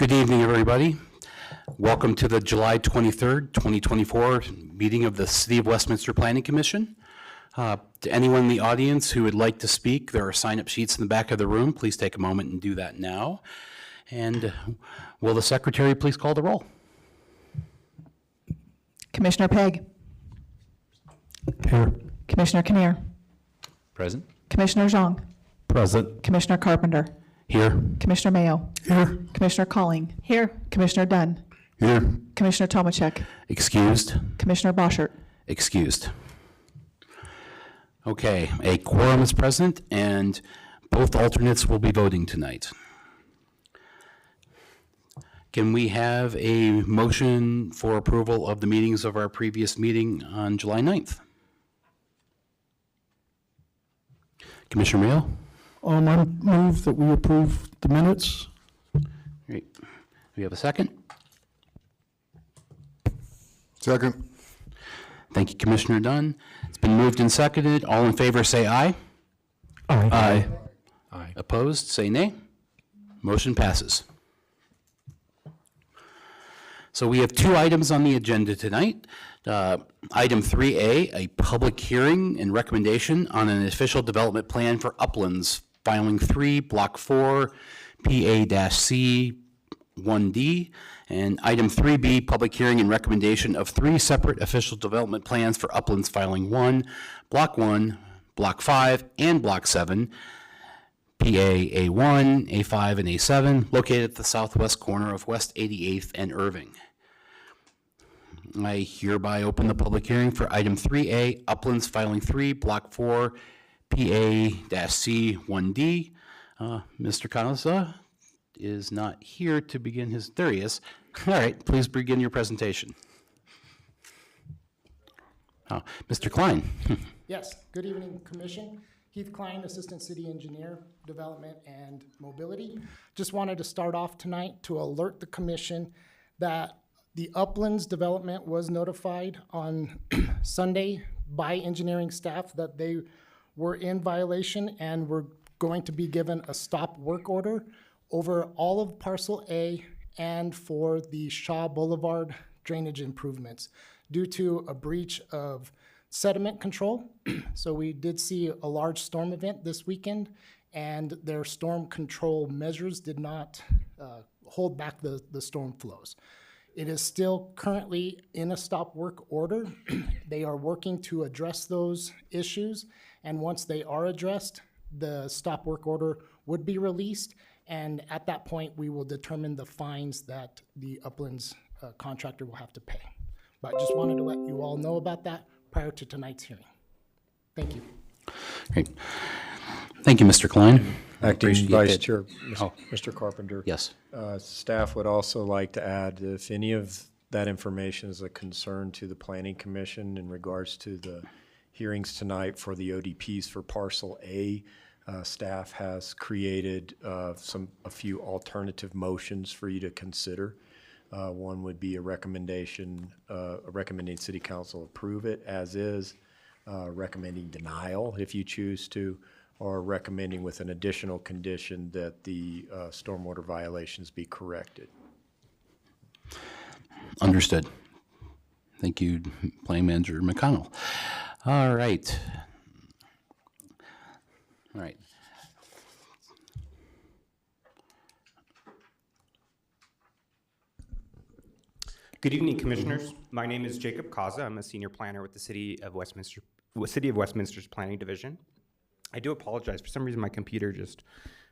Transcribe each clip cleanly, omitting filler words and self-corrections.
Good evening, everybody. Welcome to the July 23rd, 2024 meeting of the City of Westminster Planning Commission. To anyone in the audience who would like to speak, there are sign-up sheets in the back of the room. Please take a moment and do that now. And will the secretary please call the roll? Commissioner Pegg. Here. Commissioner Kinnear. Present. Commissioner Zhang. Present. Commissioner Carpenter. Here. Commissioner Mayo. Here. Commissioner Colling. Here. Commissioner Dunn. Here. Commissioner Tomachek. Excused. Commissioner Boschert. Excused. Okay, a quorum is present and both alternates will be voting tonight. Can we have a motion for approval of the meetings of our previous meeting on July 9th? Commissioner Mayo? I move that we approve the minutes. Great. Do we have a second? Second. Thank you, Commissioner Dunn. It's been moved and seconded. All in favor say aye. Aye. Aye. Opposed, say nay. Motion passes. So we have two items on the agenda tonight. Item 3A, a public hearing and recommendation on an official development plan for Uplands, filing 3, Block 4, PA-C 1D. And item 3B, public hearing and recommendation of 3 separate official development plans for Uplands, filing 1, Block 5, and Block 7, PA A1, A5, and A7, located at the southwest corner of West 88th and Irving. I hereby open the public hearing for item 3A, Uplands, filing 3, Block 4, PA-C 1D. Mr. Canosa is not here to begin his, there he is. All right, please begin your presentation. Mr. Klein. Yes, good evening, Commission. Heath Klein, Assistant City Engineer, Development and Mobility. Just wanted to start off tonight to alert the Commission that the Uplands development was notified on Sunday by engineering staff that they were in violation and were going to be given a stop work order over all of Parcel A and for the Shaw Boulevard drainage improvements due to a breach of sediment control. So we did see a large storm event this weekend, and their storm control measures did not hold back the storm flows. It is still currently in a stop work order. They are working to address those issues, and once they are addressed, the stop work order would be released, and at that point, we will determine the fines that the Uplands contractor will have to pay. But I just wanted to let you all know about that prior to tonight's hearing. Thank you. Great. Thank you, Mr. Klein. Acting Appreciate Vice it. Chair, Mr. Carpenter. Yes. Staff would also like to add, if any of that information is a concern to the Planning Commission in regards to the hearings tonight for the ODPs for Parcel A, staff has created a few alternative motions for you to consider. One would be a recommendation, recommending City Council approve it as is, recommending denial if you choose to, or recommending with an additional condition that the stormwater violations be corrected. Understood. Thank you, Planning Manager McConnell. All right. All right. Good evening, Commissioners. My name is Jacob Kaza. I'm a senior planner with the City of Westminster's Planning Division. I do apologize. For some reason, my computer just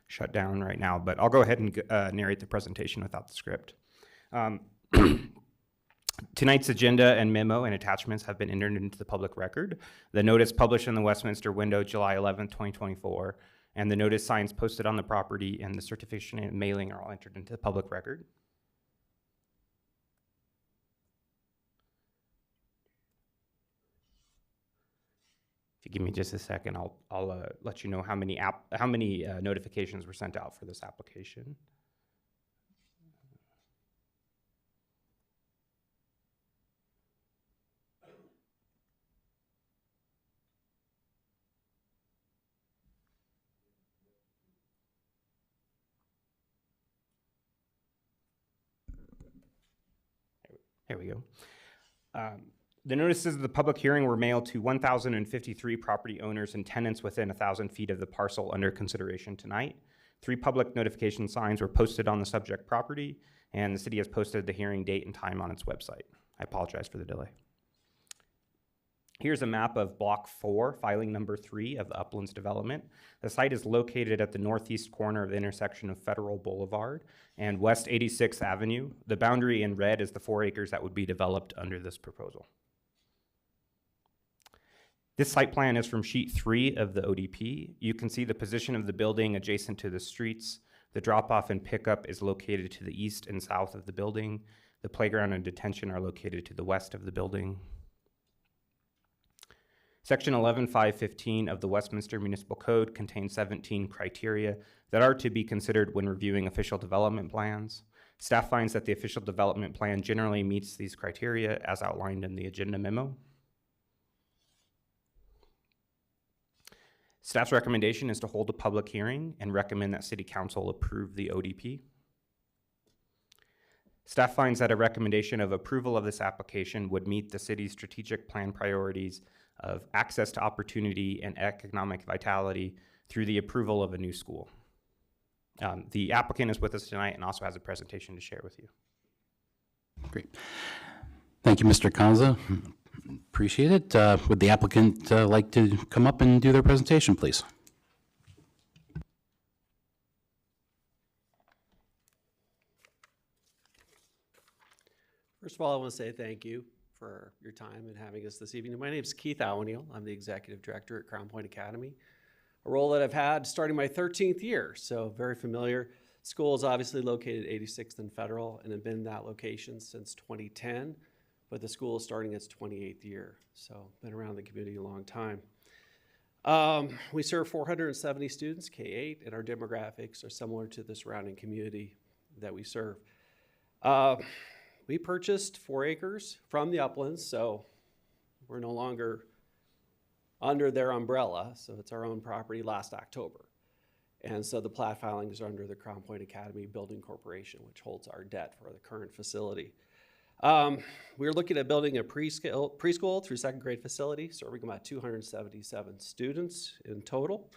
shut down right now, but I'll go ahead and narrate the presentation without the script. Tonight's agenda and memo and attachments have been entered into the public record. The notice published in the Westminster Window July 11, 2024, and the notice signs posted on the property and the certification and mailing are all entered into the public record. If you give me just a second, I'll let you know how many notifications were sent out for this application. There we go. The notices of the public hearing were mailed to 1,053 property owners and tenants within 1,000 feet of the parcel under consideration tonight. 3 public notification signs were posted on the subject property, and the city has posted the hearing date and time on its website. I apologize for the delay. Here's a map of Block 4, filing number 3 of the Uplands development. The site is located at the northeast corner of the intersection of Federal Boulevard and West 86th Avenue. The boundary in red is the 4 acres that would be developed under this proposal. This site plan is from sheet 3 of the ODP. You can see the position of the building adjacent to the streets. The drop-off and pickup is located to the east and south of the building. The playground and detention are located to the west of the building. Section 11.515 of the Westminster Municipal Code contains 17 criteria that are to be considered when reviewing official development plans. Staff finds that the official development plan generally meets these criteria as outlined in the agenda memo. Staff's recommendation is to hold a public hearing and recommend that City Council approve the ODP. Staff finds that a recommendation of approval of this application would meet the city's strategic plan priorities of access to opportunity and economic vitality through the approval of a new school. The applicant is with us tonight and also has a presentation to share with you. Great. Thank you, Mr. Kanza. Appreciate it. Would the applicant like to come up and do their presentation, please? First of all, I want to say thank you for your time and having us this evening. My name is Keith O'Neill. I'm the Executive Director at Crown Point Academy, a role that I've had starting my 13th year, so very familiar. School is obviously located 86th and Federal and have been in that location since 2010, but the school is starting its 28th year, so been around the community a long time. We serve 470 students, K-8, and our demographics are similar to the surrounding community that we serve. We purchased 4 acres from the Uplands, so we're no longer under their umbrella, so it's our own property last October. And so the plat filings are under the Crown Point Academy Building Corporation, which holds our debt for the current facility. We're looking at building a preschool through 2nd grade facility, serving about 277 students in total,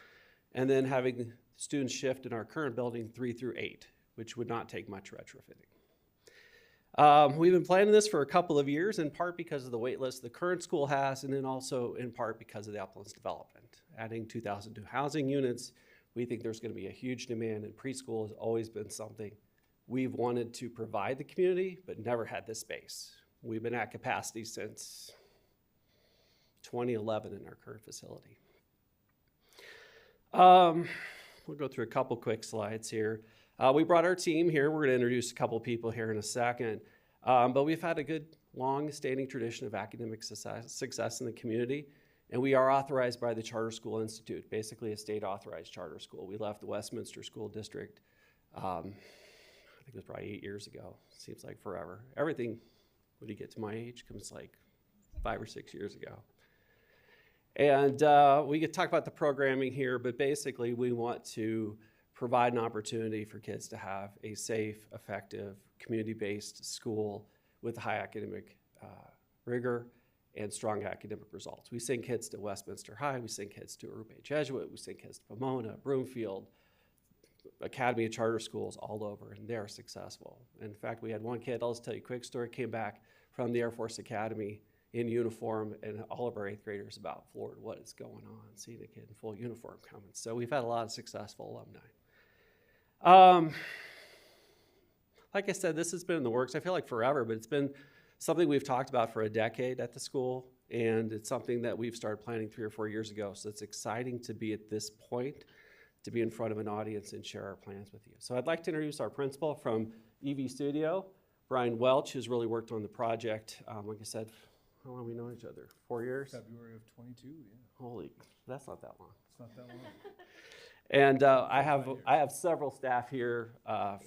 and then having students shift in our current building 3 through 8, which would not take much retrofitting. We've been planning this for a couple of years, in part because of the wait list the current school has, and then also in part because of the Uplands development. Adding 2,000 new housing units, we think there's going to be a huge demand, and preschool has always been something we've wanted to provide the community, but never had this space. We've been at capacity since 2011 in our current facility. We'll go through a couple quick slides here. We brought our team here. We're going to introduce a couple people here in a second. But we've had a good, long-standing tradition of academic success in the community, and we are authorized by the Charter School Institute, basically a state-authorized charter school. We left the Westminster School District, I think it was probably 8 years ago. Seems like forever. Everything, when you get to my age, comes like 5 or 6 years ago. And we could talk about the programming here, but basically we want to provide an opportunity for kids to have a safe, effective, community-based school with high academic rigor and strong academic results. We send kids to Westminster High, we send kids to Urupe Jesuit, we send kids to Pomona, Broomfield, Academy of Charter Schools all over, and they're successful. In fact, we had one kid, I'll just tell you a quick story, came back from the Air Force Academy in uniform, and all of our 8th graders about floored what is going on, seeing a kid in full uniform coming. So we've had a lot of successful alumni. Like I said, this has been in the works, I feel like forever, but it's been something we've talked about for a decade at the school, and it's something that we've started planning 3 or 4 years ago. So it's exciting to be at this point, to be in front of an audience and share our plans with you. So I'd like to introduce our principal from EV Studio, Brian Welch, who's really worked on the project. Like I said, how long have we known each other? 4 years? February of 22, yeah. Holy, that's not that long. It's not that long. And I have several staff here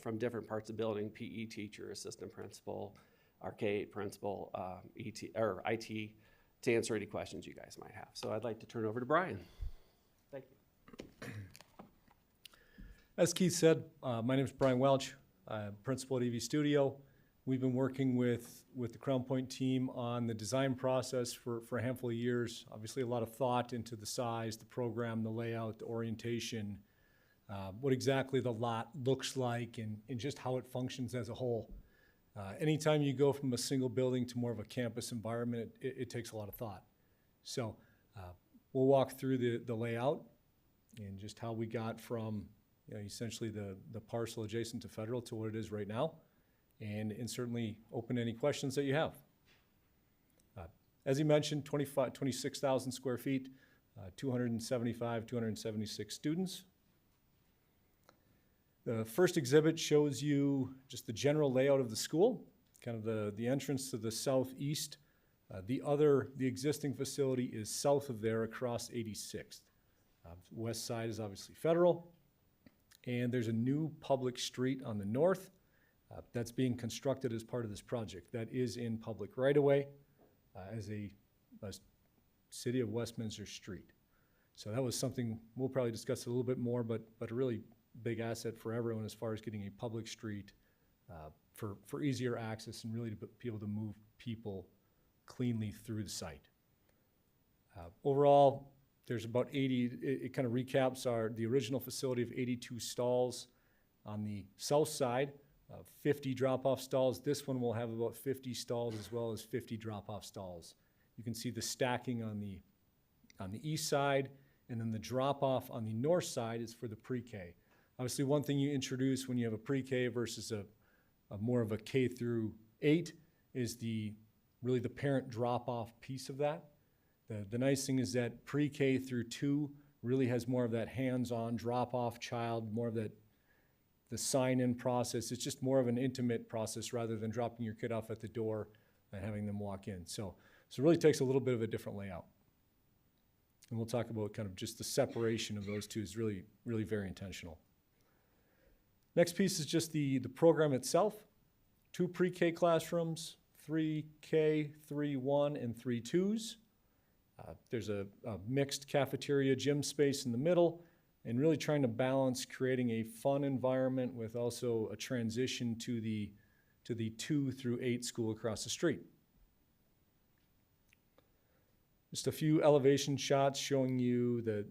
from different parts of the building: PE teacher, assistant principal, our K-8 principal, IT, to answer any questions you guys might have. So I'd like to turn over to Brian. Thank you. As Keith said, my name is Brian Welch. I'm principal at EV Studio. We've been working with the Crown Point team on the design process for a handful of years. Obviously, a lot of thought into the size, the program, the layout, the orientation, what exactly the lot looks like, and just how it functions as a whole. Anytime you go from a single building to more of a campus environment, it takes a lot of thought. So we'll walk through the layout and just how we got from essentially the parcel adjacent to Federal to what it is right now, and certainly open any questions that you have. As you mentioned, 26,000 square feet, 276 students. The first exhibit shows you just the general layout of the school, kind of the entrance to the southeast. The existing facility is south of there across 86th. West side is obviously Federal, and there's a new public street on the north that's being constructed as part of this project. That is in public right-of-way as a City of Westminster street. So that was something we'll probably discuss a little bit more, but a really big asset for everyone as far as getting a public street for easier access and really to be able to move people cleanly through the site. Overall, there's about 80, it kind of recaps the original facility of 82 stalls on the south side, 50 drop-off stalls. This one will have about 50 stalls as well as 50 drop-off stalls. You can see the stacking on the east side, and then the drop-off on the north side is for the pre-K. Obviously, one thing you introduce when you have a pre-K versus a more of a K through 8 is really the parent drop-off piece of that. The nice thing is that pre-K through 2 really has more of that hands-on drop-off child, more of the sign-in process. It's just more of an intimate process rather than dropping your kid off at the door and having them walk in. So it really takes a little bit of a different layout. And we'll talk about kind of just the separation of those two is really, really very intentional. Next piece is just the program itself. 2 pre-K classrooms, 3 K, 3 1, and 3 2s. There's a mixed cafeteria gym space in the middle, and really trying to balance creating a fun environment with also a transition to the 2 through 8 school across the street. Just a few elevation shots showing you the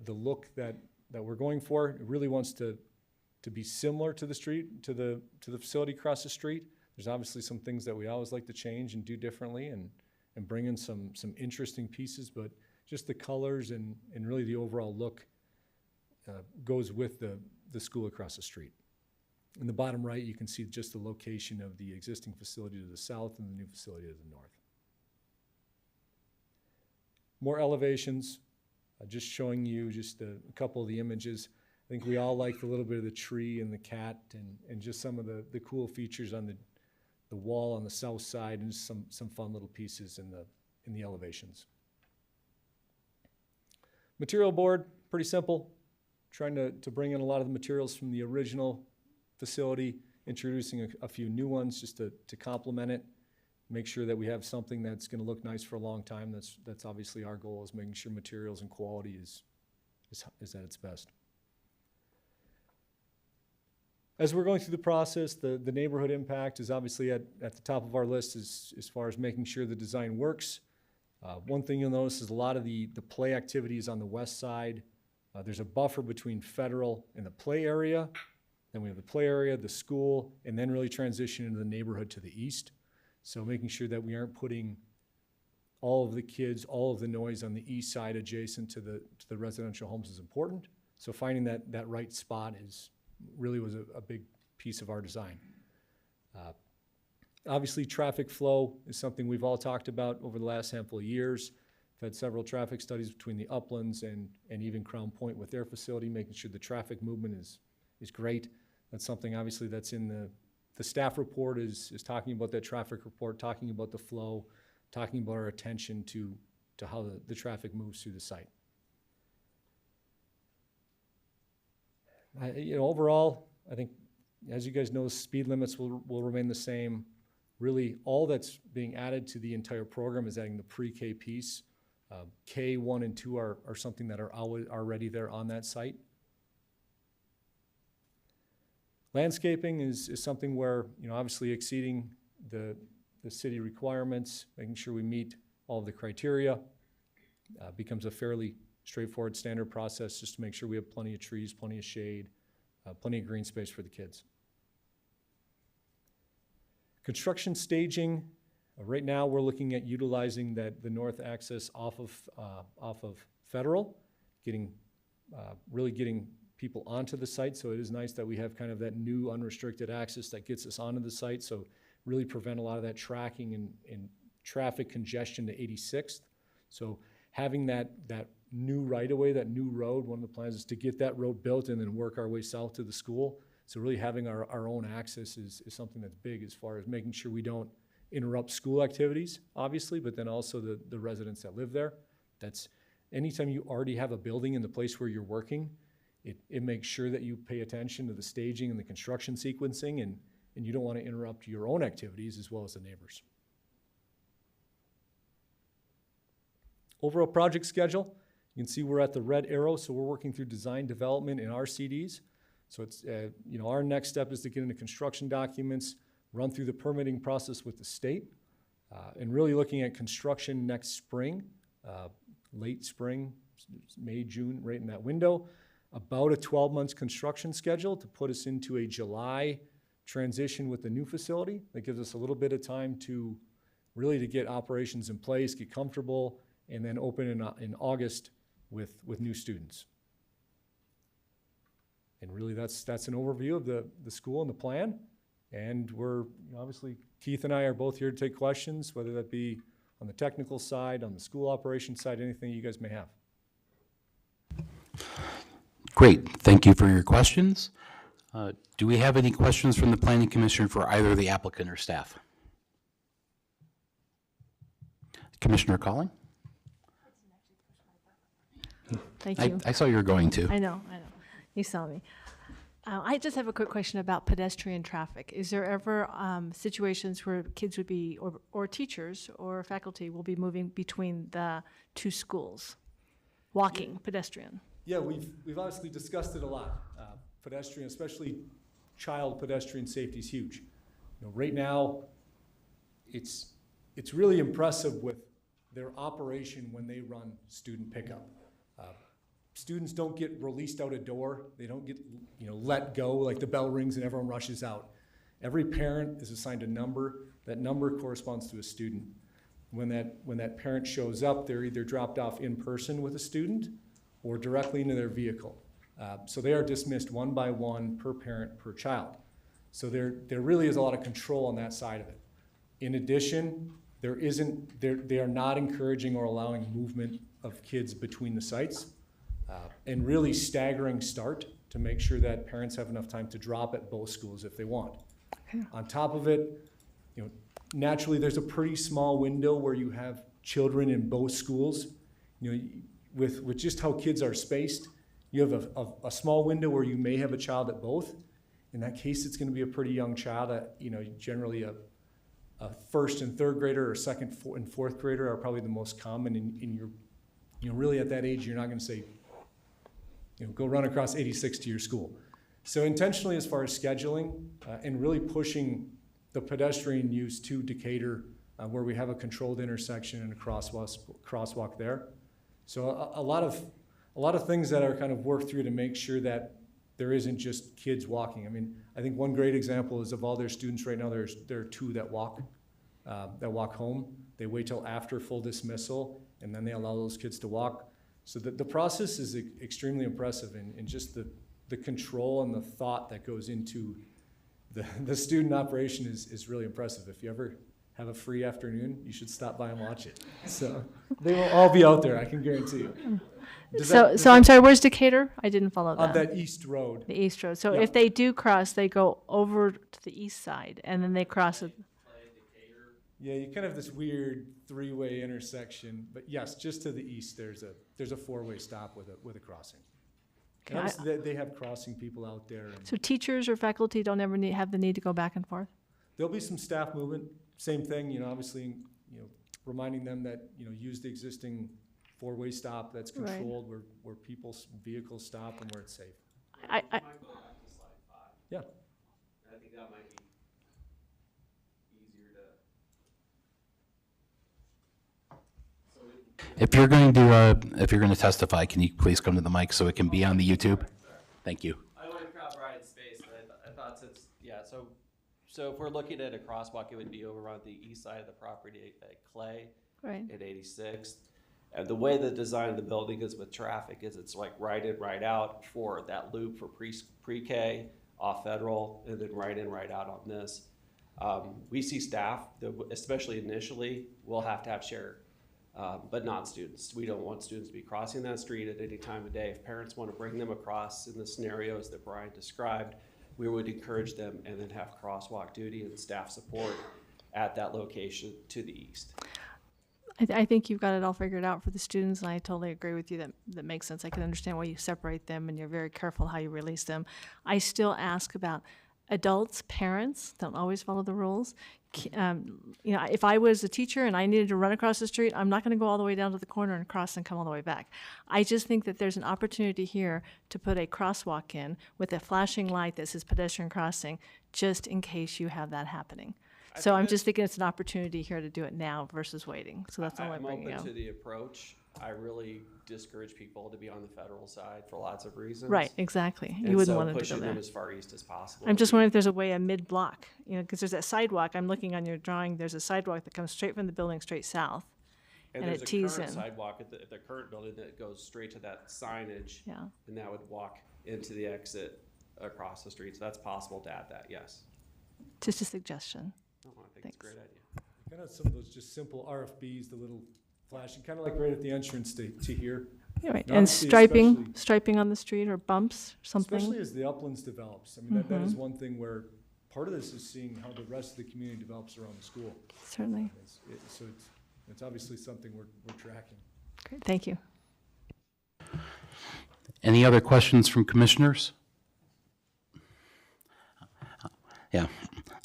look that we're going for. It really wants to be similar to the street, to the facility across the street. There's obviously some things that we always like to change and do differently and bring in some interesting pieces, but just the colors and really the overall look goes with the school across the street. In the bottom right, you can see just the location of the existing facility to the south and the new facility to the north. More elevations, just showing you just a couple of the images. I think we all like the little bit of the tree and the cat and just some of the cool features on the wall on the south side and just some fun little pieces in the elevations. Material board, pretty simple. Trying to bring in a lot of the materials from the original facility, introducing a few new ones just to complement it. Make sure that we have something that's going to look nice for a long time. That's obviously our goal, is making sure materials and quality is at its best. As we're going through the process, the neighborhood impact is obviously at the top of our list as far as making sure the design works. One thing you'll notice is a lot of the play activities on the west side. There's a buffer between Federal and the play area. Then we have the play area, the school, and then really transition into the neighborhood to the east. So making sure that we aren't putting all of the kids, all of the noise on the east side adjacent to the residential homes is important. So finding that right spot really was a big piece of our design. Obviously, traffic flow is something we've all talked about over the last handful of years. We've had several traffic studies between the Uplands and even Crown Point with their facility, making sure the traffic movement is great. That's something obviously that's in the staff report is talking about that traffic report, talking about the flow, talking about our attention to how the traffic moves through the site. Overall, I think, as you guys know, speed limits will remain the same. Really, all that's being added to the entire program is adding the pre-K piece. K 1 and 2 are something that are already there on that site. Landscaping is something where, obviously exceeding the city requirements, making sure we meet all of the criteria, becomes a fairly straightforward standard process just to make sure we have plenty of trees, plenty of shade, plenty of green space for the kids. Construction staging, right now we're looking at utilizing the north access off of Federal, really getting people onto the site. So it is nice that we have kind of that new unrestricted access that gets us onto the site. So really prevent a lot of that tracking and traffic congestion to 86th. So having that new right-of-way, that new road, one of the plans is to get that road built and then work our way south to the school. So really having our own access is something that's big as far as making sure we don't interrupt school activities, obviously, but then also the residents that live there. That's anytime you already have a building in the place where you're working, it makes sure that you pay attention to the staging and the construction sequencing, and you don't want to interrupt your own activities as well as the neighbors. Overall project schedule, you can see we're at the red arrow, so we're working through design development in RCDs. So it's, our next step is to get into construction documents, run through the permitting process with the state, and really looking at construction next spring, late spring, May, June, right in that window. About a 12 months construction schedule to put us into a July transition with the new facility. That gives us a little bit of time to really get operations in place, get comfortable, and then open in August with new students. And really that's an overview of the school and the plan. And we're, obviously, Keith and I are both here to take questions, whether that be on the technical side, on the school operations side, anything you guys may have. Great, thank you for your questions. Do we have any questions from the Planning Commission for either the applicant or staff? Commissioner Calling? Thank you. I saw you were going to. I know. You saw me. I just have a quick question about pedestrian traffic. Is there ever situations where kids would be, or teachers or faculty will be moving between the two schools, walking, pedestrian? Yeah, we've obviously discussed it a lot. Pedestrian, especially child pedestrian safety is huge. Right now, it's really impressive with their operation when they run student pickup. Students don't get released out a door. They don't get let go, like the bell rings and everyone rushes out. Every parent is assigned a number. That number corresponds to a student. When that parent shows up, they're either dropped off in person with a student or directly into their vehicle. So they are dismissed one by one per parent per child. So there really is a lot of control on that side of it. In addition, they are not encouraging or allowing movement of kids between the sites, and really staggering start to make sure that parents have enough time to drop at both schools if they want. Okay. On top of it, naturally there's a pretty small window where you have children in both schools. With just how kids are spaced, you have a small window where you may have a child at both. In that case, it's going to be a pretty young child. Generally a first and third grader or second and fourth grader are probably the most common. And you're really at that age, you're not going to say, go run across 86 to your school. So intentionally, as far as scheduling and really pushing the pedestrian use to Decatur, where we have a controlled intersection and a crosswalk there. So a lot of things that are kind of worked through to make sure that there isn't just kids walking. I mean, I think one great example is of all their students right now, there are two that walk home. They wait till after full dismissal, and then they allow those kids to walk. So the process is extremely impressive, and just the control and the thought that goes into the student operation is really impressive. If you ever have a free afternoon, you should stop by and watch it. So they will all be out there, I can guarantee you. So I'm sorry, where's Decatur? I didn't follow that. On that east road. The east road. So Yeah. if they do cross, they go over to the east side, and then they cross it. Yeah, you kind of have this weird three-way intersection, but yes, just to the east, there's a four-way stop with a crossing. And Okay, obviously, they have crossing people out there. And So teachers or faculty don't ever have the need to go back and forth? there'll be some staff movement. Same thing, obviously, reminding them that use the existing four-way stop that's Right. controlled, where people's vehicles stop and where it's safe. I Yeah. that might be easier to. If you're going to testify, can you please come to the mic so it can be on the YouTube? Thank you. I don't want to crowd Brian's space, but I thought since, so if we're looking at a crosswalk, it would be over on the east side of the property at Clay Right. at 86th. And the way the design of the building is with traffic is it's like right in, right out for that loop for pre-K, off Federal, and then right in, right out on this. We see staff, especially initially, will have to have share, but not students. We don't want students to be crossing that street at any time of day. If parents want to bring them across in the scenarios that Brian described, we would encourage them and then have crosswalk duty and staff support at that location to the east. I think you've got it all figured out for the students, and I totally agree with you. That makes sense. I can understand why you separate them, and you're very careful how you release them. I still ask about adults, parents don't always follow the rules. If I was a teacher and I needed to run across the street, I'm not going to go all the way down to the corner and cross and come all the way back. I just think that there's an opportunity here to put a crosswalk in with a flashing light that says pedestrian crossing, just in case you have that happening. So I'm just thinking it's an opportunity here to do it now versus waiting. So that's all I'm bringing open up. to the approach. I really discourage people to be on the federal side for lots of reasons. Right, exactly. You And wouldn't so want them to pushing go there. them as far east as possible. I'm just wondering if there's a way, a mid-block, because there's that sidewalk. I'm looking on your drawing. There's a sidewalk that comes straight from the building straight south. And and there's it a tees current in. sidewalk at the current building that goes straight to that signage. Yeah. And that would walk into the exit across the street. So that's possible to add that, yes. Just a suggestion. No, I think it's a great idea. Kind of some of those just simple RFBs, the little flashing, kind of like right at the entrance to here. Yeah, right. And And obviously, striping on the street or bumps or Especially something. as the uplands develops. I mean, that is one thing where part of this is seeing how the rest of the community develops around the school. Certainly. So it's obviously something we're tracking. Great, thank you. Any other questions from commissioners? Yeah,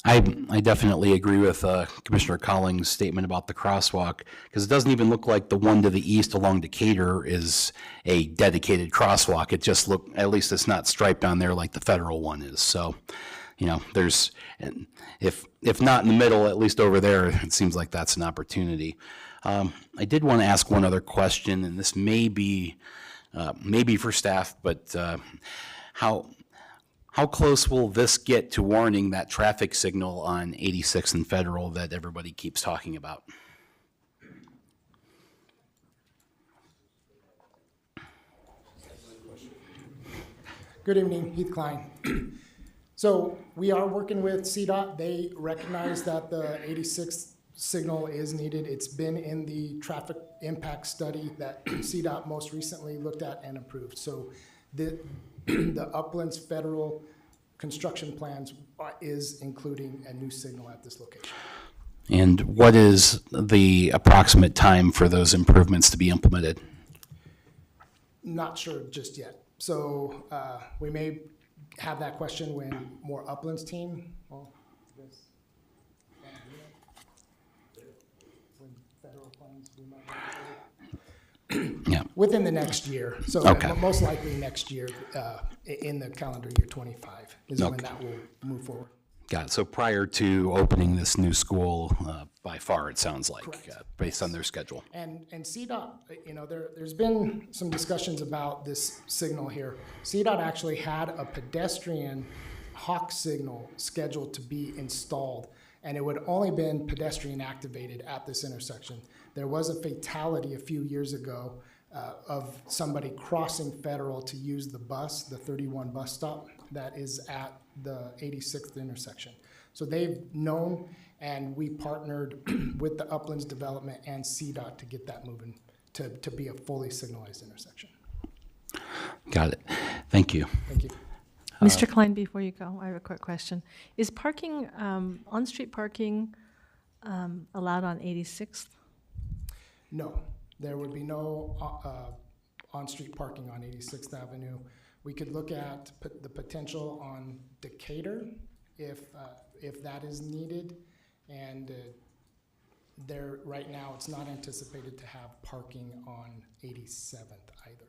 I definitely agree with Commissioner Collins' statement about the crosswalk, because it doesn't even look like the one to the east along Decatur is a dedicated crosswalk. It just at least it's not striped on there like the federal one is. So, there's, if not in the middle, at least over there, it seems like that's an opportunity. I did want to ask one other question, and this may be for staff, but how close will this get to warning that traffic signal on 86th and Federal that everybody keeps talking about? Good evening, Heath Klein. So we are working with CDOT. They recognize that the 86th signal is needed. It's been in the traffic impact study that CDOT most recently looked at and approved. So the Uplands Federal construction plans is including a new signal at this location. And what is the approximate time for those improvements to be implemented? Not sure just yet. So we may have that question when more Uplands team, well, I guess, when federal plans, we might have to Yeah. within the next year. So Okay. most likely next year, in the calendar year 25 is when Okay. that will move forward. Got it. So prior to opening this new school, by far, it sounds like, Correct. based on their schedule. And CDOT, there's been some discussions about this signal here. CDOT actually had a pedestrian hawk signal scheduled to be installed, and it would only been pedestrian activated at this intersection. There was a fatality a few years ago of somebody crossing Federal to use the bus, the 31 bus stop that is at the 86th intersection. So they've known, and we partnered with the Uplands Development and CDOT to get that moving to be a fully signalized intersection. Got it. Thank you. Thank you. Mr. Klein, before you go, I have a quick question. Is parking, on-street parking allowed on 86th? No, there would be no on-street parking on 86th Avenue. We could look at the potential on Decatur if that is needed. And there, right now, it's not anticipated to have parking on 87th either.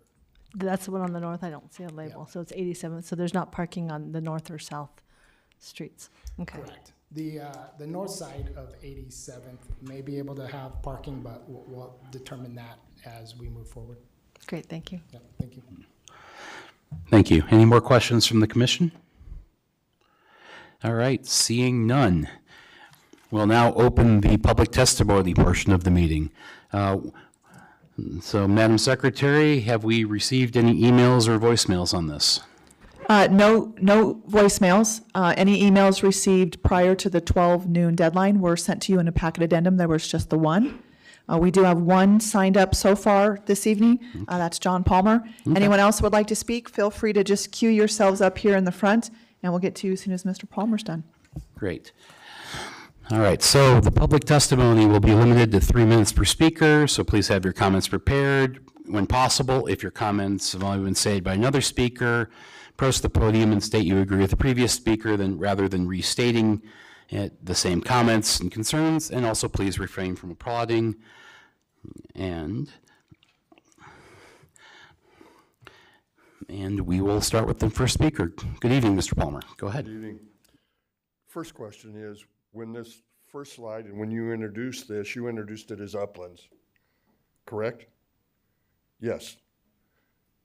That's the one on the north. I don't see a label. Yeah. So it's 87th. So there's not parking on the north or south streets. Okay. Correct. The north side of 87th may be able to have parking, but we'll determine that as we move forward. Great, thank you. Yeah, thank you. Thank you. Any more questions from the commission? All right, seeing none. We'll now open the public testimony portion of the meeting. So, Madam Secretary, have we received any emails or voicemails on this? No voicemails. Any emails received prior to the 12 noon deadline were sent to you in a packet addendum. There was just the one. We do have one signed up so far this evening. That's John Palmer. Anyone else would like to speak, feel free to just queue yourselves up here in the front, and we'll get to you as soon as Mr. Palmer's done. Great. All right, so the public testimony will be limited to 3 minutes per speaker, so please have your comments prepared. When possible, if your comments have only been said by another speaker, approach the podium and state you agree with the previous speaker, then rather than restating the same comments and concerns, and also please refrain from applauding. And we will start with the first speaker. Good evening, Mr. Palmer. Go ahead. Good evening. First question is, when this first slide, and when you introduced this, you introduced it as uplands, correct? Yes.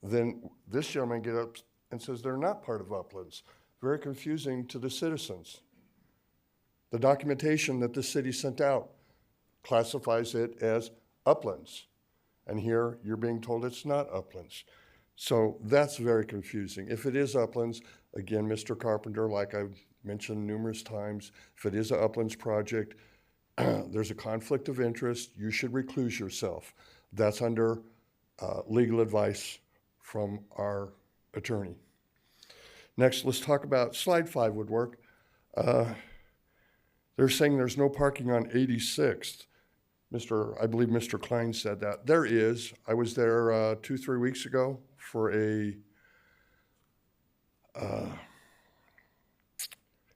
Then this gentleman gets up and says they're not part of uplands. Very confusing to the citizens. The documentation that the city sent out classifies it as uplands. And here you're being told it's not uplands. So that's very confusing. If it is uplands, again, Mr. Carpenter, like I've mentioned numerous times, if it is an uplands project, there's a conflict of interest. You should recluse yourself. That's under legal advice from our attorney. Next, let's talk about slide 5 would work. They're saying there's no parking on 86th. I believe Mr. Klein said that. There is. I was there 2-3 weeks ago for a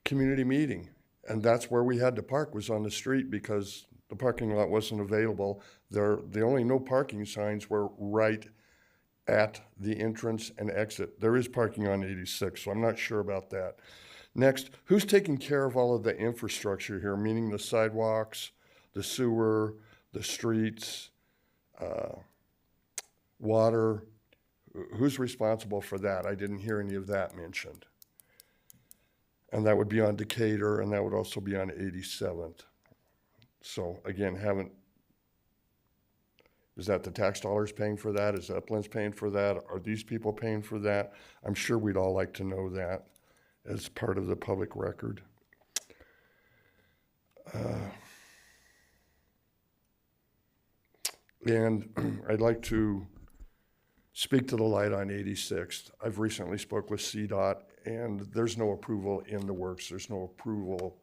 community meeting, and that's where we had to park, was on the street because the parking lot wasn't available. The only no parking signs were right at the entrance and exit. There is parking on 86, so I'm not sure about that. Next, who's taking care of all of the infrastructure here, meaning the sidewalks, the sewer, the streets, water? Who's responsible for that? I didn't hear any of that mentioned. And that would be on Decatur, and that would also be on 87th. So again, is that the tax dollars paying for that? Is Uplands paying for that? Are these people paying for that? I'm sure we'd all like to know that as part of the public record. And I'd like to speak to the light on 86th. I've recently spoke with CDOT, and there's no approval in the works. There's no approval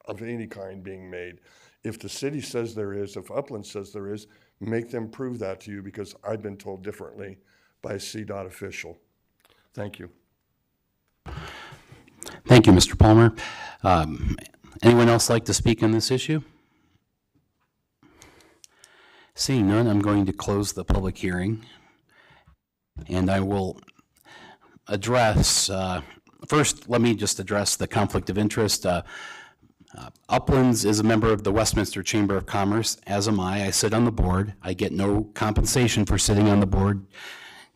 of any kind being made. If the city says there is, if Upland says there is, make them prove that to you, because I've been told differently by a CDOT official. Thank you. Thank you, Mr. Palmer. Anyone else like to speak on this issue? Seeing none, I'm going to close the public hearing, and I will address, first, let me just address the conflict of interest. Uplands is a member of the Westminster Chamber of Commerce, as am I. I sit on the board. I get no compensation for sitting on the board,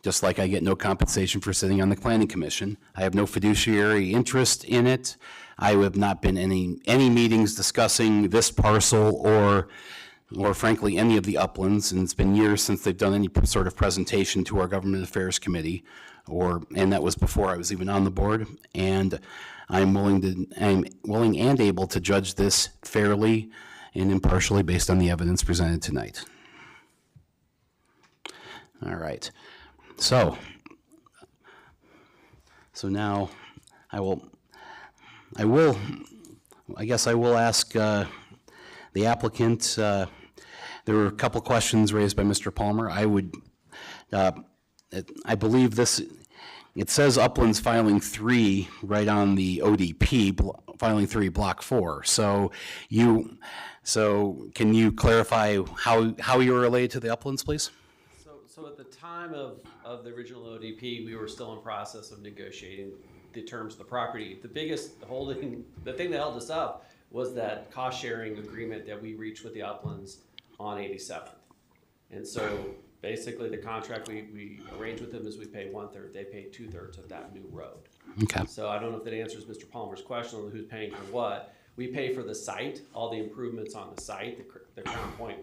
just like I get no compensation for sitting on the Planning Commission. I have no fiduciary interest in it. I have not been in any meetings discussing this parcel or frankly any of the uplands, and it's been years since they've done any sort of presentation to our Government Affairs Committee, and that was before I was even on the board. And I'm willing and able to judge this fairly and impartially based on the evidence presented tonight. All right. So now I guess I will ask the applicant. There were a couple questions raised by Mr. Palmer. I believe this, it says Uplands Filing 3 right on the ODP, Filing 3, Block 4. So can you clarify how you're related to the Uplands, please? So at the time of the original ODP, we were still in process of negotiating the terms of the property. The thing that held us up was that cost-sharing agreement that we reached with the Uplands on 87th. And so basically the contract we arranged with them is we pay 1/3, they pay 2/3 of that new road. Okay. So I don't know if that answers Mr. Palmer's question on who's paying for what. We pay for the site, all the improvements on the site, the Crown Point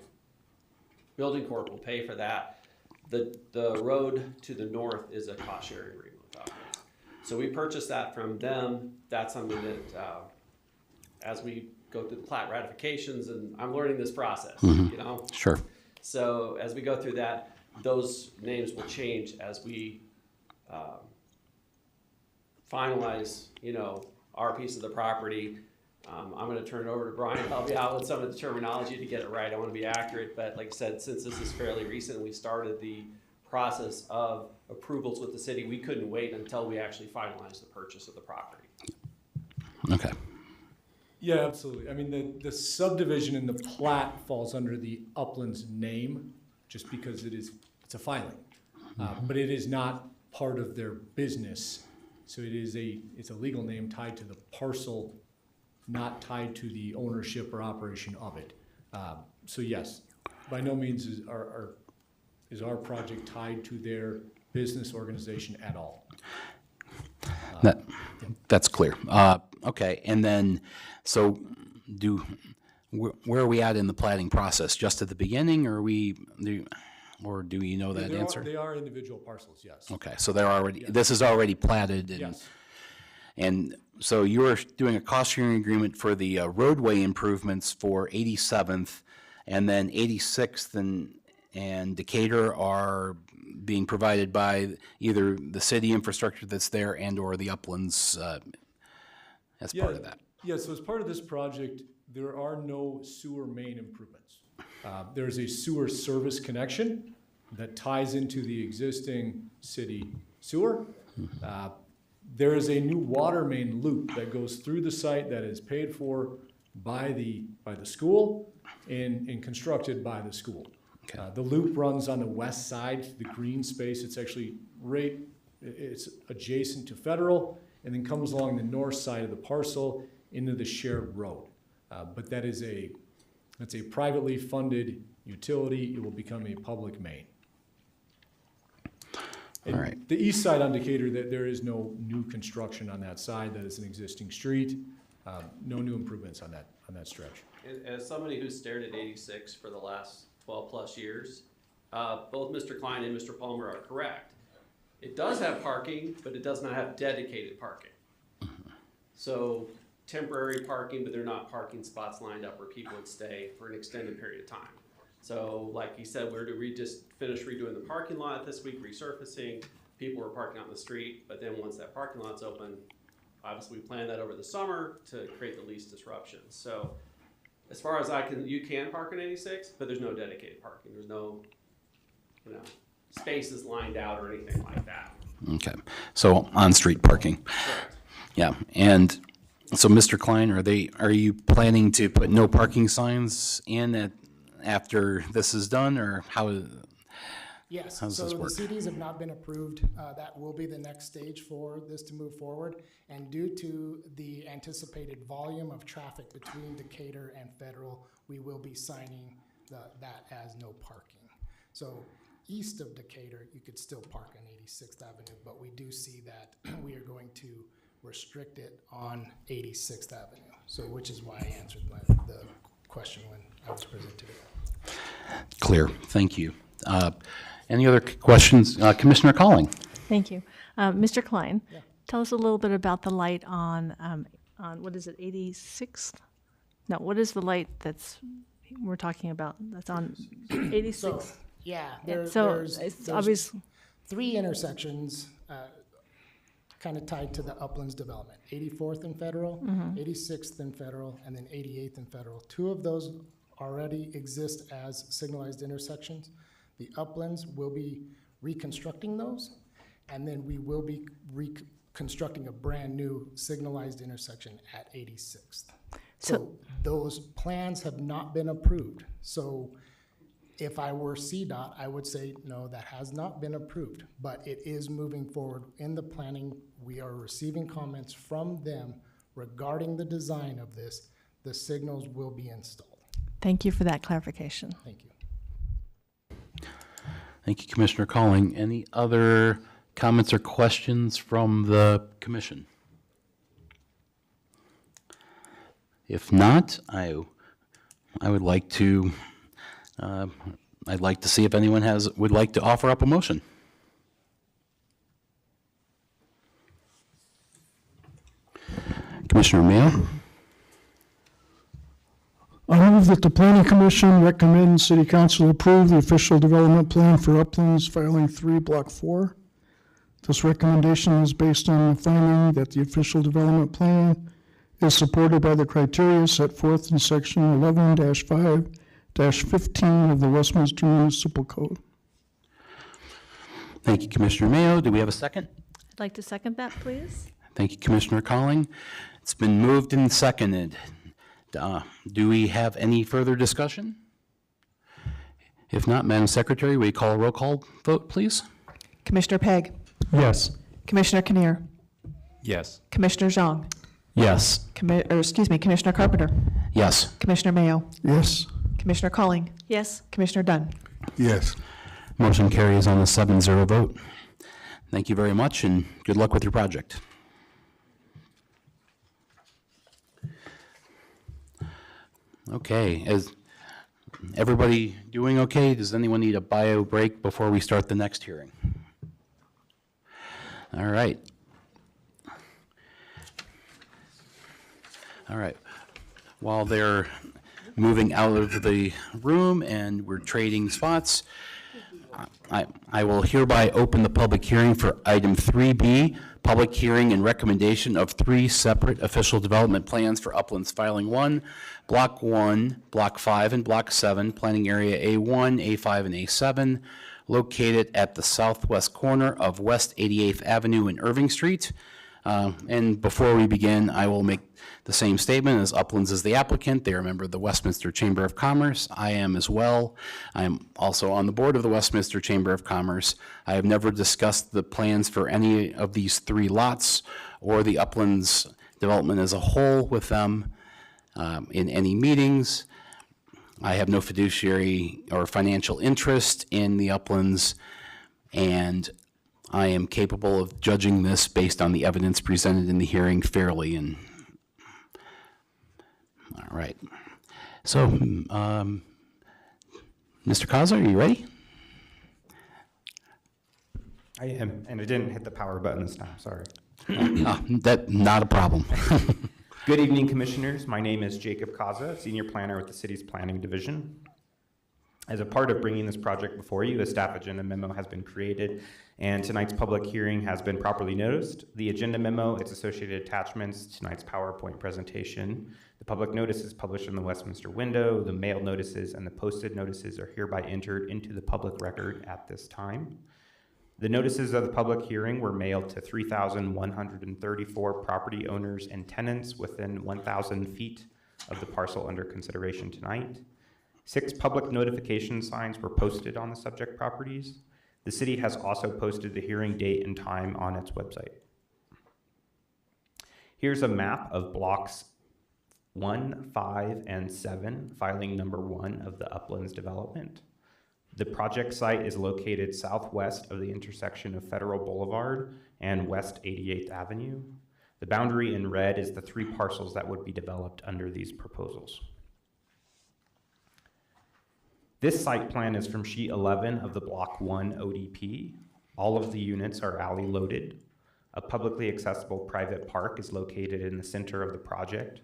Building Corp will pay for that. The road to the north is a cost-sharing agreement with Uplands. So we purchased that from them. That's something that, as we go through the plat ratifications, and I'm learning this process, you know? Sure. So as we go through that, those names will change as we finalize, you know, our piece of the property. I'm going to turn it over to Brian. I'll be out with some of the terminology to get it right. I want to be accurate, but like I said, since this is fairly recent, we started the process of approvals with the city. We couldn't wait until we actually finalized the purchase of the property. Okay. Yeah, absolutely. I mean, the subdivision in the plat falls under the Uplands name, just because it's a filing. But it is not part of their business. So it's a legal name tied to the parcel, not tied to the ownership or operation of it. So yes, by no means is our project tied to their business organization at all. That's clear. Okay, and then, so where are we at in the planning process? Just at the beginning, or do you know that answer? They are individual parcels, yes. Okay, so they're already, this is already platted and. Yes. And so you're doing a cost-sharing agreement for the roadway improvements for 87th, and then 86th and Decatur are being provided by either the city infrastructure that's there and/or the Uplands as part of that. Yeah, so as part of this project, there are no sewer main improvements. There's a sewer service connection that ties into the existing city sewer. There is a new water main loop that goes through the site that is paid for by the school and constructed by the school. Okay. The loop runs on the west side, the green space. It's actually it's adjacent to Federal, and then comes along the north side of the parcel into the shared road. But that's a privately funded utility. It will become a public main. All right. The east side on Decatur, there is no new construction on that side. That is an existing street. No new improvements on that stretch. As somebody who's stared at 86 for the last 12 plus years, both Mr. Klein and Mr. Palmer are correct. It does have parking, but it does not have dedicated parking. So temporary parking, but they're not parking spots lined up where people would stay for an extended period of time. So like he said, we just finished redoing the parking lot this week, resurfacing. People were parking out in the street, but then once that parking lot's open, obviously we planned that over the summer to create the least disruption. So as far as you can park in 86, but there's no dedicated parking. There's no, spaces lined out or anything like that. Okay, so on-street parking. Correct. Yeah, and so Mr. Klein, are you planning to put no parking signs in after this is done, or how? Yes, How does so this the work? CDs have not been approved. That will be the next stage for this to move forward. And due to the anticipated volume of traffic between Decatur and Federal, we will be signing that as no parking. So east of Decatur, you could still park on 86th Avenue, but we do see that we are going to restrict it on 86th Avenue. So which is why I answered the question when I was presented it. Clear, thank you. Any other questions? Commissioner Colling? Thank you. Mr. Klein, tell us a little bit about the light on what is it, 86th? No, what is the light we're talking about that's on 86th? So, yeah, So there's it's obvious. 3 intersections kind of tied to the Uplands development. 84th and Federal, 86th and Federal, and then 88th and Federal. 2 of those already exist as signalized intersections. The Uplands will be reconstructing those, and then we will be reconstructing a brand new signalized intersection at 86th. So those plans have not been approved. So If I were CDOT, I would say, no, that has not been approved, but it is moving forward in the planning. We are receiving comments from them regarding the design of this. The signals will be installed. Thank you for that clarification. Thank you. Thank you, Commissioner Calling. Any other comments or questions from the commission? If not, I would like to, I'd like to see if anyone would like to offer up a motion. Commissioner Mayo? I move that the planning commission recommends city council approve the official development plan for Uplands Filing 3, Block 4. This recommendation is based on the finding that the official development plan is supported by the criteria set forth in section 11-5-15 of the Westminster Municipal Code. Thank you, Commissioner Mayo. Do we have a second? I'd like to second that, please. Thank you, Commissioner Calling. It's been moved and seconded. Do we have any further discussion? If not, Madam Secretary, will you call a roll call vote, please? Commissioner Pegg, Yes. Commissioner Kinnear, Yes. Commissioner Zhang, Yes. Commissioner Carpenter, Yes. Commissioner Mayo, Yes. Commissioner Calling, Yes. Commissioner Dunn. Yes. Motion carries on a 7-0 vote. Thank you very much, and good luck with your project. Okay, is everybody doing okay? Does anyone need a bio break before we start the next hearing? All right. All right. While they're moving out of the room and we're trading spots, I will hereby open the public hearing for item 3B, public hearing and recommendation of 3 separate official development plans for Uplands Filing 1, Block 1, Block 5, and Block 7, Planning Area A1, A5, and A7, located at the southwest corner of West 88th Avenue and Irving Street. And before we begin, I will make the same statement as Uplands is the applicant. They are a member of the Westminster Chamber of Commerce. I am as well. I am also on the board of the Westminster Chamber of Commerce. I have never discussed the plans for any of these 3 lots or the Uplands development as a whole with them in any meetings. I have no fiduciary or financial interest in the Uplands, and I am capable of judging this based on the evidence presented in the hearing fairly. And all right. So, Mr. Kaza, are you ready? I am, and I didn't hit the power button this time, sorry. Not a problem. Good evening, Commissioners. My name is Jacob Kaza, Senior Planner with the City's Planning Division. As a part of bringing this project before you, a staff agenda memo has been created, and tonight's public hearing has been properly noticed. The agenda memo, its associated attachments, tonight's PowerPoint presentation, the public notice is published in the Westminster window, the mail notices and the posted notices are hereby entered into the public record at this time. The notices of the public hearing were mailed to 3,134 property owners and tenants within 1,000 feet of the parcel under consideration tonight. 6 public notification signs were posted on the subject properties. The city has also posted the hearing date and time on its website. Here's a map of blocks 1, 5, and 7, filing number 1 of the Uplands development. The project site is located southwest of the intersection of Federal Boulevard and West 88th Avenue. The boundary in red is the 3 parcels that would be developed under these proposals. This site plan is from sheet 11 of the Block 1 ODP. All of the units are alley loaded. A publicly accessible private park is located in the center of the project.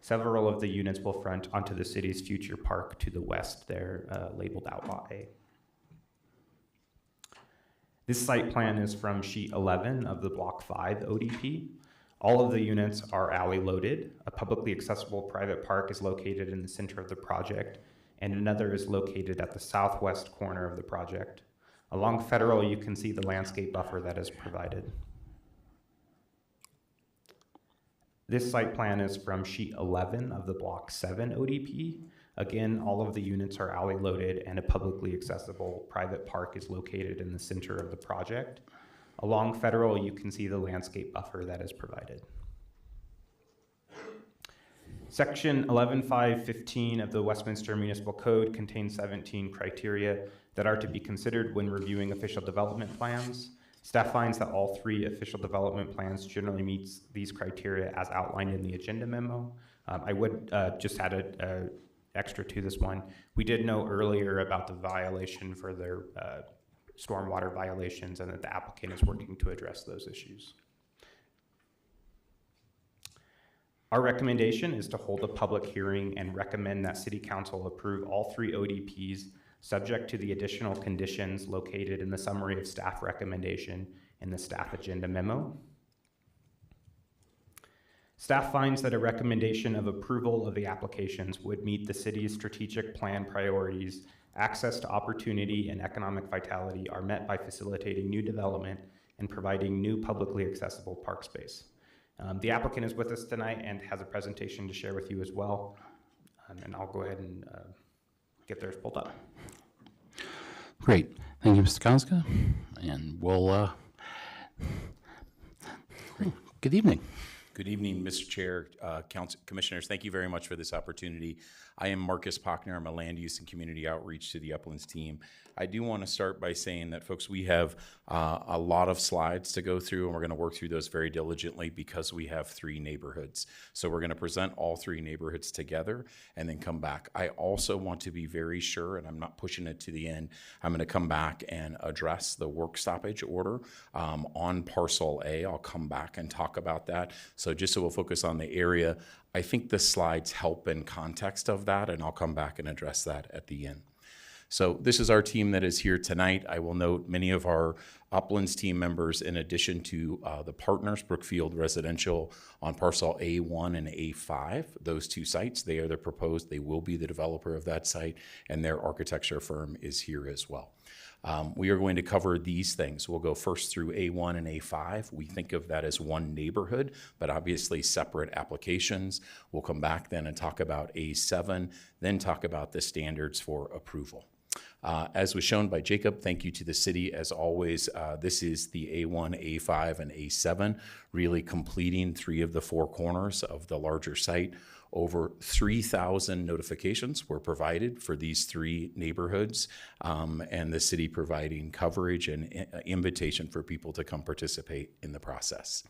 Several of the units will front onto the city's future park to the west there, labeled Outlaw A. This site plan is from sheet 11 of the Block 5 ODP. All of the units are alley loaded. A publicly accessible private park is located in the center of the project, and another is located at the southwest corner of the project. Along Federal, you can see the landscape buffer that is provided. This site plan is from sheet 11 of the Block 7 ODP. Again, all of the units are alley loaded and a publicly accessible private park is located in the center of the project. Along Federal, you can see the landscape buffer that is provided. Section 11.5.15 of the Westminster Municipal Code contains 17 criteria that are to be considered when reviewing official development plans. Staff finds that all 3 official development plans generally meets these criteria as outlined in the agenda memo. I would just add a extra to this one. We did know earlier about the violation for their stormwater violations and that the applicant is working to address those issues. Our recommendation is to hold a public hearing and recommend that City Council approve all 3 ODPs subject to the additional conditions located in the summary of staff recommendation in the staff agenda memo. Staff finds that a recommendation of approval of the applications would meet the city's strategic plan priorities. Access to opportunity and economic vitality are met by facilitating new development and providing new publicly accessible park space. The applicant is with us tonight and has a presentation to share with you as well. And I'll go ahead and get theirs pulled up. Great. Thank you, Mr. Kozka. And we'll, good evening. Good evening, Mr. Chair, Council Commissioners. Thank you very much for this opportunity. I am Marcus Pochner. I'm a land use and community outreach to the Uplands team. I do want to start by saying that, folks, we have a lot of slides to go through, and we're going to work through those very diligently because we have 3 neighborhoods. So we're going to present all 3 neighborhoods together and then come back. I also want to be very sure, and I'm not pushing it to the end, I'm going to come back and address the work stoppage order on Parcel A. I'll come back and talk about that. So just so we'll focus on the area, I think the slides help in context of that, and I'll come back and address that at the end. So this is our team that is here tonight. I will note many of our Uplands team members, in addition to the partners, Brookfield Residential on Parcel A1 and A5, those 2 sites, they are the proposed, they will be the developer of that site, and their architecture firm is here as well. We are going to cover these things. We'll go first through A1 and A5. We think of that as one neighborhood, but obviously separate applications. We'll come back then and talk about A7, then talk about the standards for approval. As was shown by Jacob, thank you to the city as always. This is the A1, A5, and A7, really completing 3 of the 4 corners of the larger site. Over 3,000 notifications were provided for these 3 neighborhoods, and the city providing coverage and invitation for people to come participate in the process.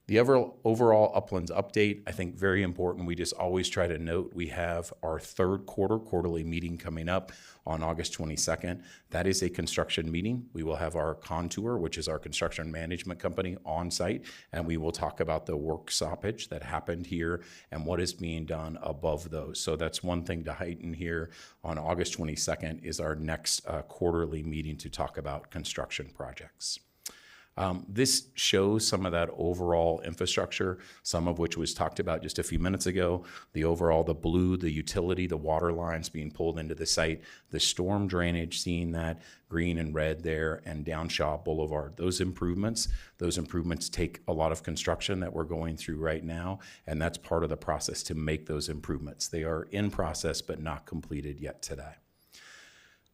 The overall Uplands update, I think very important. We just always try to note we have our 3rd quarterly meeting coming up on August 22nd. That is a construction meeting. We will have our Contour, which is our construction management company, on site, and we will talk about the work stoppage that happened here and what is being done above those. So that's one thing to heighten here on August 22nd is our next quarterly meeting to talk about construction projects. This shows some of that overall infrastructure, some of which was talked about just a few minutes ago. The overall, the blue, the utility, the water lines being pulled into the site, the storm drainage, seeing that green and red there, and down Shaw Boulevard. Those improvements take a lot of construction that we're going through right now, and that's part of the process to make those improvements. They are in process, but not completed yet today.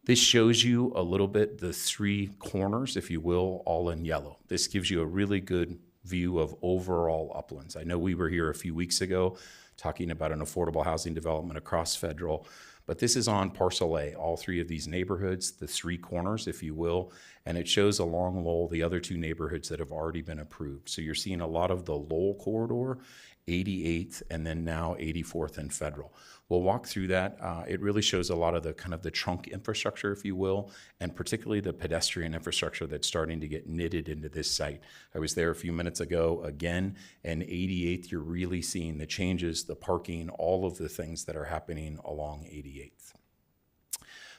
This shows you a little bit the 3 corners, if you will, all in yellow. This gives you a really good view of overall Uplands. I know we were here a few weeks ago talking about an affordable housing development across Federal, but this is on Parcel A, all 3 of these neighborhoods, the 3 corners, if you will, and it shows along Lowell the other 2 neighborhoods that have already been approved. So you're seeing a lot of the Lowell corridor, 88th, and then now 84th and Federal. We'll walk through that. It really shows a lot of the kind of the trunk infrastructure, if you will, and particularly the pedestrian infrastructure that's starting to get knitted into this site. I was there a few minutes ago again, and 88th, you're really seeing the changes, the parking, all of the things that are happening along 88th.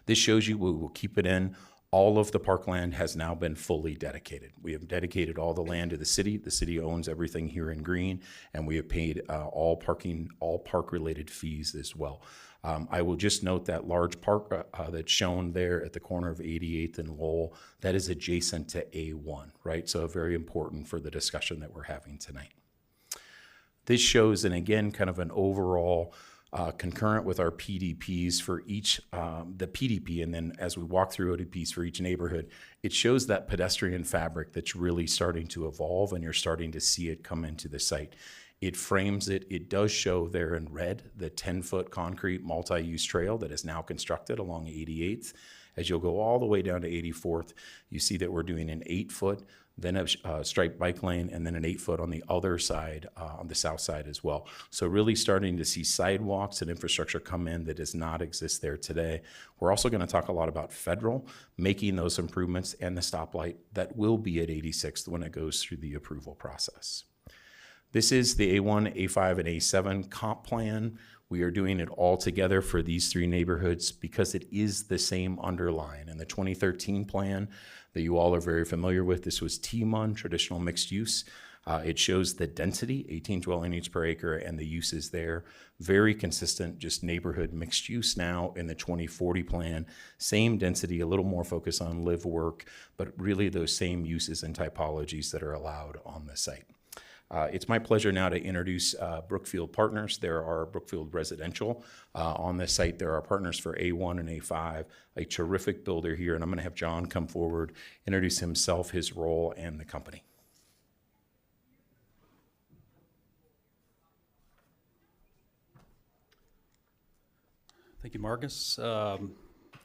This shows you, we will keep it in, all of the parkland has now been fully dedicated. We have dedicated all the land to the city. The city owns everything here in green, and we have paid all park-related fees as well. I will just note that large park that's shown there at the corner of 88th and Lowell, that is adjacent to A1, right? So very important for the discussion that we're having tonight. This shows, and again, kind of an overall concurrent with our PDPs for each, the PDP, and then as we walk through ODPs for each neighborhood, it shows that pedestrian fabric that's really starting to evolve, and you're starting to see it come into the site. It frames it. It does show there in red the 10-foot concrete multi-use trail that is now constructed along 88th. As you'll go all the way down to 84th, you see that we're doing an 8-foot, then a striped bike lane, and then an 8-foot on the other side, on the south side as well. So really starting to see sidewalks and infrastructure come in that does not exist there today. We're also going to talk a lot about federal, making those improvements, and the stoplight that will be at 86th when it goes through the approval process. This is the A1, A5, and A7 comp plan. We are doing it all together for these three neighborhoods because it is the same underline. In the 2013 plan that you all are very familiar with, this was TMUN, traditional mixed use. It shows the density, 18 dwelling units per acre, and the uses there. Very consistent, just neighborhood mixed use now in the 2040 plan. Same density, a little more focus on live work, but really those same uses and typologies that are allowed on the site. It's my pleasure now to introduce Brookfield Partners. There are Brookfield Residential on this site. There are partners for A1 and A5, a terrific builder here, and I'm going to have John come forward, introduce himself, his role, and the company. Thank you, Marcus.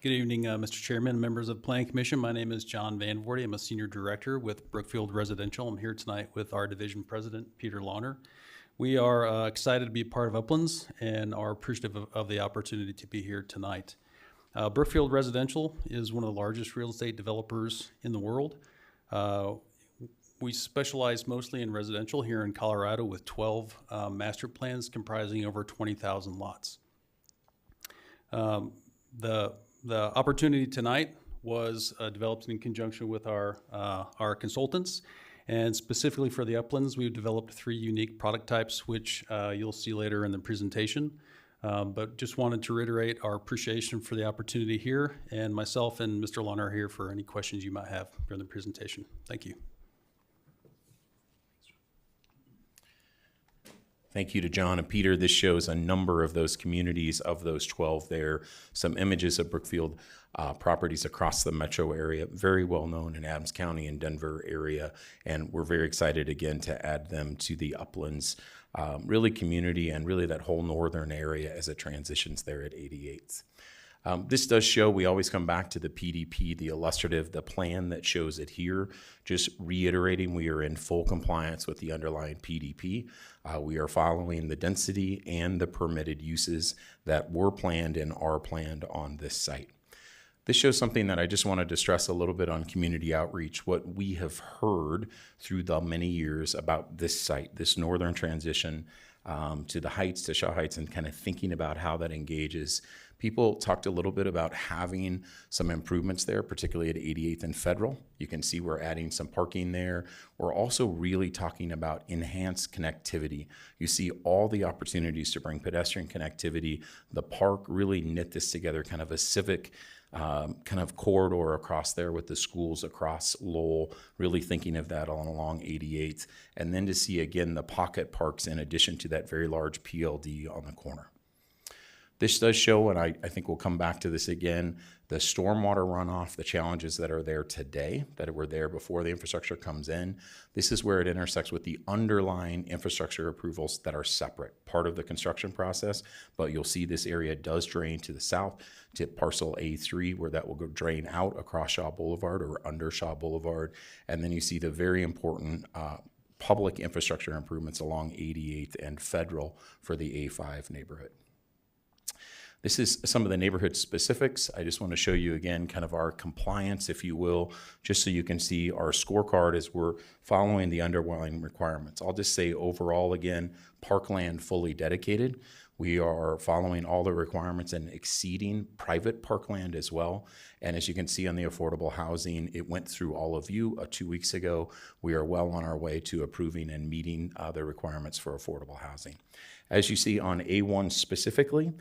Good evening, Mr. Chairman, members of the Planning Commission. My name is John Van Voorde. I'm a Senior Director with Brookfield Residential. I'm here tonight with our Division President, Peter Launer. We are excited to be a part of Uplands and are appreciative of the opportunity to be here tonight. Brookfield Residential is one of the largest real estate developers in the world. We specialize mostly in residential here in Colorado with 12 master plans comprising over 20,000 lots. The opportunity tonight was developed in conjunction with our consultants, and specifically for the Uplands, we've developed 3 unique product types, which you'll see later in the presentation. But just wanted to reiterate our appreciation for the opportunity here, and myself and Mr. Launer are here for any questions you might have during the presentation. Thank you. Thank you to John and Peter. This shows a number of those communities, of those 12 there, some images of Brookfield properties across the metro area, very well known in Adams County and Denver area, and we're very excited again to add them to the Uplands really community and really that whole northern area as it transitions there at 88th. This does show, we always come back to the PDP, the illustrative, the plan that shows it here. Just reiterating, we are in full compliance with the underlying PDP. We are following the density and the permitted uses that were planned and are planned on this site. This shows something that I just wanted to stress a little bit on community outreach, what we have heard through the many years about this site, this northern transition to the Heights, to Shaw Heights, and kind of thinking about how that engages. People talked a little bit about having some improvements there, particularly at 88th and Federal. You can see we're adding some parking there. We're also really talking about enhanced connectivity. You see all the opportunities to bring pedestrian connectivity. The park really knit this together, kind of a civic kind of corridor across there with the schools across Lowell, really thinking of that all along 88th. And then to see again the pocket parks in addition to that very large PLD on the corner. This does show, and I think we'll come back to this again, the stormwater runoff, the challenges that are there today, that were there before the infrastructure comes in. This is where it intersects with the underlying infrastructure approvals that are separate, part of the construction process, but you'll see this area does drain to the south to parcel A3, where that will go drain out across Shaw Boulevard or under Shaw Boulevard. And then you see the very important public infrastructure improvements along 88th and Federal for the A5 neighborhood. This is some of the neighborhood specifics. I just want to show you again kind of our compliance, if you will, just so you can see our scorecard as we're following the underlying requirements. I'll just say overall again, parkland fully dedicated. We are following all the requirements and exceeding private parkland as well. And as you can see on the affordable housing, it went through all of you 2 weeks ago. We are well on our way to approving and meeting the requirements for affordable housing. As you see on A1 specifically,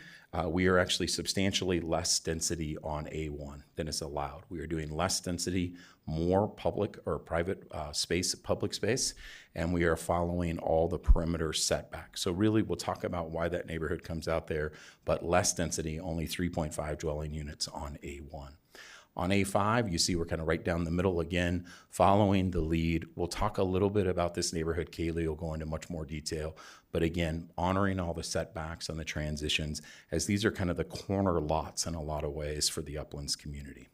we are actually substantially less density on A1 than is allowed. We are doing less density, more public or private space, public space, and we are following all the perimeter setbacks. So really, we'll talk about why that neighborhood comes out there, but less density, only 3.5 dwelling units on A1. On A5, you see we're kind of right down the middle again, following the lead. We'll talk a little bit about this neighborhood. Kaylee will go into much more detail, but again, honoring all the setbacks and the transitions, as these are kind of the corner lots in a lot of ways for the Uplands community.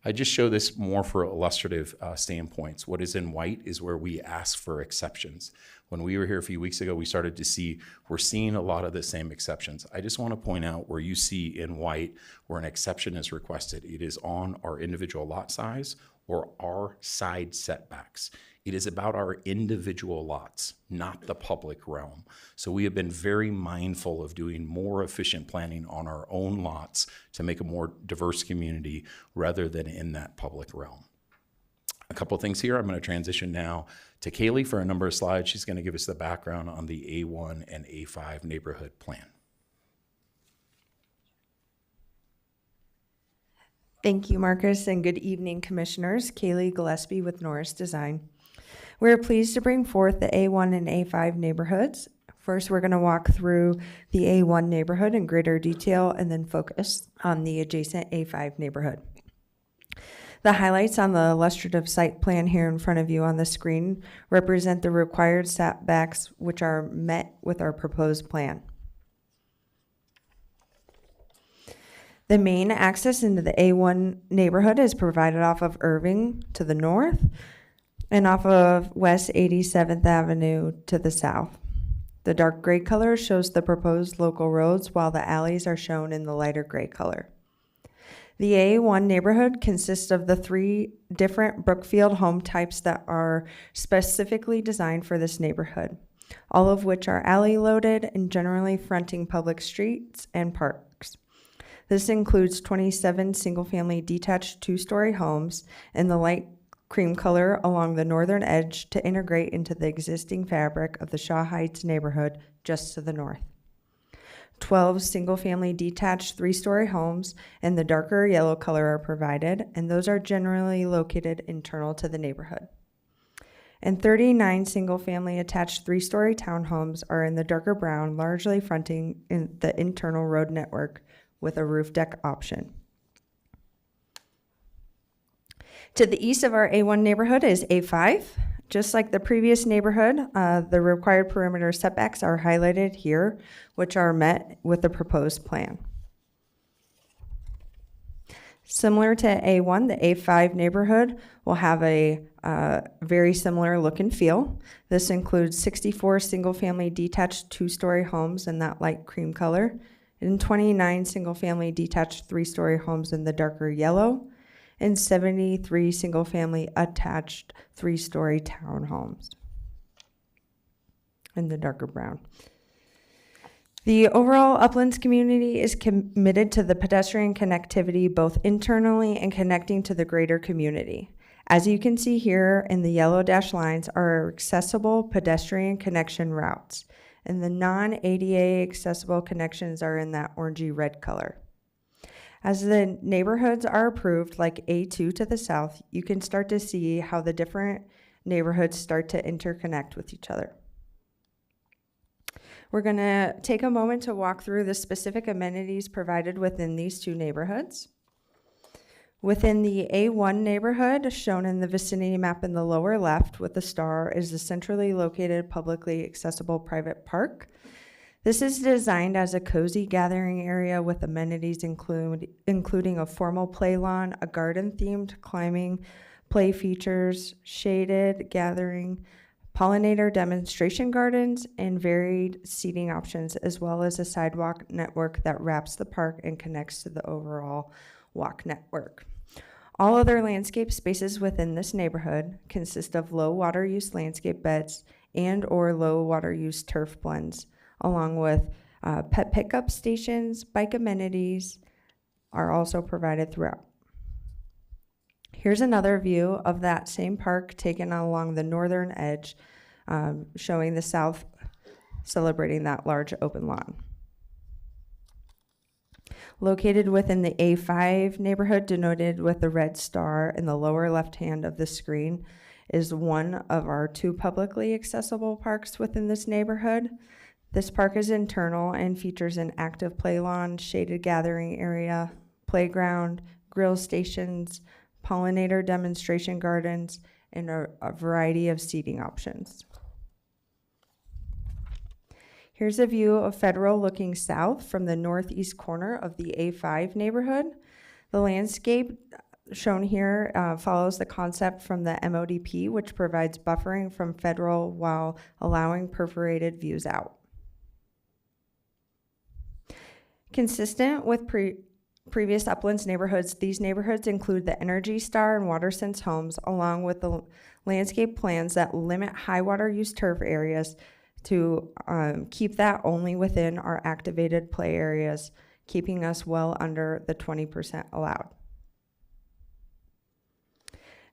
I just show this more for illustrative standpoints. What is in white is where we ask for exceptions. When we were here a few weeks ago, we started to see, we're seeing a lot of the same exceptions. I just want to point out where you see in white where an exception is requested. It is on our individual lot size or our side setbacks. It is about our individual lots, not the public realm. So we have been very mindful of doing more efficient planning on our own lots to make a more diverse community rather than in that public realm. A couple things here. I'm going to transition now to Kaylee for a number of slides. She's going to give us the background on the A1 and A5 neighborhood plan. Thank you, Marcus, and good evening, Commissioners. Kaylee Gillespie with Norris Design. We're pleased to bring forth the A1 and A5 neighborhoods. First, we're going to walk through the A1 neighborhood in greater detail and then focus on the adjacent A5 neighborhood. The highlights on the illustrative site plan here in front of you on the screen represent the required setbacks which are met with our proposed plan. The main access into the A1 neighborhood is provided off of Irving to the north and off of West 87th Avenue to the south. The dark gray color shows the proposed local roads, while the alleys are shown in the lighter gray color. The A1 neighborhood consists of the 3 different Brookfield home types that are specifically designed for this neighborhood, all of which are alley loaded and generally fronting public streets and parks. This includes 27 single-family detached 2-story homes in the light cream color along the northern edge to integrate into the existing fabric of the Shaw Heights neighborhood just to the north. 12 single-family detached 3-story homes in the darker yellow color are provided, and those are generally located internal to the neighborhood. And 39 single-family attached 3-story townhomes are in the darker brown, largely fronting in the internal road network with a roof deck option. To the east of our A1 neighborhood is A5. Just like the previous neighborhood, the required perimeter setbacks are highlighted here, which are met with the proposed plan. Similar to A1, the A5 neighborhood will have a very similar look and feel. This includes 64 single-family detached 2-story homes in that light cream color, and 29 single-family detached 3-story homes in the darker yellow, and 73 single-family attached 3-story townhomes in the darker brown. The overall Uplands community is committed to the pedestrian connectivity both internally and connecting to the greater community. As you can see here in the yellow dashed lines are accessible pedestrian connection routes, and the non-ADA accessible connections are in that orangey red color. As the neighborhoods are approved, like A2 to the south, you can start to see how the different neighborhoods start to interconnect with each other. We're going to take a moment to walk through the specific amenities provided within these 2 neighborhoods. Within the A1 neighborhood, shown in the vicinity map in the lower left with the star, is the centrally located publicly accessible private park. This is designed as a cozy gathering area with amenities including a formal play lawn, a garden-themed climbing, play features, shaded gathering, pollinator demonstration gardens, and varied seating options, as well as a sidewalk network that wraps the park and connects to the overall walk network. All other landscape spaces within this neighborhood consist of low water use landscape beds and or low water use turf blends, along with pet pickup stations. Bike amenities are also provided throughout. Here's another view of that same park taken along the northern edge, showing the south celebrating that large open lawn. Located within the A5 neighborhood, denoted with the red star in the lower left hand of the screen, is one of our 2 publicly accessible parks within this neighborhood. This park is internal and features an active play lawn, shaded gathering area, playground, grill stations, pollinator demonstration gardens, and a variety of seating options. Here's a view of Federal looking south from the northeast corner of the A5 neighborhood. The landscape shown here follows the concept from the MODP, which provides buffering from Federal while allowing perforated views out. Consistent with previous Uplands neighborhoods, these neighborhoods include the Energy Star and WaterSense homes, along with the landscape plans that limit high water use turf areas to keep that only within our activated play areas, keeping us well under the 20% allowed.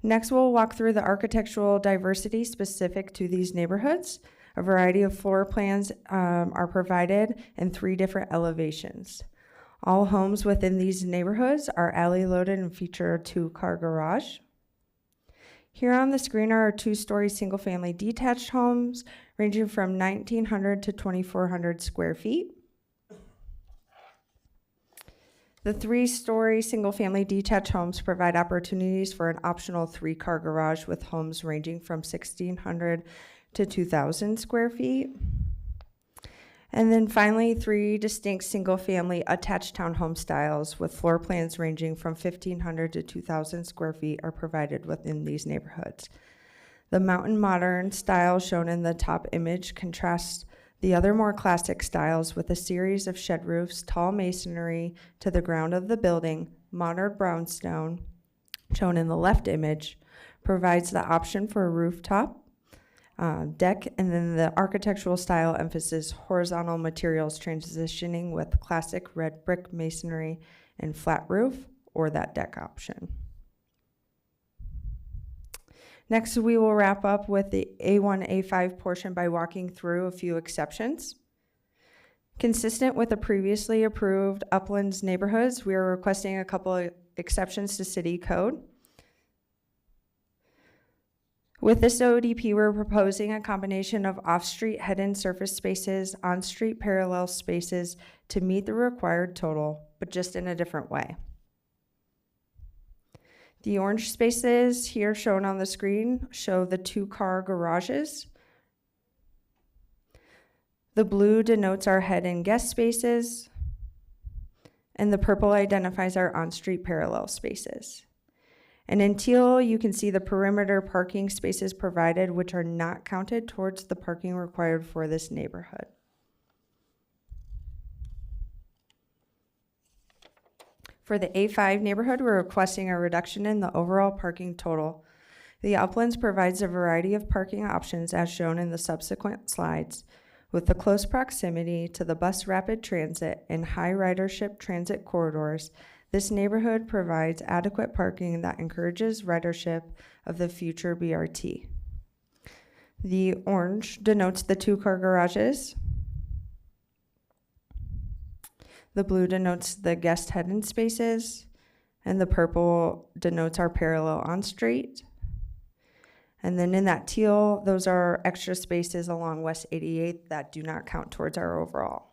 Next, we'll walk through the architectural diversity specific to these neighborhoods. A variety of floor plans are provided in 3 different elevations. All homes within these neighborhoods are alley loaded and feature a 2-car garage. Here on the screen are our 2-story single-family detached homes ranging from 1,900 to 2,400 square feet. The 3-story single-family detached homes provide opportunities for an optional 3-car garage with homes ranging from 1,600 to 2,000 square feet. And then finally, 3 distinct single-family attached townhome styles with floor plans ranging from 1,500 to 2,000 square feet are provided within these neighborhoods. The mountain modern style shown in the top image contrasts the other more classic styles with a series of shed roofs, tall masonry to the ground of the building, modern brownstone, shown in the left image, provides the option for a rooftop deck, and then the architectural style emphasis horizontal materials transitioning with classic red brick masonry and flat roof, or that deck option. Next, we will wrap up with the A1, A5 portion by walking through a few exceptions. Consistent with the previously approved Uplands neighborhoods, we are requesting a couple of exceptions to city code. With this ODP, we're proposing a combination of off-street head-in surface spaces, on-street parallel spaces to meet the required total, but just in a different way. The orange spaces here shown on the screen show the 2-car garages. The blue denotes our head-in guest spaces, and the purple identifies our on-street parallel spaces. And in teal, you can see the perimeter parking spaces provided, which are not counted towards the parking required for this neighborhood. For the A5 neighborhood, we're requesting a reduction in the overall parking total. The Uplands provides a variety of parking options as shown in the subsequent slides. With the close proximity to the bus rapid transit and high ridership transit corridors, this neighborhood provides adequate parking that encourages ridership of the future BRT. The orange denotes the 2-car garages. The blue denotes the guest head-in spaces, and the purple denotes our parallel on-street. And then in that teal, those are extra spaces along West 88th that do not count towards our overall.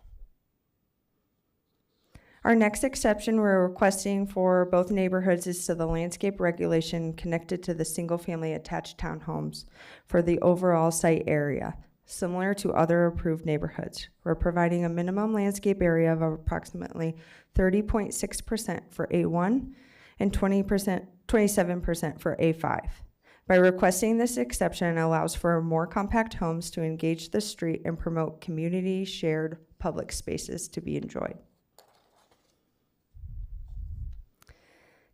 Our next exception we're requesting for both neighborhoods is to the landscape regulation connected to the single-family attached townhomes for the overall site area. Similar to other approved neighborhoods, we're providing a minimum landscape area of approximately 30.6% for A1 and 27% for A5. By requesting this exception, it allows for more compact homes to engage the street and promote community shared public spaces to be enjoyed.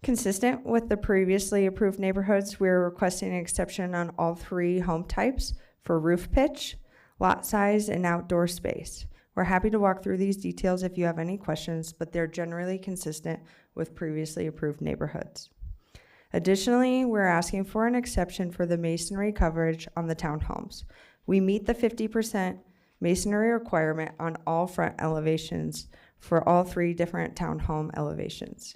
Consistent with the previously approved neighborhoods, we're requesting an exception on all 3 home types for roof pitch, lot size, and outdoor space. We're happy to walk through these details if you have any questions, but they're generally consistent with previously approved neighborhoods. Additionally, we're asking for an exception for the masonry coverage on the townhomes. We meet the 50% masonry requirement on all front elevations for all 3 different townhome elevations.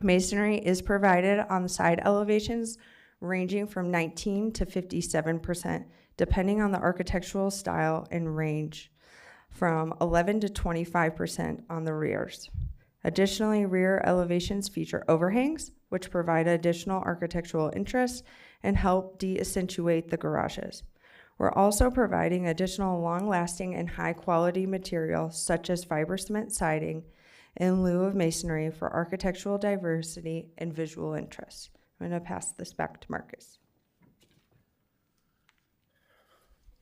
Masonry is provided on the side elevations ranging from 19 to 57%, depending on the architectural style, and range from 11 to 25% on the rears. Additionally, rear elevations feature overhangs, which provide additional architectural interest and help de-accentuate the garages. We're also providing additional long-lasting and high-quality material, such as fiber cement siding, in lieu of masonry for architectural diversity and visual interest. I'm going to pass this back to Marcus.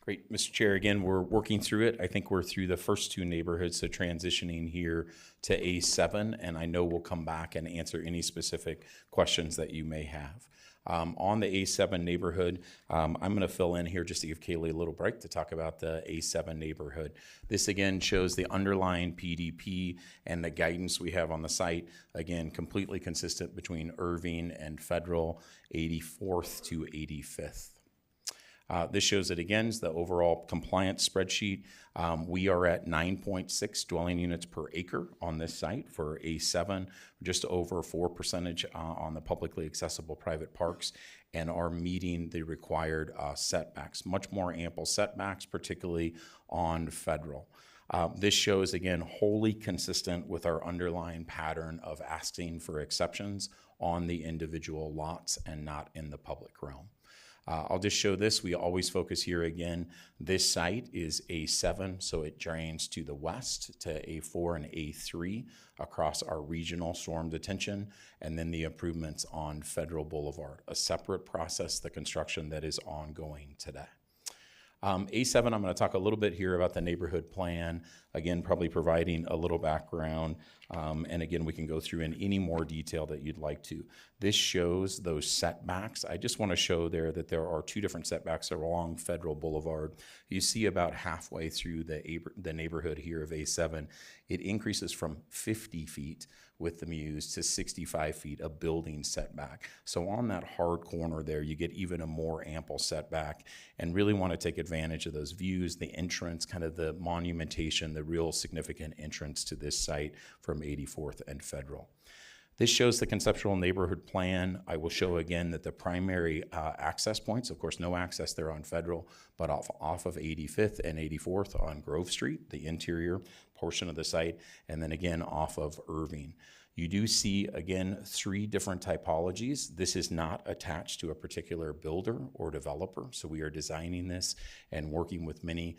Great, Mr. Chair, again, we're working through it. I think we're through the first 2 neighborhoods, so transitioning here to A7, and I know we'll come back and answer any specific questions that you may have. On the A7 neighborhood, I'm going to fill in here just to give Kaylee a little break to talk about the A7 neighborhood. This again shows the underlying PDP and the guidance we have on the site. Again, completely consistent between Irving and Federal, 84th to 85th. This shows it again, is the overall compliance spreadsheet. We are at 9.6 dwelling units per acre on this site for A7, just over 4% on the publicly accessible private parks, and are meeting the required setbacks, much more ample setbacks, particularly on Federal. This shows, again, wholly consistent with our underlying pattern of asking for exceptions on the individual lots and not in the public realm. I'll just show this. We always focus here again. This site is A7, so it drains to the west to A4 and A3 across our regional storm detention, and then the improvements on Federal Boulevard, a separate process, the construction that is ongoing today. A7, I'm going to talk a little bit here about the neighborhood plan, again, probably providing a little background, and again, we can go through in any more detail that you'd like to. This shows those setbacks. I just want to show there that there are 2 different setbacks along Federal Boulevard. You see about halfway through the neighborhood here of A7, it increases from 50 feet with the Muse to 65 feet, a building setback. So on that hard corner there, you get even a more ample setback, and really want to take advantage of those views, the entrance, kind of the monumentation, the real significant entrance to this site from 84th and Federal. This shows the conceptual neighborhood plan. I will show again that the primary access points, of course, no access there on Federal, but off of 85th and 84th on Grove Street, the interior portion of the site, and then again off of Irving. You do see, again, 3 different typologies. This is not attached to a particular builder or developer, so we are designing this and working with many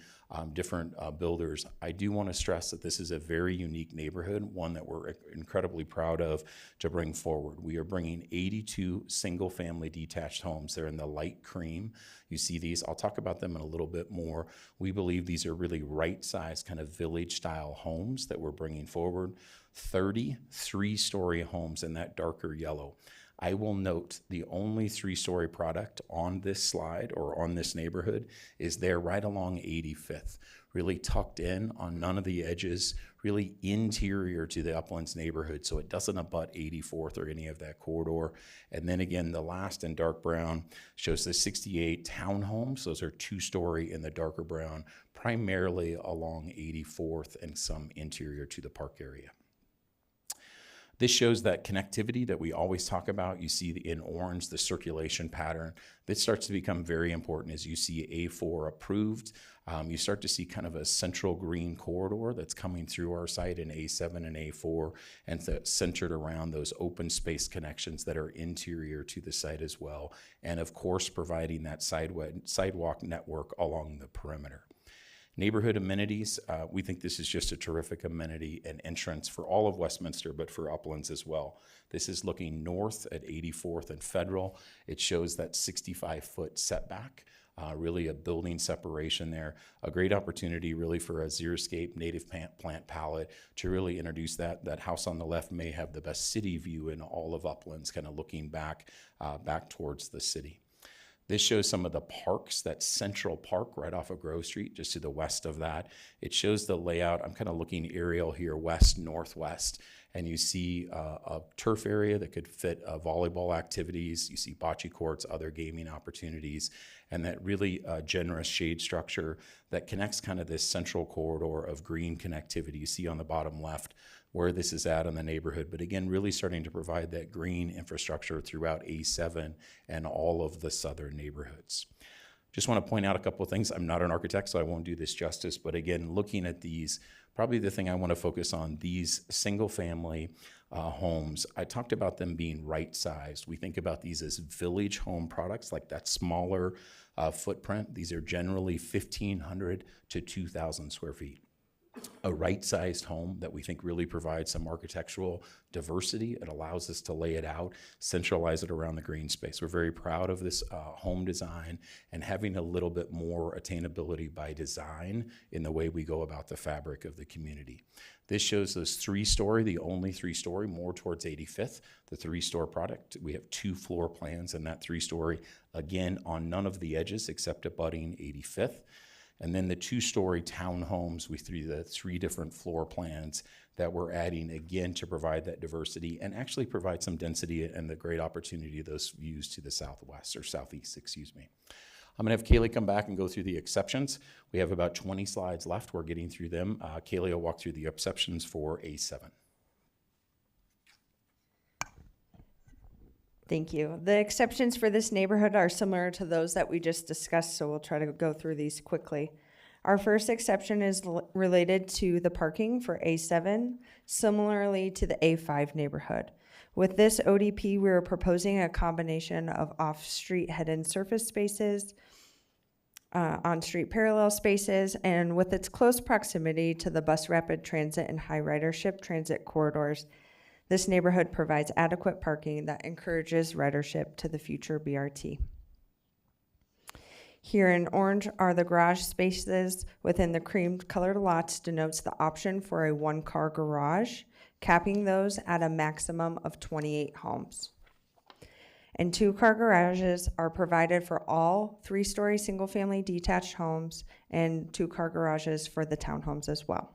different builders. I do want to stress that this is a very unique neighborhood, one that we're incredibly proud of to bring forward. We are bringing 82 single-family detached homes. They're in the light cream. You see these. I'll talk about them in a little bit more. We believe these are really right-sized kind of village-style homes that we're bringing forward. 30 3-story homes in that darker yellow. I will note the only 3-story product on this slide or on this neighborhood is there right along 85th, really tucked in on none of the edges, really interior to the Uplands neighborhood, so it doesn't abut 84th or any of that corridor. And then again, the last in dark brown shows the 68 townhomes. Those are 2-story in the darker brown, primarily along 84th and some interior to the park area. This shows that connectivity that we always talk about. You see in orange the circulation pattern. This starts to become very important as you see A4 approved. You start to see kind of a central green corridor that's coming through our site in A7 and A4, and that's centered around those open space connections that are interior to the site as well, and of course providing that sidewalk network along the perimeter. Neighborhood amenities, we think this is just a terrific amenity and entrance for all of Westminster, but for Uplands as well. This is looking north at 84th and Federal. It shows that 65-foot setback, really a building separation there. A great opportunity really for a xeriscape native plant palette to really introduce that. That house on the left may have the best city view in all of Uplands, kind of looking back towards the city. This shows some of the parks, that Central Park right off of Grove Street, just to the west of that. It shows the layout. I'm kind of looking aerial here, west, northwest, and you see a turf area that could fit volleyball activities. You see bocce courts, other gaming opportunities, and that really generous shade structure that connects kind of this central corridor of green connectivity you see on the bottom left where this is at in the neighborhood. But again, really starting to provide that green infrastructure throughout A7 and all of the southern neighborhoods. Just want to point out a couple of things. I'm not an architect, so I won't do this justice, but again, looking at these, probably the thing I want to focus on, these single-family homes, I talked about them being right-sized. We think about these as village home products, like that smaller footprint. These are generally 1,500 to 2,000 square feet. A right-sized home that we think really provides some architectural diversity. It allows us to lay it out, centralize it around the green space. We're very proud of this home design and having a little bit more attainability by design in the way we go about the fabric of the community. This shows this 3-story, the only 3-story, more towards 85th, the 3-story product. We have 2 floor plans in that 3-story, again, on none of the edges except abutting 85th. And then the 2-story townhomes with the 3 different floor plans that we're adding again to provide that diversity and actually provide some density and the great opportunity of those views to the southwest or southeast, excuse me. I'm gonna have Kaylee come back and go through the exceptions. We have about 20 slides left. We're getting through them. Kaylee will walk through the exceptions for A7. Thank you. The exceptions for this neighborhood are similar to those that we just discussed, so we'll try to go through these quickly. Our first exception is related to the parking for A7, similarly to the A5 neighborhood. With this ODP, we're proposing a combination of off-street head-in surface spaces, on-street parallel spaces, and with its close proximity to the bus rapid transit and high ridership transit corridors, this neighborhood provides adequate parking that encourages ridership to the future BRT. Here in orange are the garage spaces within the cream-colored lots denotes the option for a 1-car garage, capping those at a maximum of 28 homes. And 2-car garages are provided for all 3-story single-family detached homes and 2-car garages for the townhomes as well.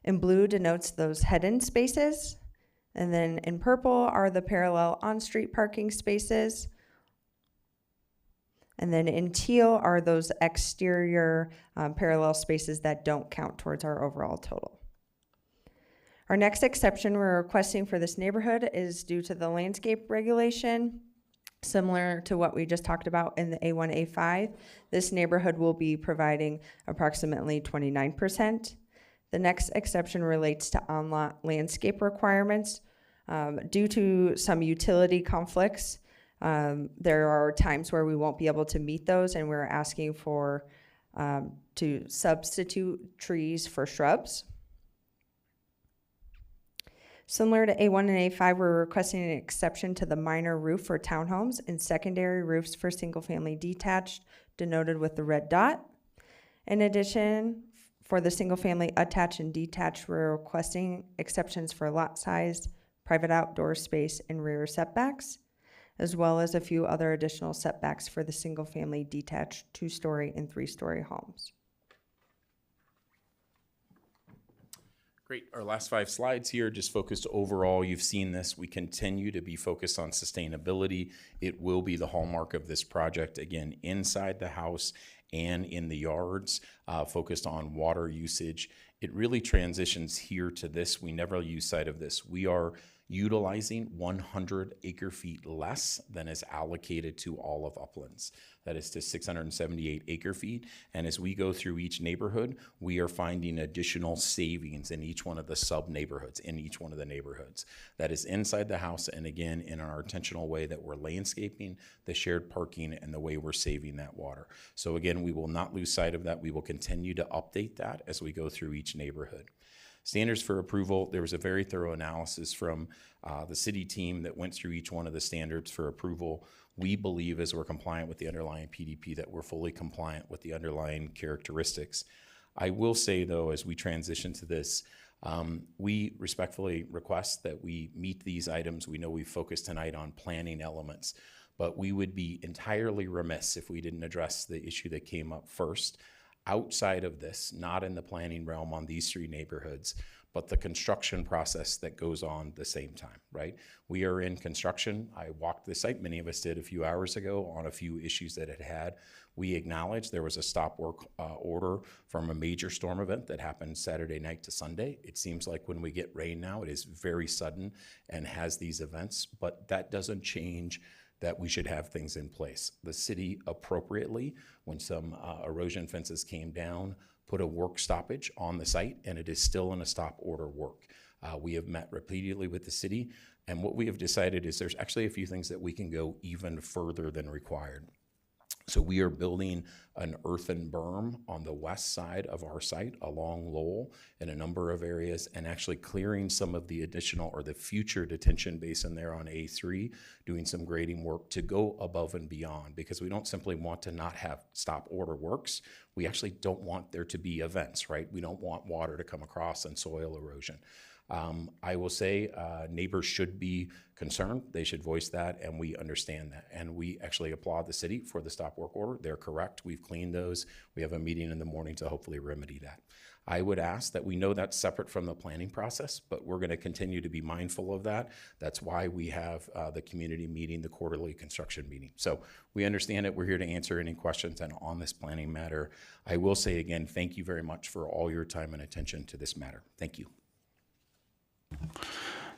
In blue denotes those head-in spaces, and then in purple are the parallel on-street parking spaces, and then in teal are those exterior parallel spaces that don't count towards our overall total. Our next exception we're requesting for this neighborhood is due to the landscape regulation. Similar to what we just talked about in the A1, A5, this neighborhood will be providing approximately 29%. The next exception relates to on-lot landscape requirements. Due to some utility conflicts, there are times where we won't be able to meet those, and we're asking for to substitute trees for shrubs. Similar to A1 and A5, we're requesting an exception to the minor roof for townhomes and secondary roofs for single-family detached, denoted with the red dot. In addition, for the single-family attached and detached, we're requesting exceptions for lot size, private outdoor space, and rear setbacks, as well as a few other additional setbacks for the single-family detached 2-story and 3-story homes. Great. Our last 5 slides here just focused overall. You've seen this. We continue to be focused on sustainability. It will be the hallmark of this project, again, inside the house and in the yards, focused on water usage. It really transitions here to this. We never lose sight of this. We are utilizing 100 acre-feet less than is allocated to all of Uplands. That is to 678 acre-feet. And as we go through each neighborhood, we are finding additional savings in each one of the sub-neighborhoods, in each one of the neighborhoods. That is inside the house, and again, in our intentional way that we're landscaping, the shared parking, and the way we're saving that water. So again, we will not lose sight of that. We will continue to update that as we go through each neighborhood. Standards for approval, there was a very thorough analysis from the city team that went through each one of the standards for approval. We believe, as we're compliant with the underlying PDP, that we're fully compliant with the underlying characteristics. I will say, though, as we transition to this, we respectfully request that we meet these items. We know we focused tonight on planning elements, but we would be entirely remiss if we didn't address the issue that came up first. Outside of this, not in the planning realm on these 3 neighborhoods, but the construction process that goes on the same time, right? We are in construction. I walked the site, many of us did a few hours ago, on a few issues that it had. We acknowledged there was a stop work order from a major storm event that happened Saturday night to Sunday. It seems like when we get rain now, it is very sudden and has these events, but that doesn't change that we should have things in place. The city appropriately, when some erosion fences came down, put a work stoppage on the site, and it is still in a stop order work. We have met repeatedly with the city, and what we have decided is there's actually a few things that we can go even further than required. So we are building an earthen berm on the west side of our site along Lowell in a number of areas, and actually clearing some of the additional or the future detention basin there on A3, doing some grading work to go above and beyond, because we don't simply want to not have stop order works. We actually don't want there to be events, right? We don't want water to come across and soil erosion. I will say neighbors should be concerned. They should voice that, and we understand that. And we actually applaud the city for the stop work order. They're correct. We've cleaned those. We have a meeting in the morning to hopefully remedy that. I would ask that we know that's separate from the planning process, but we're going to continue to be mindful of that. That's why we have the community meeting, the quarterly construction meeting. So we understand it. We're here to answer any questions and on this planning matter. I will say again, thank you very much for all your time and attention to this matter. Thank you.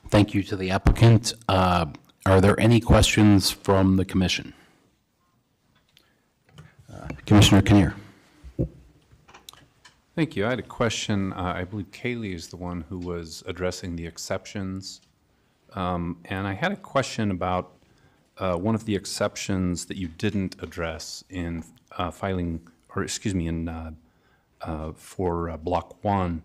Thank you to the applicant. Are there any questions from the commission? Commissioner Kinnear. Thank you. I had a question. I believe Kaylee is the one who was addressing the exceptions. And I had a question about one of the exceptions that you didn't address in for Block 1.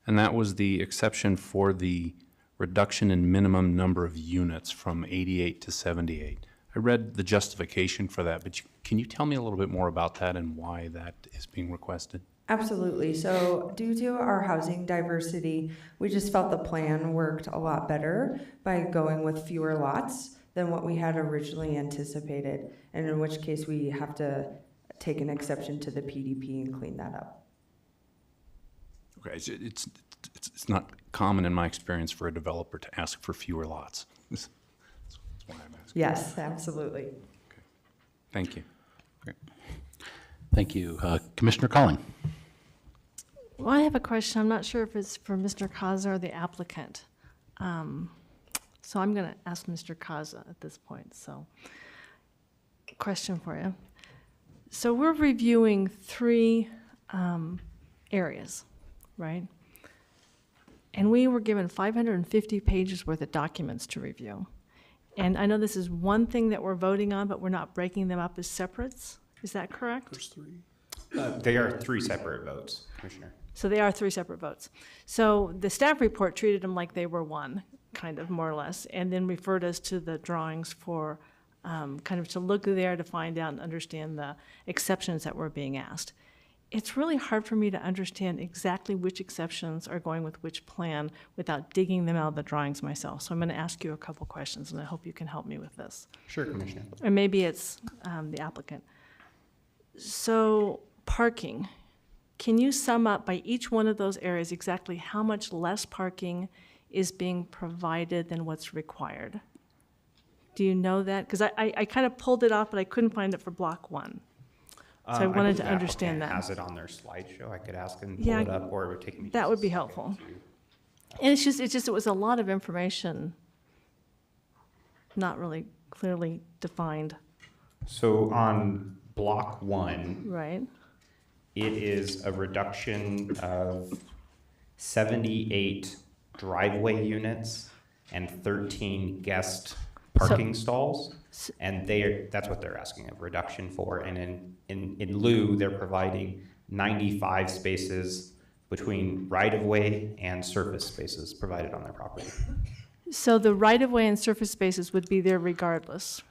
And that was the exception for the reduction in minimum number of units from 88 to 78. I read the justification for that, but can you tell me a little bit more about that and why that is being requested? Absolutely. So due to our housing diversity, we just felt the plan worked a lot better by going with fewer lots than what we had originally anticipated, and in which case we have to take an exception to the PDP and clean that up. Okay, it's not common in my experience for a developer to ask for fewer lots. That's why I'm asking. Yes, absolutely. Okay. Thank you. Great. Thank you. Commissioner Colling. Well, I have a question. I'm not sure if it's for Mr. Kaza or the applicant. So I'm going to ask Mr. Kaza at this point. So, question for you. So we're reviewing 3 areas, right? And we were given 550 pages worth of documents to review. And I know this is one thing that we're voting on, but we're not breaking them up as separates. Is that correct? There's 3. They are 3 separate votes, Commissioner. So they are 3 separate votes. So the staff report treated them like they were one, kind of, more or less, and then referred us to the drawings for kind of to look there to find out and understand the exceptions that were being asked. It's really hard for me to understand exactly which exceptions are going with which plan without digging them out of the drawings myself. So I'm going to ask you a couple questions, and I hope you can help me with this. Sure, Commissioner. Or maybe it's the applicant. So parking, can you sum up by each one of those areas exactly how much less parking is being provided than what's required? Do you know that? Because I kind of pulled it off, but I couldn't find it for Block 1. So I wanted to understand that. Has it on their slideshow? I could ask and pull Yeah, it up, or it would take me. That would be helpful. And it was a lot of information, not really clearly defined. So on Block 1, Right. it is a reduction of 78 driveway units and 13 guest parking stalls. And that's what they're asking, a reduction for. And in lieu, they're providing 95 spaces between right-of-way and surface spaces provided on their property. So the right-of-way and surface spaces would be there regardless,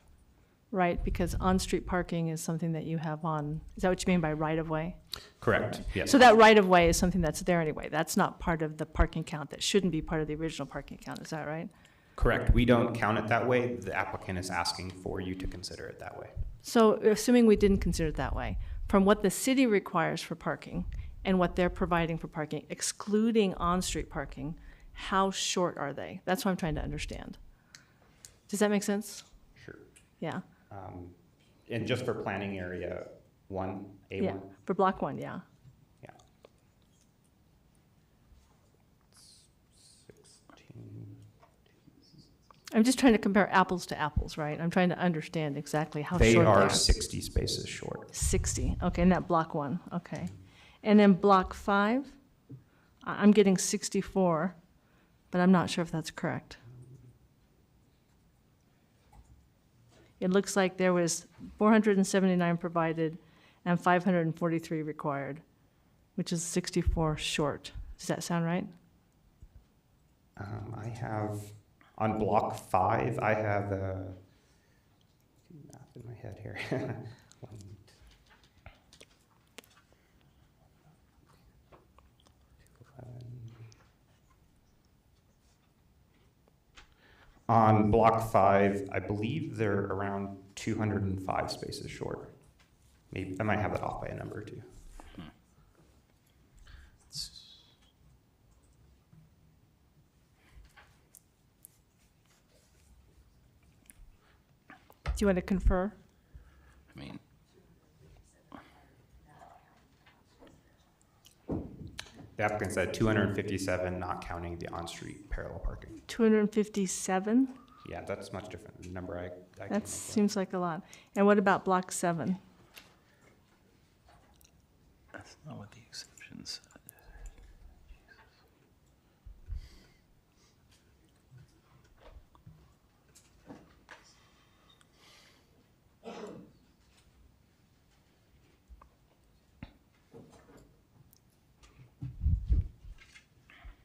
right? Because on-street parking is something that you have on, is that what you mean by right-of-way? Correct, yes. So that right-of-way is something that's there anyway. That's not part of the parking count. That shouldn't be part of the original parking count. Is that right? Correct. We don't count it that way. The applicant is asking for you to consider it that way. So assuming we didn't consider it that way, from what the city requires for parking and what they're providing for parking, excluding on-street parking, how short are they? That's what I'm trying to understand. Does that make sense? Sure. Yeah. And just for planning area 1, A1? Yeah. For block 1, yeah. Yeah. 16. I'm just trying to compare apples to apples, right? I'm trying to understand exactly how They short are 60 spaces short. 60, okay, and that block 1, okay. And then block 5, I'm getting 64, but I'm not sure if that's correct. It looks like there was 479 provided and 543 required, which is 64 short. Does that sound right? I have, on block 5, I have math in my head here. On block 5, I believe they're around 205 spaces short. Maybe I might have that off by a number or two. Do you want to confer? I mean, The applicant said 257, not counting the on-street parallel parking. 257? Yeah, that's much different than the number I came up That with. seems like a lot. And what about block 7? that's not what the exception said.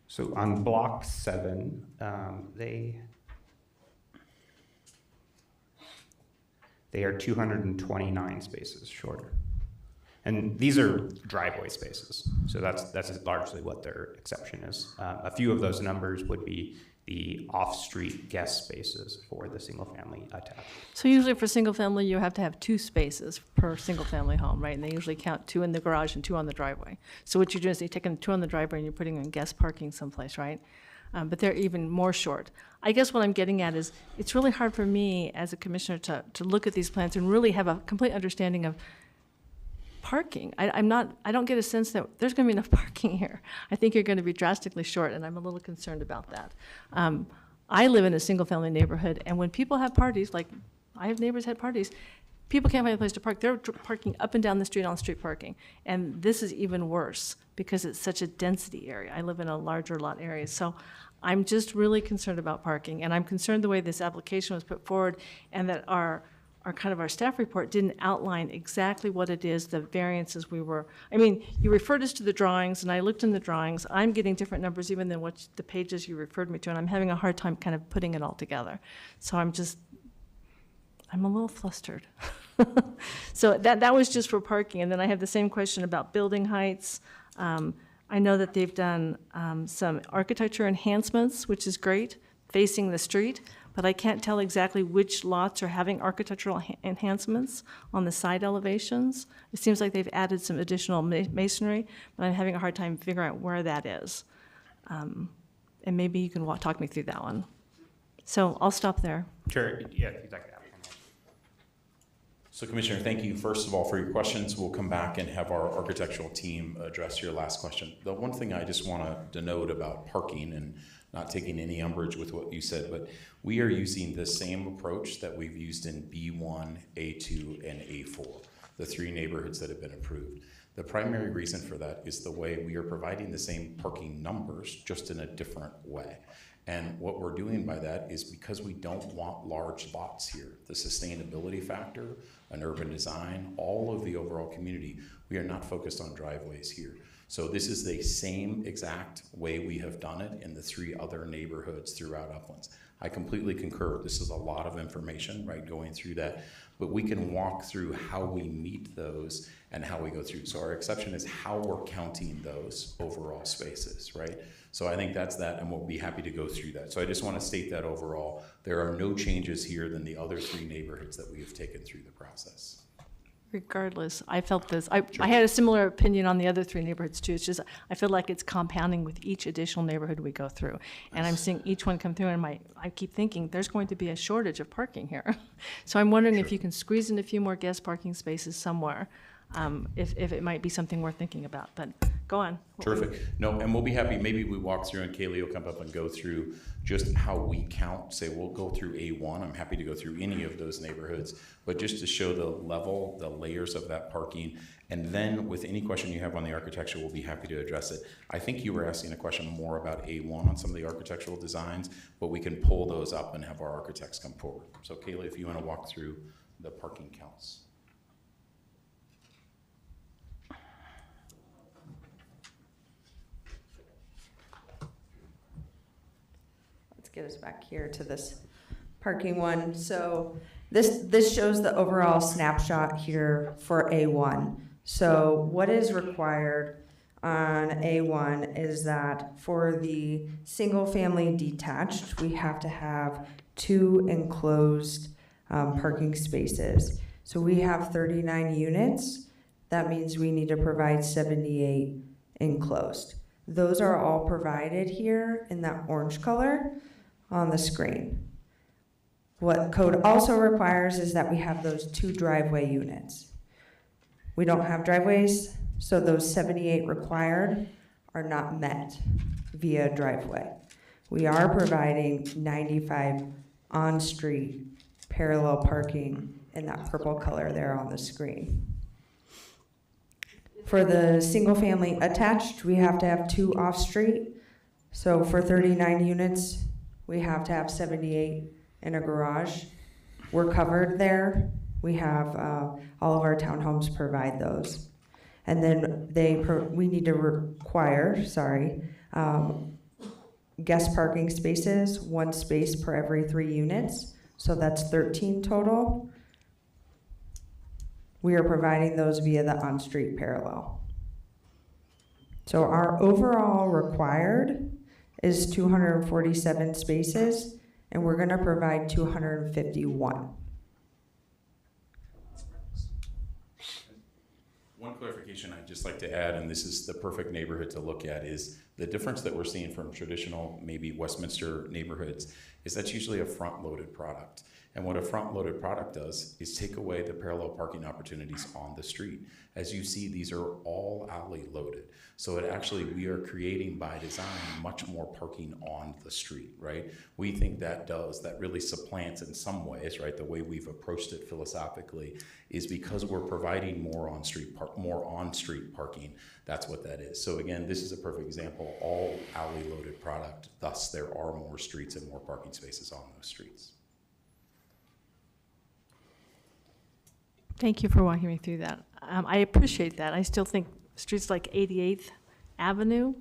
So on block 7, they are 229 spaces shorter. And these are driveway spaces, so that's largely what their exception is. A few of those numbers would be the off-street guest spaces for the single-family attached. So usually for single family, you have to have 2 spaces per single family home, right? And they usually count 2 in the garage and 2 on the driveway. So what you're doing is you're taking 2 on the driveway and you're putting in guest parking someplace, right? But they're even more short. I guess what I'm getting at is it's really hard for me as a commissioner to look at these plans and really have a complete understanding of parking. I don't get a sense that there's going to be enough parking here. I think you're going to be drastically short, and I'm a little concerned about that. I live in a single-family neighborhood, and when people have parties, like I have neighbors had parties, people can't find a place to park. They're parking up and down the street on street parking, and this is even worse because it's such a density area. I live in a larger lot area, so I'm just really concerned about parking, and I'm concerned the way this application was put forward, and that our staff report didn't outline exactly what it is, the variances we were, I mean, you referred us to the drawings, and I looked in the drawings. I'm getting different numbers even than what the pages you referred me to, and I'm having a hard time kind of putting it all together. So I'm a little flustered. So that was just for parking, and then I have the same question about building heights. I know that they've done some architecture enhancements, which is great, facing the street, but I can't tell exactly which lots are having architectural enhancements on the side elevations. It seems like they've added some additional masonry, but I'm having a hard time figuring out where that is. And maybe you can talk me through that one. So I'll stop there. Sure, yeah, exactly. So Commissioner, thank you first of all for your questions. We'll come back and have our architectural team address your last question. The one thing I just want to denote about parking, and not taking any umbrage with what you said, but we are using the same approach that we've used in B1, A2, and A4, the 3 neighborhoods that have been approved. The primary reason for that is the way we are providing the same parking numbers, just in a different way. And what we're doing by that is because we don't want large lots here, the sustainability factor, an urban design, all of the overall community, we are not focused on driveways here. So this is the same exact way we have done it in the 3 other neighborhoods throughout Uplands. I completely concur. This is a lot of information, right, going through that. But we can walk through how we meet those and how we go through. So our exception is how we're counting those overall spaces, right? So I think that's that, and we'll be happy to go through that. So I just want to state that overall, there are no changes here than the other 3 neighborhoods that we have taken through the process. Regardless, I felt this, I had a similar opinion on the other three neighborhoods too. It's just, I feel like it's compounding with each additional neighborhood we go through. And I'm seeing each one come through and I keep thinking, there's going to be a shortage of parking here. So I'm wondering if you can squeeze in a few more guest parking spaces somewhere, if it might be something worth thinking about, but go on. Terrific. No, and we'll be happy, maybe we walk through and Kaylee will come up and go through just how we count. Say we'll go through A1. I'm happy to go through any of those neighborhoods, but just to show the level, the layers of that parking. And then with any question you have on the architecture, we'll be happy to address it. I think you were asking a question more about A1 on some of the architectural designs, but we can pull those up and have our architects come forward. So Kaylee, if you want to walk through the parking counts. Get us back here to this parking one. So this shows the overall snapshot here for A1. So what is required on A1 is that for the single family detached, we have to have 2 enclosed parking spaces. So we have 39 units. That means we need to provide 78 enclosed. Those are all provided here in that orange color on the screen. What code also requires is that we have those 2 driveway units. We don't have driveways, so those 78 required are not met via driveway. We are providing 95 on-street parallel parking in that purple color there on the screen. For the single family attached, we have to have 2 off-street. So for 39 units, we have to have 78 in a garage. We're covered there. We have all of our townhomes provide those. And then we need to require, guest parking spaces, 1 space per every 3 units. So that's 13 total. We are providing those via the on-street parallel. So our overall required is 247 spaces, and we're gonna provide 251. One clarification I'd just like to add, and this is the perfect neighborhood to look at, is the difference that we're seeing from traditional, maybe Westminster neighborhoods, is that's usually a front-loaded product. And what a front-loaded product does is take away the parallel parking opportunities on the street. As you see, these are all alley loaded. So we are creating by design much more parking on the street, right? We think that really supplants in some ways, right? The way we've approached it philosophically is because we're providing more on-street parking. That's what that is. So again, this is a perfect example, all alley loaded product. Thus, there are more streets and more parking spaces on those streets. Thank you for walking me through that. I appreciate that. I still think streets like 88th Avenue,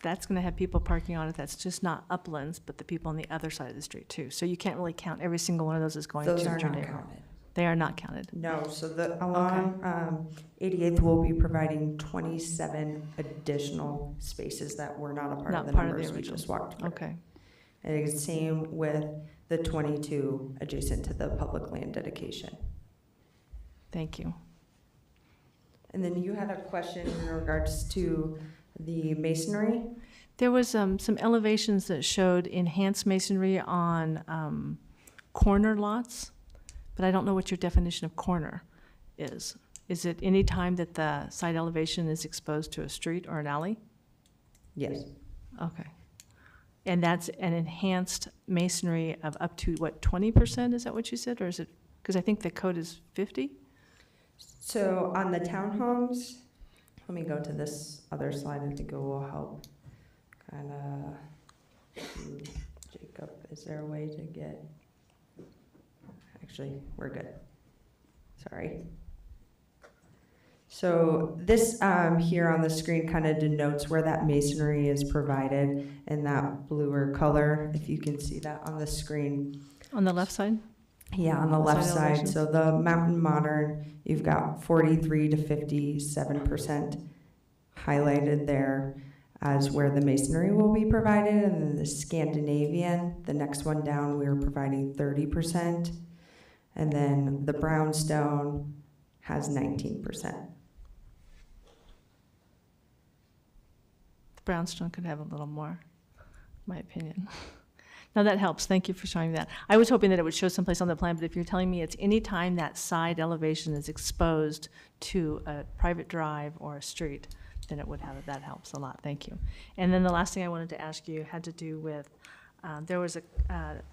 that's going to have people parking on it. That's just not Uplands, but the people on the other side of the street too. So you can't really count every single one of those as going to Those your are not neighborhood. counted. They are not counted. No, so along 88th, we'll be providing 27 additional spaces that were not a part of the numbers we just walked through. Okay. And it's the same with the 22 adjacent to the public land dedication. Thank you. And then you had a question in regards to the masonry. There was some elevations that showed enhanced masonry on corner lots, but I don't know what your definition of corner is. Is it any time that the site elevation is exposed to a street or an alley? Yes. Okay. And that's an enhanced masonry of up to, what, 20%? Is that what you said? Or is it, because I think the code is 50? So on the townhomes, let me go to this other slide. I think it will help. Jacob, is there a way to get, actually, we're good. Sorry. So this here on the screen kind of denotes where that masonry is provided in that bluer color, if you can see that on the screen. On the left side? Yeah, on the left Side side. elevation. So the Mountain Modern, you've got 43 to 57% highlighted there as where the masonry will be provided. And then the Scandinavian, the next one down, we are providing 30%. And then the brownstone has 19%. The brownstone could have a little more, in my opinion. Now that helps. Thank you for showing that. I was hoping that it would show someplace on the plan, but if you're telling me it's any time that side elevation is exposed to a private drive or a street, then it would have, that helps a lot. Thank you. And then the last thing I wanted to ask you had to do with, there was a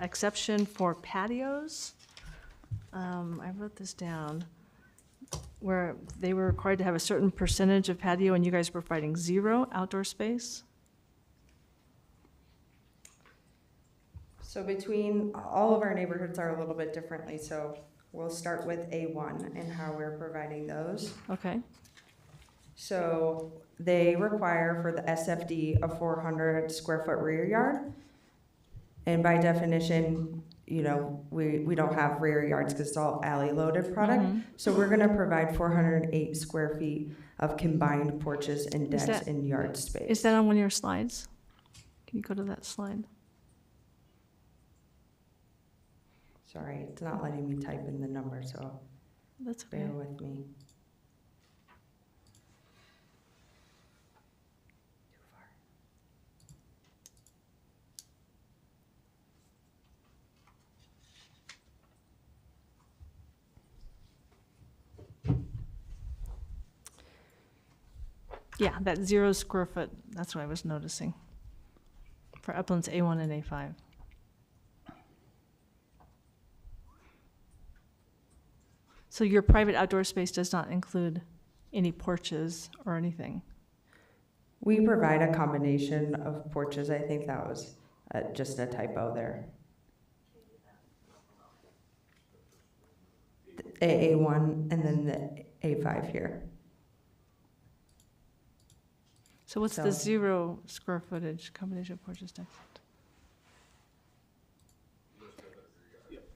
exception for patios. I wrote this down, where they were required to have a certain percentage of patio and you guys were providing 0 outdoor space. So between, all of our neighborhoods are a little bit differently, so we'll start with A1 and how we're providing those. Okay. So they require for the SFD a 400 square foot rear yard. And by definition, you know, we don't have rear yards because it's all alley loaded product. So we're gonna provide 408 square feet of combined porches and Is decks that- and yard space. Is that on one of your slides? Can you go to that slide? Sorry, it's not letting me type in the number, so That's okay. bear with me. Yeah, that 0 square foot, that's what I was noticing. For uplands A1 and A5. So your private outdoor space does not include any porches or anything? We provide a combination of porches. I think that was just a typo there. The AA1 and then the A5 here. So what's So- the 0 square footage combination of porches decks?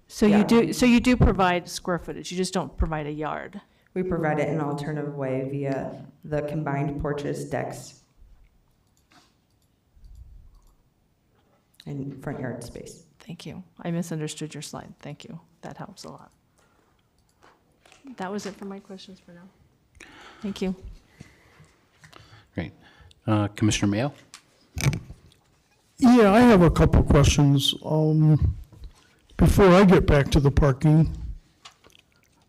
So Yeah. you do provide square footage, you just don't provide a yard? We provide it in an alternative way via the combined porches, decks, and front yard space. Thank you. I misunderstood your slide. Thank you. That helps a lot. That was it for my questions for now. Thank you. Great. Commissioner Mayo? Yeah, I have a couple questions. Before I get back to the parking,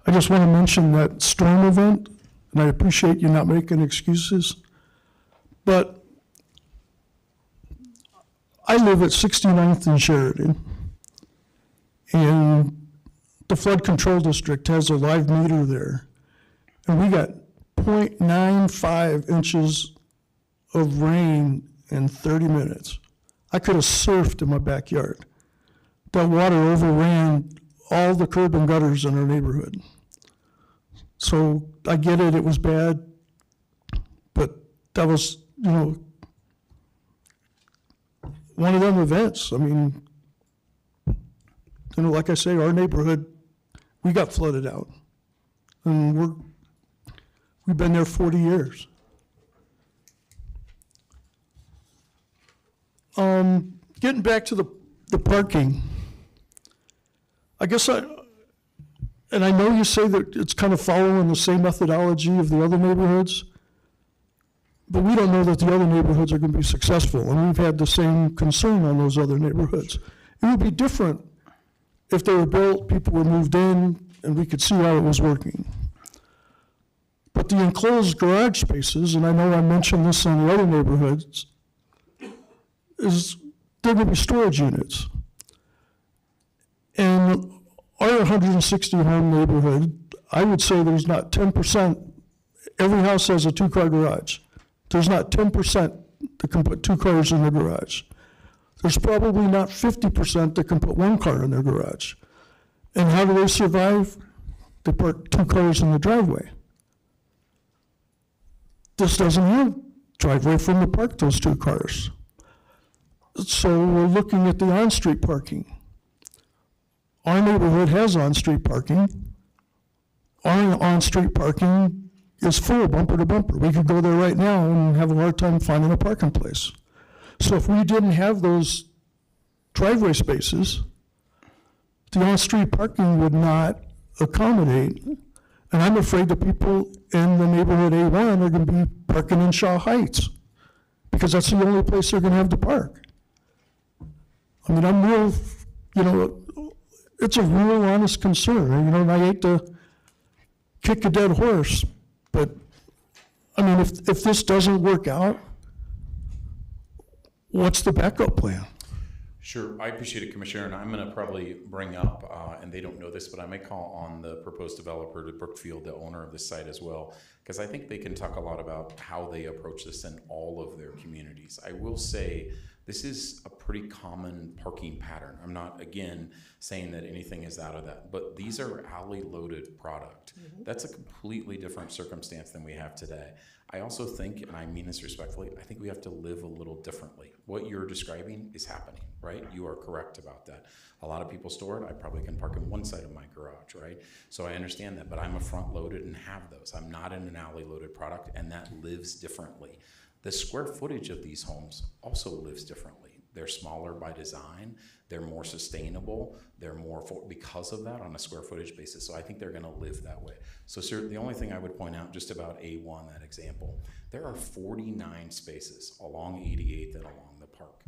I just want to mention that storm event, and I appreciate you not making excuses, but I live at 69th and Sheridan, and the flood control district has a live meter there, and we got 0.95 inches of rain in 30 minutes. I could have surfed in my backyard. That water overran all the curb and gutters in our neighborhood. So I get it, it was bad, but that was, one of them events. I mean, like I say, our neighborhood, we got flooded out. And we've been there 40 years. Getting back to the parking, I guess and I know you say that it's kind of following the same methodology of the other neighborhoods, but we don't know that the other neighborhoods are going to be successful, and we've had the same concern on those other neighborhoods. It would be different if they were built, people were moved in, and we could see how it was working. But the enclosed garage spaces, and I know I mentioned this on the other neighborhoods, they're going to be storage units. And our 160 home neighborhood, I would say there's not 10%, every house has a 2-car garage. There's not 10% that can put 2 cars in their garage. There's probably not 50% that can put 1 car in their garage. And how do they survive? They park 2 cars in the driveway. This doesn't have driveway for them to park those 2 cars. So we're looking at the on-street parking. Our neighborhood has on-street parking. Our on-street parking is full bumper to bumper. We could go there right now and have a hard time finding a parking place. So if we didn't have those driveway spaces, the on-street parking would not accommodate. And I'm afraid the people in the neighborhood A1 are gonna be parking in Shaw Heights, because that's the only place they're gonna have to park. I mean, I'm real, you know, it's a real honest concern, you know, and I hate to kick a dead horse, but, I mean, if this doesn't work out, what's the backup plan? Sure, I appreciate it, Commissioner, and I'm going to probably bring up, and they don't know this, but I may call on the proposed developer to Brookfield, the owner of this site as well, because I think they can talk a lot about how they approach this in all of their communities. I will say this is a pretty common parking pattern. I'm not, again, saying that anything is out of that, but these are alley-loaded product. That's a completely different circumstance than we have today. I also think, and I mean this respectfully, I think we have to live a little differently. What you're describing is happening, right? You are correct about that. A lot of people store it. I probably can park in one side of my garage, right? So I understand that, but I'm a front-loaded and have those. I'm not in an alley-loaded product, and that lives differently. The square footage of these homes also lives differently. They're smaller by design. They're more sustainable. They're more because of that on a square footage basis. So I think they're going to live that way. So, sir, the only thing I would point out just about A1, that example, there are 49 spaces along 88th and along the park.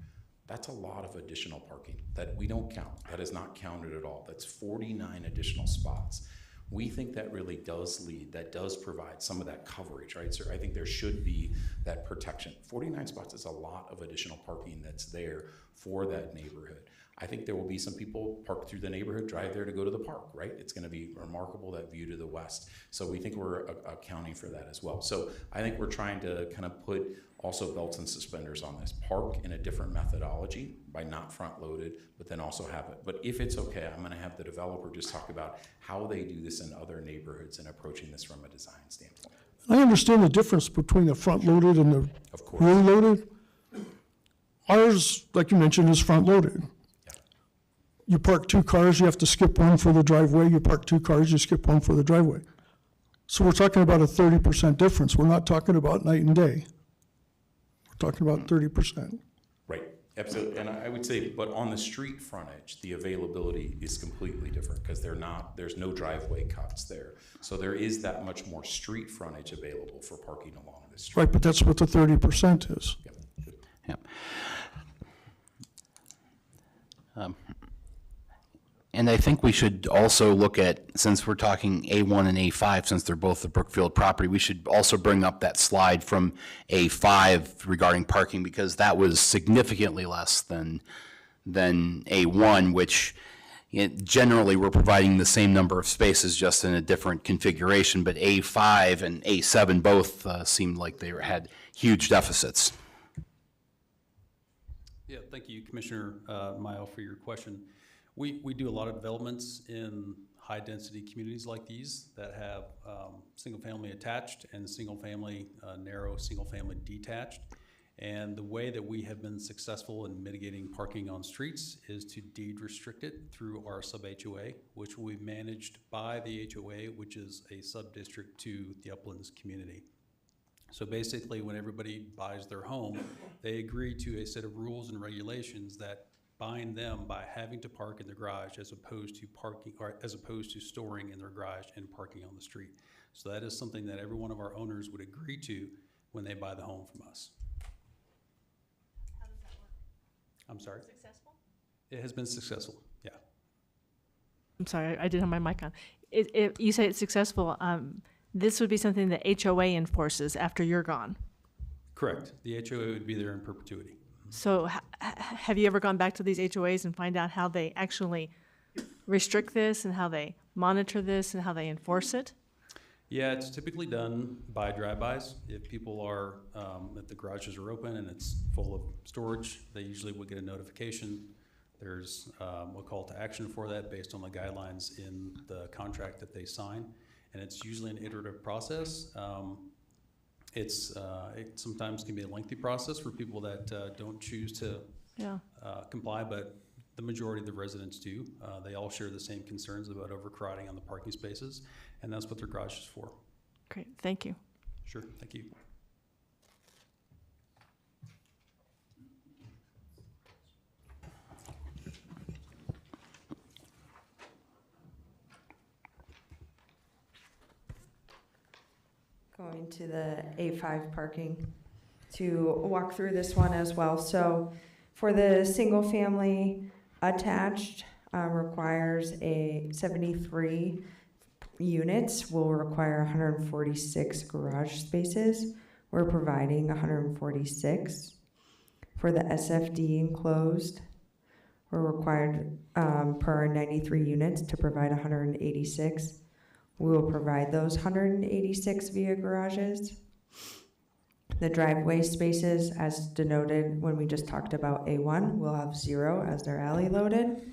That's a lot of additional parking that we don't count. That is not counted at all. That's 49 additional spots. We think that really does that does provide some of that coverage, right, sir? I think there should be that protection. 49 spots is a lot of additional parking that's there for that neighborhood. I think there will be some people park through the neighborhood, drive there to go to the park, right? It's going to be remarkable, that view to the west. So we think we're accounting for that as well. So I think we're trying to kind of put also belts and suspenders on this. Park in a different methodology by not front loaded, but then also have it. But if it's okay, I'm going to have the developer just talk about how they do this in other neighborhoods and approaching this from a design standpoint. I understand the difference between the front-loaded and the rear-loaded. Ours, like you mentioned, is front-loaded. You park two cars, you have to skip one for the driveway. You park two cars, you skip one for the driveway. So we're talking about a 30% difference. We're not talking about night and day. We're talking about 30%. Right, absolutely. And I would say, but on the street frontage, the availability is completely different because there's no driveway cuts there. So there is that much more street frontage available for parking along the street. Right, but that's what the 30% is. Yep. And I think we should also look at, since we're talking A1 and A5, since they're both the Brookfield property, we should also bring up that slide from A5 regarding parking, because that was significantly less than A1, which generally we're providing the same number of spaces, just in a different configuration. But A5 and A7 both seemed like they had huge deficits. Yeah, thank you, Commissioner Mayo, for your question. We do a lot of developments in high-density communities like these that have single-family attached and single-family, narrow single-family detached. And the way that we have been successful in mitigating parking on streets is to deed restrict it through our sub-HOA, which will be managed by the HOA, which is a sub-district to the Uplands community. So basically, when everybody buys their home, they agree to a set of rules and regulations that bind them by having to park in the garage as opposed to storing in their garage and parking on the street. So that is something that every one of our owners would agree to when they buy the home from us. How does that work? I'm sorry? Successful? It has been successful, yeah. I'm sorry, I didn't have my mic on. You say it's successful. This would be something that HOA enforces after you're gone. Correct. The HOA would be there in perpetuity. So have you ever gone back to these HOAs and find out how they actually restrict this and how they monitor this and how they enforce it? Yeah, it's typically done by drive-bys. If people are, if the garages are open and it's full of storage, they usually would get a notification. There's a call to action for that based on the guidelines in the contract that they sign. And it's usually an iterative process. It sometimes can be a lengthy process for people that don't choose to comply, but the majority of the residents do. They all share the same concerns about overcrowding on the parking spaces, and that's what their garage is for. Great, thank you. Sure, thank you. going to the A5 parking to walk through this one as well. So for the single family attached, requires a 73 units, will require 146 garage spaces. We're providing 146. For the SFD enclosed, we're required per our 93 units to provide 186. We will provide those 186 via garages. The driveway spaces, as denoted when we just talked about A1, will have 0 as they're alley loaded.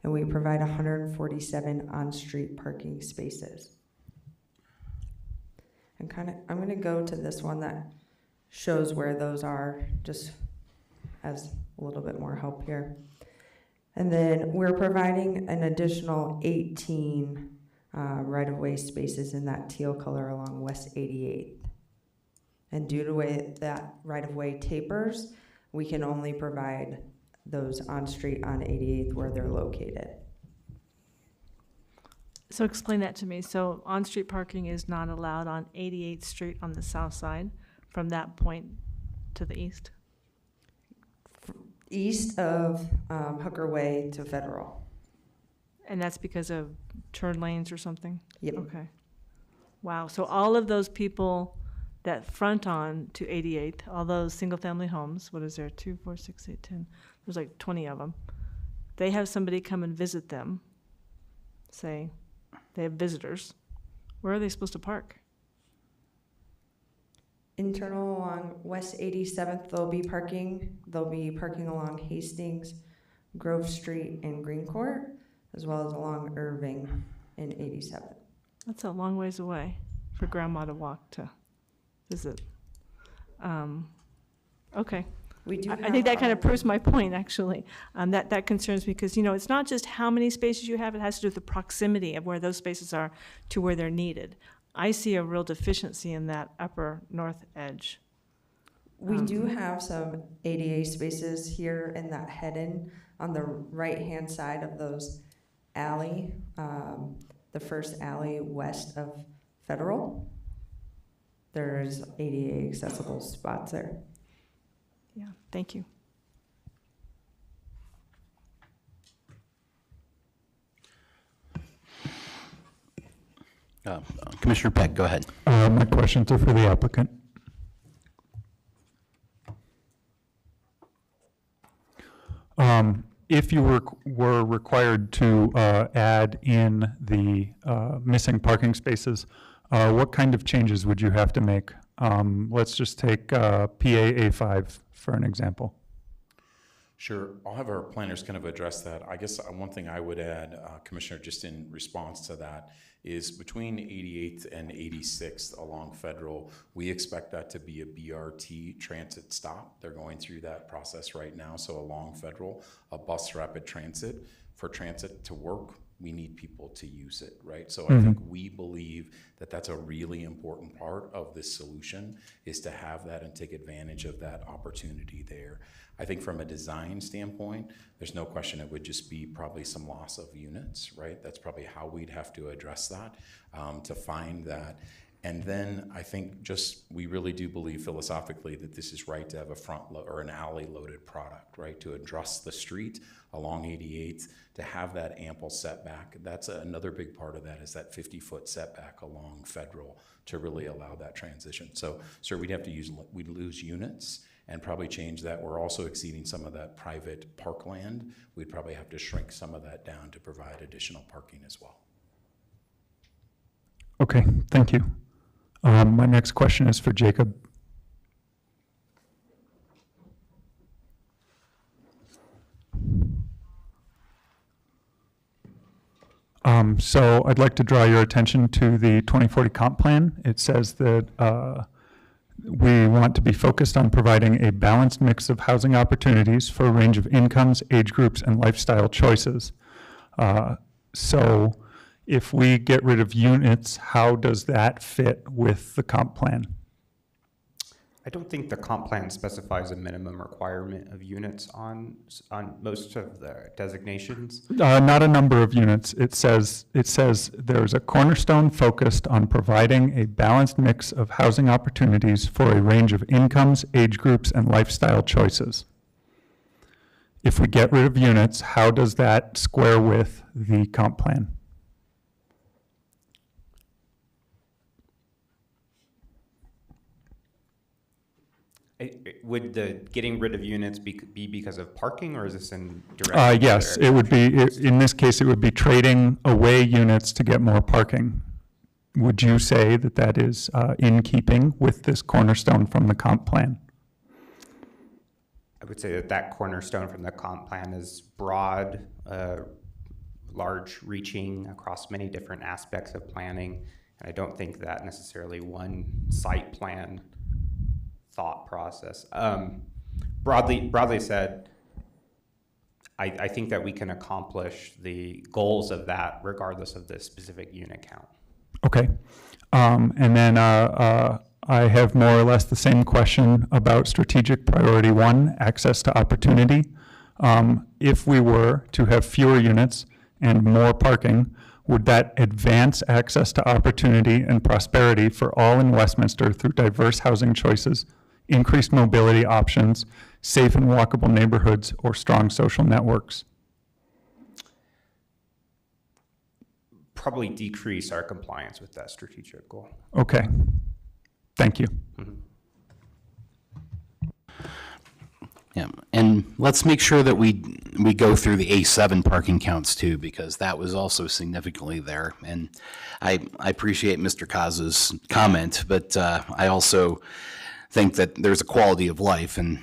And we provide 147 on-street parking spaces. And I'm gonna go to this one that shows where those are, just as a little bit more help here. And then we're providing an additional 18 right-of-way spaces in that teal color along West 88th. And due to the way that right-of-way tapers, we can only provide those on-street on 88th where they're located. So explain that to me. So on-street parking is not allowed on 88th Street on the south side from that point to the east? East of Hooker Way to Federal. And that's because of turn lanes or something? Yep. Okay. Wow. So all of those people that front on to 88th, all those single-family homes, what is there, 2, 4, 6, 8, 10? There's like 20 of them. They have somebody come and visit them, say they have visitors. Where are they supposed to park? Internal along West 87th, they'll be parking along Hastings, Grove Street, and Green Court, as well as along Irving in 87th. That's a long ways away for grandma to walk to visit. Okay. We do. I think that kind of proves my point, actually. That concerns me because, it's not just how many spaces you have, it has to do with the proximity of where those spaces are to where they're needed. I see a real deficiency in that upper north edge. We do have some ADA spaces here in that head-in on the right-hand side of those alley, the first alley west of Federal. There's ADA accessible spots there. Yeah, thank you. Commissioner Peck, go ahead. My questions are for the applicant. If you were required to add in the missing parking spaces, what kind of changes would you have to make? Let's just take PA A5 for an example. Sure. I'll have our planners kind of address that. I guess one thing I would add, Commissioner, just in response to that, is between 88th and 86th along Federal, we expect that to be a BRT transit stop. They're going through that process right now. So along Federal, a bus rapid transit. For transit to work, we need people to use it, right? So I think we believe that that's a really important part of this solution, is to have that and take advantage of that opportunity there. I think from a design standpoint, there's no question it would just be probably some loss of units, right? That's probably how we'd have to address that, to find that. And then I think we really do believe philosophically that this is right to have a or an alley loaded product, right? To address the street along 88th, to have that ample setback. That's another big part of that, is that 50-foot setback along Federal to really allow that transition. So, sir, we'd lose units and probably change that. We're also exceeding some of that private parkland. We'd probably have to shrink some of that down to provide additional parking as well. Okay, thank you. My next question is for Jacob. So I'd like to draw your attention to the 2040 comp plan. It says that we want to be focused on providing a balanced mix of housing opportunities for a range of incomes, age groups, and lifestyle choices. So if we get rid of units, how does that fit with the comp plan? I don't think the comp plan specifies a minimum requirement of units on most of the designations. Not a number of units. It says there's a cornerstone focused on providing a balanced mix of housing opportunities for a range of incomes, age groups, and lifestyle choices. If we get rid of units, how does that square with the comp plan? Would the getting rid of units be because of parking, or is this in direct? Yes, it would be, in this case, it would be trading away units to get more parking. Would you say that that is in keeping with this cornerstone from the comp plan? I would say that that cornerstone from the comp plan is broad, large reaching across many different aspects of planning. And I don't think that necessarily one site plan thought process. Broadly said, I think that we can accomplish the goals of that regardless of the specific unit count. Okay. And then I have more or less the same question about strategic priority 1, access to opportunity. If we were to have fewer units and more parking, would that advance access to opportunity and prosperity for all in Westminster through diverse housing choices, increased mobility options, safe and walkable neighborhoods, or strong social networks? Probably decrease our compliance with that strategic goal. Okay. Thank you. Mm-hmm. Yeah, and let's make sure that we go through the A7 parking counts too, because that was also significantly there. And I appreciate Mr. Kaza's comment, but I also think that there's a quality of life, and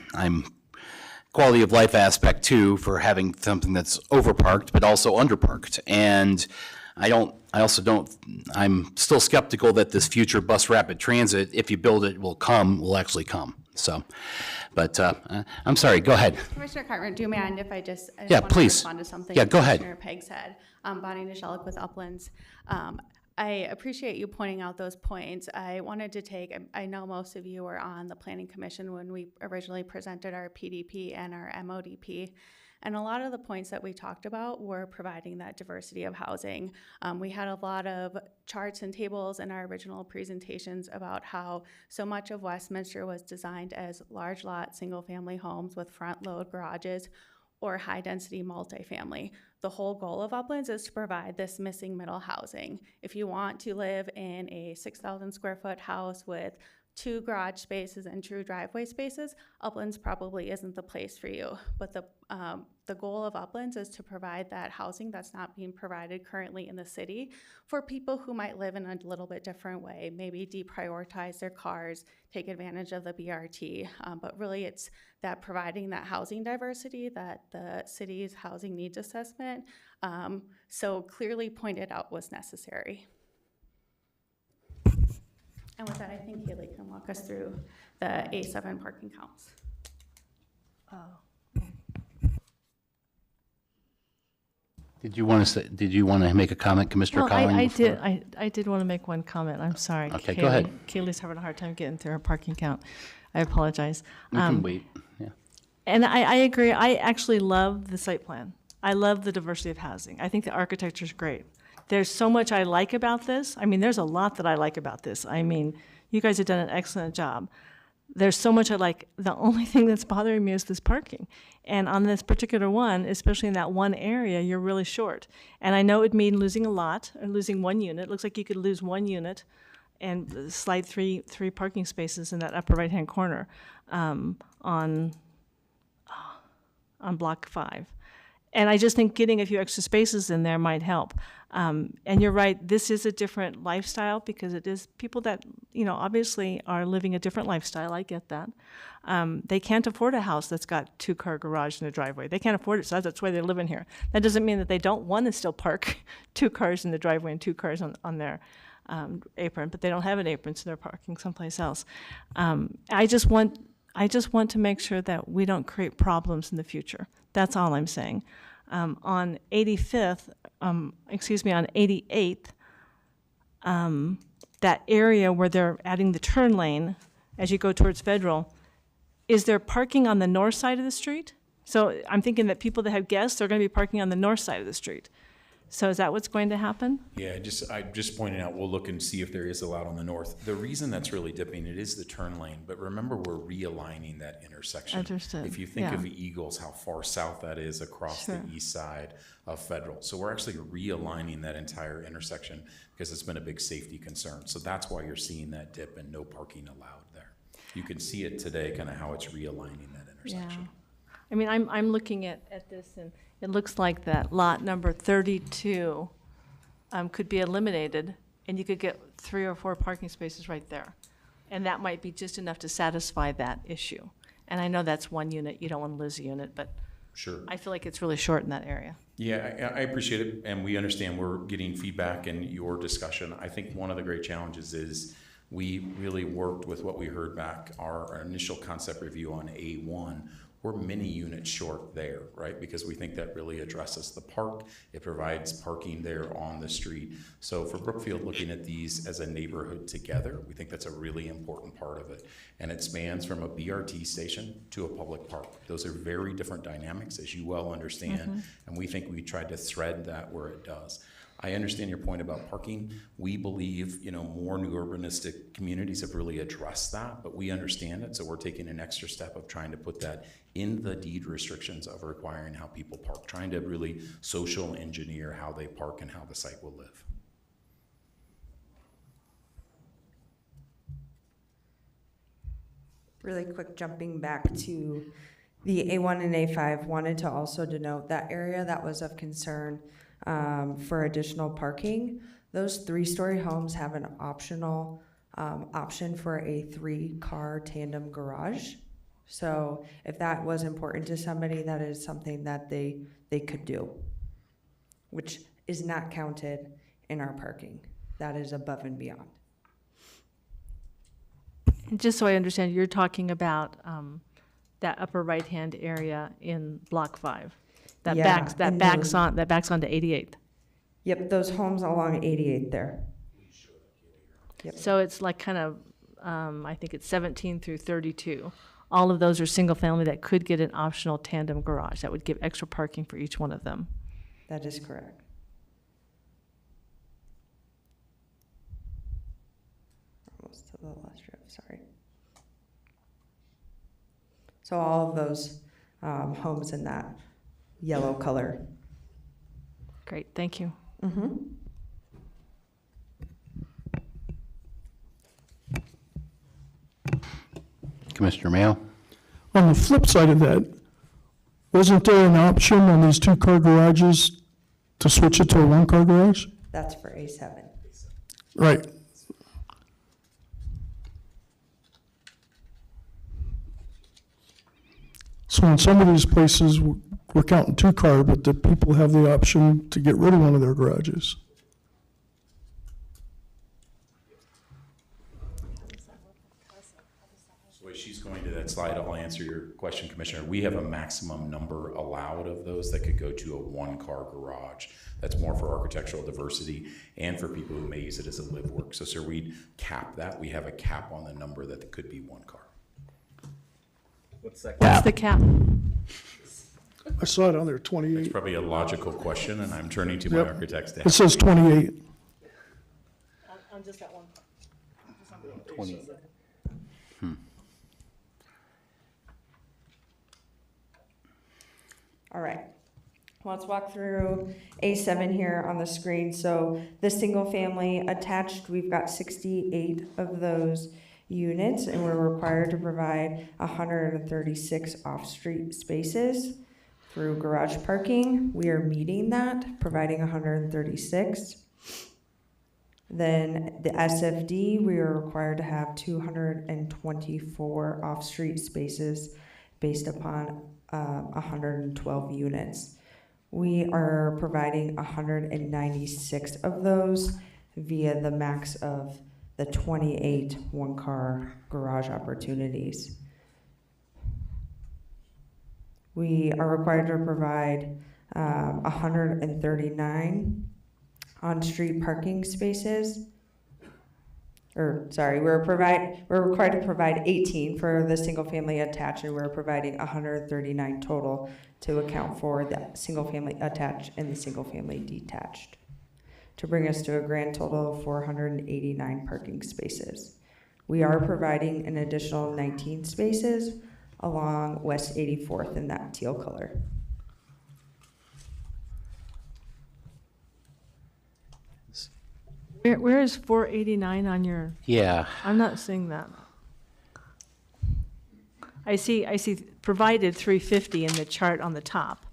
quality of life aspect too for having something that's overparked but also underparked. And I'm still skeptical that this future bus rapid transit, if you build it, will actually come. So, but I'm sorry, go ahead. Commissioner Cartman, do you mind if I just Yeah, want to please. respond to something Yeah, go ahead. Commissioner Peg said? Bonnie Nishelik with Uplands. I appreciate you pointing out those points. I wanted to I know most of you were on the Planning Commission when we originally presented our PDP and our MODP. And a lot of the points that we talked about were providing that diversity of housing. We had a lot of charts and tables in our original presentations about how so much of Westminster was designed as large lot, single family homes with front load garages or high density multifamily. The whole goal of Uplands is to provide this missing middle housing. If you want to live in a 6,000 square foot house with 2 garage spaces and true driveway spaces, Uplands probably isn't the place for you. But the goal of Uplands is to provide that housing that's not being provided currently in the city for people who might live in a little bit different way, maybe deprioritize their cars, take advantage of the BRT. But really it's that providing that housing diversity that the city's housing needs assessment so clearly pointed out was necessary. And with that, I think Haley can walk us through the A7 parking counts. Did you want to make a comment, Commissioner Well, Collins? I did want to make one comment. I'm sorry. Okay, go ahead. Kaylee's having a hard time getting through her parking count. I apologize. We can wait, yeah. And I agree. I actually love the site plan. I love the diversity of housing. I think the architecture is great. There's so much I like about this. I mean, there's a lot that I like about this. I mean, you guys have done an excellent job. There's so much I like. The only thing that's bothering me is this parking. And on this particular one, especially in that one area, you're really short. And I know it would mean losing a lot, or losing 1 unit. It looks like you could lose 1 unit and slide three parking spaces in that upper right-hand corner on block 5. And I just think getting a few extra spaces in there might help. And you're right, this is a different lifestyle because it is people that, obviously are living a different lifestyle. I get that. They can't afford a house that's got 2-car garage and a driveway. They can't afford it, so that's why they're living here. That doesn't mean that they don't want to still park 2 cars in the driveway and 2 cars on their apron, but they don't have an apron, so they're parking someplace else. I just want to make sure that we don't create problems in the future. That's all I'm saying. On 88th, that area where they're adding the turn lane, as you go towards Federal, is there parking on the north side of the street? So I'm thinking that people that have guests are going to be parking on the north side of the street. So is that what's going to happen? Yeah, I just pointed out, we'll look and see if there is allowed on the north. The reason that's really dipping, it is the turn lane, but remember, we're realigning that intersection. Understood, If you think yeah. of Eagles, how far south that is across the Sure. east side of Federal. So we're actually realigning that entire intersection because it's been a big safety concern. So that's why you're seeing that dip and no parking allowed there. You can see it today, kind of how it's realigning that intersection. Yeah. I mean, I'm looking at this, and it looks like that lot number 32 could be eliminated, and you could get 3 or 4 parking spaces right there. And that might be just enough to satisfy that issue. And I know that's one unit, you don't want to lose a unit, but Sure. I feel like it's really short in that area. Yeah, I appreciate it, and we understand we're getting feedback in your discussion. I think one of the great challenges is we really worked with what we heard back, our initial concept review on A1. We're many units short there, right? Because we think that really addresses the park. It provides parking there on the street. So for Brookfield, looking at these as a neighborhood together, we think that's a really important part of it. And it spans from a BRT station to a public park. Those are very different dynamics, as you well understand. And we think we tried to thread that where it does. I understand your point about parking. We believe, more new urbanistic communities have really addressed that, but we understand it, so we're taking an extra step of trying to put that in the deed restrictions of requiring how people park, trying to really social engineer how they park and how the site will live. Really quick, jumping back to the A1 and A5, wanted to also denote that area that was of concern for additional parking. Those 3-story homes have an optional option for a 3-car tandem garage. So if that was important to somebody, that is something that they could do, which is not counted in our parking. That is above and beyond. And just so I understand, you're talking about that upper right-hand area in Block 5. That Yeah, backs and that backs onto 88th. Yep, those homes along 88 there. Yep. So it's like kind of, I think it's 17 through 32. All of those are single-family that could get an optional tandem garage. That would give extra parking for each one of them. That is correct. Almost to the last strip, sorry. So all of those homes in that yellow color. Great, thank you. Mm-hmm. Commissioner Mayo? On the flip side of that, wasn't there an option on these 2-car garages to switch it to a 1-car garage? That's for A7. Right. So in some of these places, we're counting 2-car, but the people have the option to get rid of one of their garages. So as she's going to that slide, I'll answer your question, Commissioner. We have a maximum number allowed of those that could go to a 1-car garage. That's more for architectural diversity and for people who may use it as a live work. So, sir, we'd cap that. We have a cap on the number that could be 1 car. What's the cap? I saw it on there, It's 28. probably a logical question, and I'm turning to my Yep. architects to It help. says 28. On just that one. 20. All right. Let's walk through A7 here on the screen. So the single family attached, we've got 68 of those units, and we're required to provide 136 off-street spaces through garage parking. We are meeting that, providing 136. Then the SFD, we are required to have 224 off-street spaces based upon 112 units. We are providing 196 of those via the max of the 28 1-car garage opportunities. We are required to provide 139 on-street parking spaces, we're required to provide 18 for the single-family attached, and we're providing 139 total to account for the single-family attached and the single-family detached, to bring us to a grand total of 489 parking spaces. We are providing an additional 19 spaces along West 84th in that teal color. Where is 489 on your, Yeah, I'm not seeing that. I see provided 350 in the chart on the top.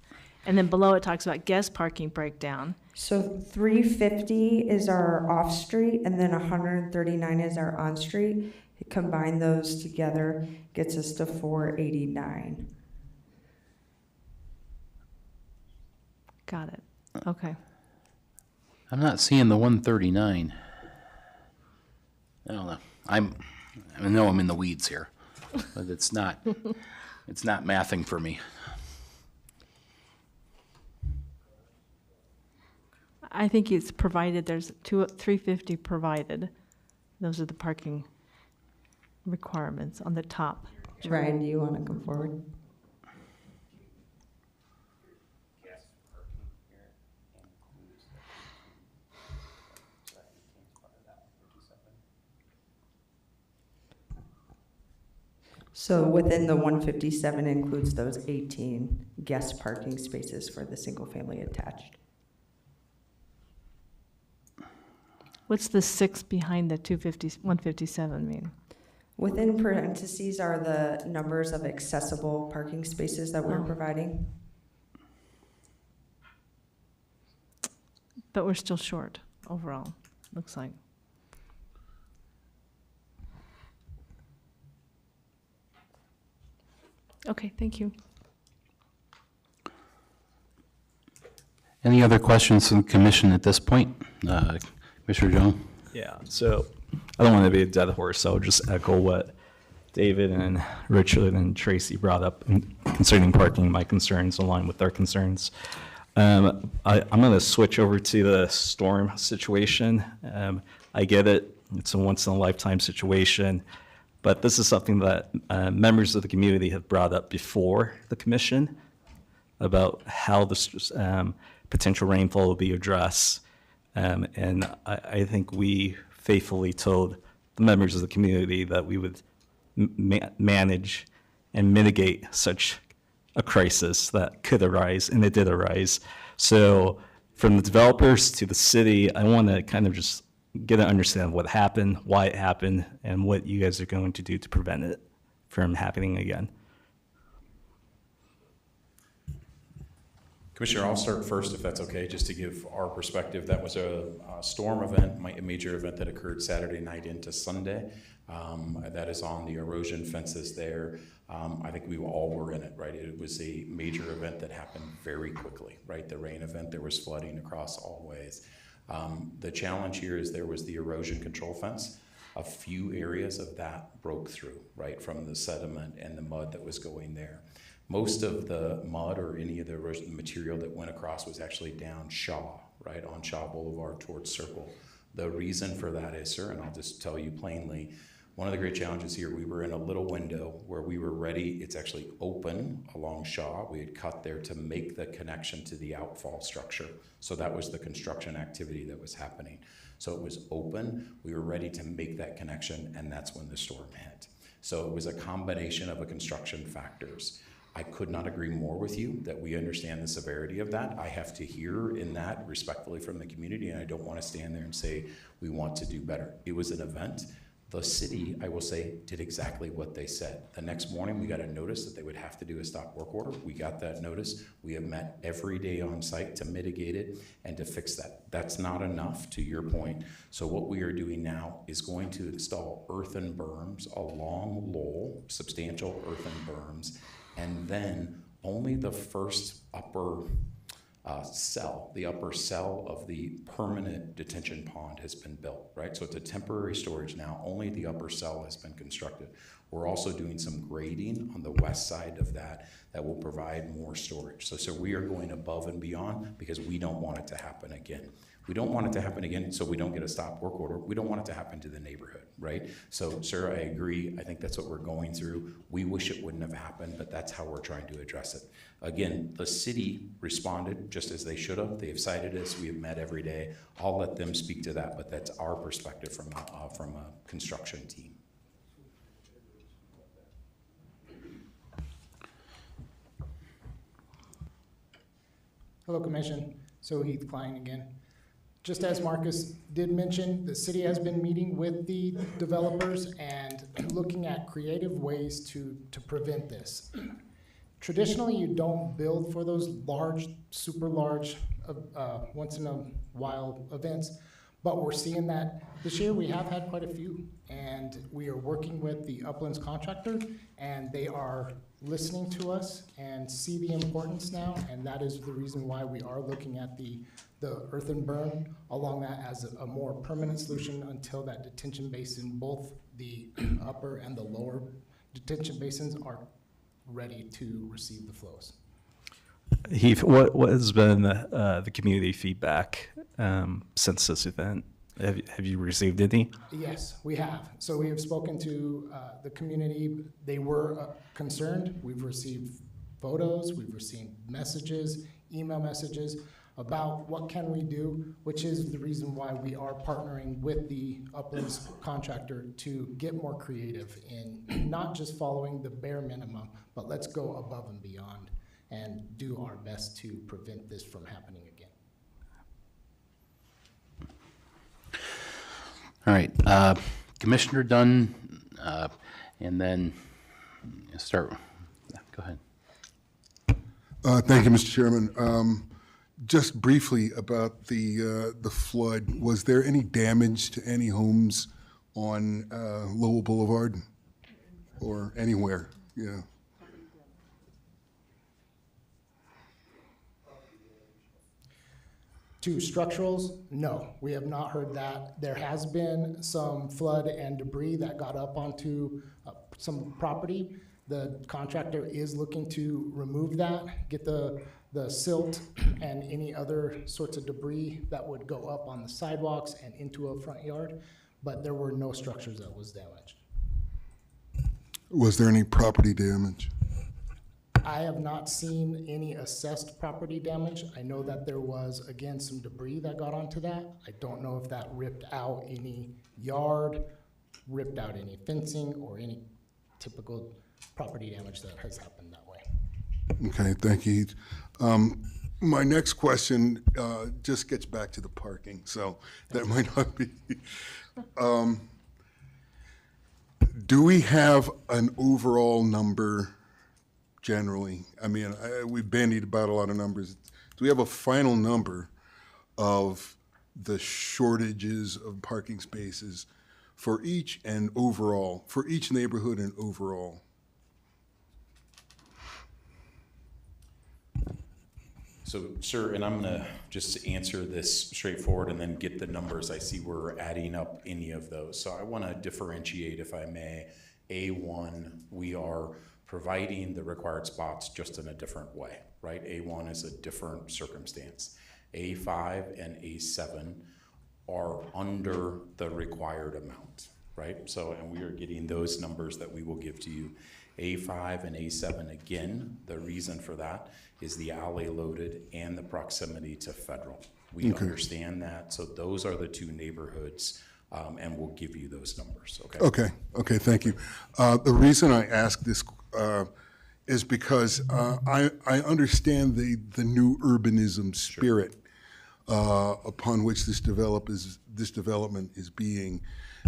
And then below it talks about guest parking breakdown. So 350 is our off-street, and then 139 is our on-street. Combine those together gets us to 489. Got it. Okay. I'm not seeing the 139. I don't know. I know I'm in the weeds here, but it's not mathing for me. I think it's provided, there's 350 provided. Those are the parking requirements on the top. Ryan, do you want to come forward? So within the 157 includes those 18 guest parking spaces for the single-family attached. What's the 6 behind the 157 mean? Within parentheses are the numbers of accessible parking spaces that we're providing. But we're still short overall, looks like. Okay, thank you. Any other questions from the commission at this point? Mr. Jones? Yeah, so I don't want to be a dead horse, so I'll just echo what David and Richard and Tracy brought up concerning parking, my concerns align with their concerns. I'm going to switch over to the storm situation. I get it, it's a once-in-a-lifetime situation, but this is something that members of the community have brought up before the commission about how the potential rainfall will be addressed. And I think we faithfully told the members of the community that we would manage and mitigate such a crisis that could arise, and it did arise. So from the developers to the city, I want to kind of just get an understanding of what happened, why it happened, and what you guys are going to do to prevent it from happening again. Commissioner, I'll start first if that's okay, just to give our perspective. That was a storm event, a major event that occurred Saturday night into Sunday. That is on the erosion fences there. I think we all were in it, right? It was a major event that happened very quickly, right? The rain event, there was flooding across all ways. The challenge here is there was the erosion control fence. A few areas of that broke through, right, from the sediment and the mud that was going there. Most of the mud or any of the erosion material that went across was actually down Shaw, right, on Shaw Boulevard towards Circle. The reason for that is, sir, and I'll just tell you plainly, one of the great challenges here, we were in a little window where we were ready. It's actually open along Shaw. We had cut there to make the connection to the outfall structure. So that was the construction activity that was happening. So it was open. We were ready to make that connection, and that's when the storm hit. So it was a combination of construction factors. I could not agree more with you that we understand the severity of that. I have to hear in that respectfully from the community, and I don't want to stand there and say we want to do better. It was an event. The city, I will say, did exactly what they said. The next morning, we got a notice that they would have to do a stop work order. We got that notice. We have met every day on site to mitigate it and to fix that. That's not enough, to your point. So what we are doing now is going to install earthen berms along Lowell, substantial earthen berms, and then only the first upper cell, the upper cell of the permanent detention pond has been built, right? So it's a temporary storage now. Only the upper cell has been constructed. We're also doing some grading on the west side of that will provide more storage. So we are going above and beyond because we don't want it to happen again. We don't want it to happen again, so we don't get a stop work order. We don't want it to happen to the neighborhood, right? So, sir, I agree. I think that's what we're going through. We wish it wouldn't have happened, but that's how we're trying to address it. Again, the city responded just as they should have. They have cited us. We have met every day. I'll let them speak to that, but that's our perspective from a construction team. Hello, Commission. So Heath Klein again. Just as Marcus did mention, the city has been meeting with the developers and looking at creative ways to prevent this. Traditionally, you don't build for those large, super large, once in a while events, but we're seeing that this year we have had quite a few, and we are working with the Uplands contractor, and they are listening to us and see the importance now, and that is the reason why we are looking at the earth and burn along that as a more permanent solution until that detention basin, both the upper and the lower detention basins, are ready to receive the flows. Heath, what has been the community feedback since this event? Have you received any? Yes, we have. So we have spoken to the community. They were concerned. We've received photos, we've received messages, email messages about what can we do, which is the reason why we are partnering with the Uplands contractor to get more creative in not just following the bare minimum, but let's go above and beyond and do our best to prevent this from happening again. All right, Commissioner Dunn, and then start. Go ahead. Thank you, Mr. Chairman. Just briefly about the flood, was there any damage to any homes on Lowell Boulevard or anywhere? Yeah. To structurals, no, we have not heard that. There has been some flood and debris that got up onto some property. The contractor is looking to remove that, get the silt and any other sorts of debris that would go up on the sidewalks and into a front yard, but there were no structures that was damaged. Was there any property damage? I have not seen any assessed property damage. I know that there was, again, some debris that got onto that. I don't know if that ripped out any yard, ripped out any fencing, or any typical property damage that has happened that way. Okay, thank you. My next question just gets back to the parking, so that might not be. Do we have an overall number generally? I mean, we've bandied about a lot of numbers. Do we have a final number of the shortages of parking spaces for each and overall, for each neighborhood and overall? So, sir, and I'm gonna just answer this straightforward and then get the numbers. I see we're adding up any of those. So I wanna differentiate, if I may. A1, we are providing the required spots just in a different way, right? A1 is a different circumstance. A5 and A7 are under the required amount, right? So, and we are getting those numbers that we will give to you. A5 and A7, again, the reason for that is the alley loaded and the proximity to federal. We understand that, so those are the two neighborhoods, and we'll give you those numbers, okay? Okay, thank you. The reason I ask this is because I understand the new urbanism spirit upon which this development is being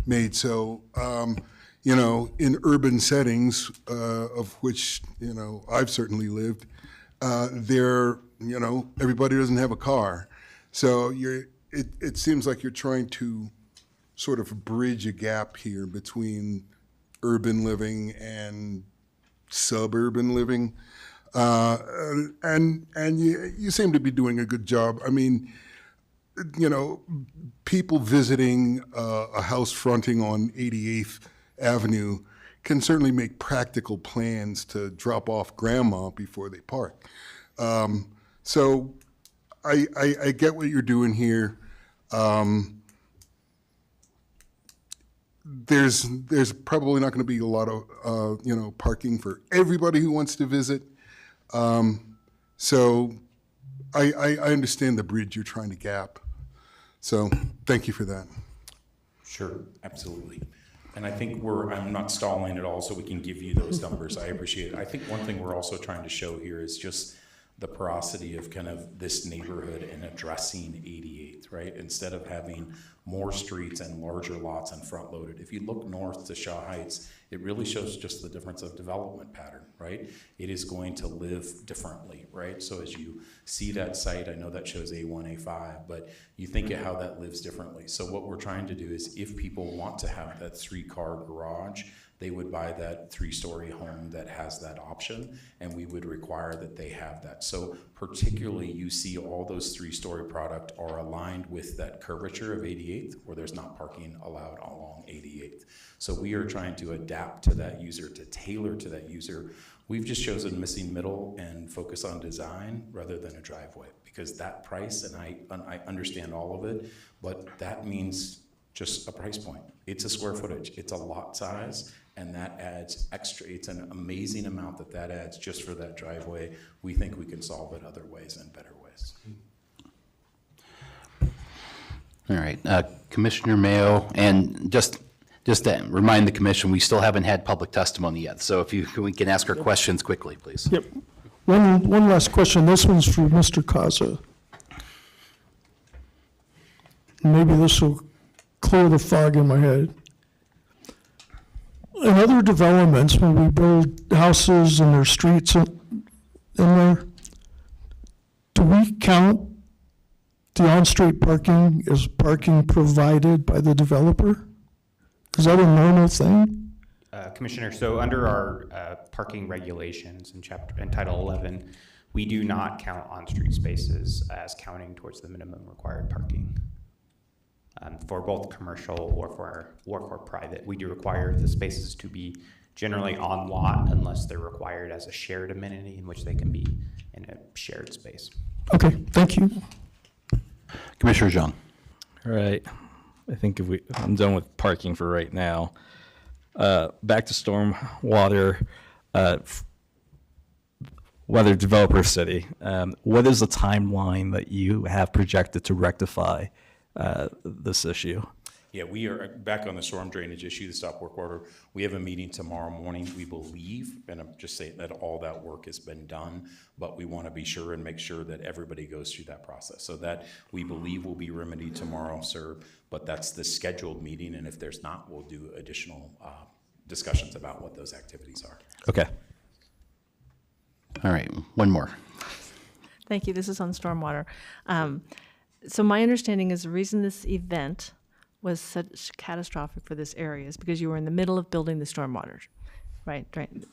made. So, you know, in urban settings, of which, you know, I've certainly lived, you know, everybody doesn't have a car. So it seems like you're trying to sort of bridge a gap here between urban living and suburban living. And you seem to be doing a good job. I mean, you know, people visiting a house fronting on 88th Avenue can certainly make practical plans to drop off grandma before they park. So I get what you're doing here. There's probably not going to be a lot of, parking for everybody who wants to visit. So I understand the bridge you're trying to gap. So thank you for that. Sure, absolutely. And I think I'm not stalling at all, so we can give you those numbers. I appreciate it. I think one thing we're also trying to show here is just the porosity of kind of this neighborhood and addressing 88th, right? Instead of having more streets and larger lots and front loaded. If you look north to Shaw Heights, it really shows just the difference of development pattern, right? It is going to live differently, right? So as you see that site, I know that shows A1, A5, but you think of how that lives differently. So what we're trying to do is if people want to have that 3-car garage, they would buy that 3-story home that has that option, and we would require that they have that. So particularly you see all those 3-story product are aligned with that curvature of 88th, where there's not parking allowed along 88th. So we are trying to adapt to that user, to tailor to that user. We've just chosen missing middle and focus on design rather than a driveway, because that price, and I understand all of it, but that means just a price point. It's a square footage, it's a lot size, and that adds extra. It's an amazing amount that adds just for that driveway. We think we can solve it other ways and better ways. All right, Commissioner Mayo, and just to remind the commission, we still haven't had public testimony yet. So if we can ask our questions quickly, please. Yep. One last question. This one's for Mr. Kaza. Maybe this will clear the fog in my head. In other developments, when we build houses and there's streets in there, do we count the on-street parking as parking provided by the developer? Is that a normal thing? Commissioner, so under our parking regulations in Title 11, we do not count on-street spaces as counting towards the minimum required parking. For both commercial or for private, we do require the spaces to be generally on lot unless they're required as a shared amenity in which they can be in a shared space. Okay, thank you. Commissioner Zhang. All right. I think I'm done with parking for right now. Back to stormwater, weather developer city. What is the timeline that you have projected to rectify this issue? Yeah, we are back on the storm drainage issue, the stop work order. We have a meeting tomorrow morning, we believe, and I'm just saying that all that work has been done, but we want to be sure and make sure that everybody goes through that process. So that we believe will be remedied tomorrow, sir, but that's the scheduled meeting, and if there's not, we'll do additional discussions about what those activities are. Okay. All right, one more. Thank you. This is on stormwater. So my understanding is the reason this event was such catastrophic for this area is because you were in the middle of building the stormwater, right?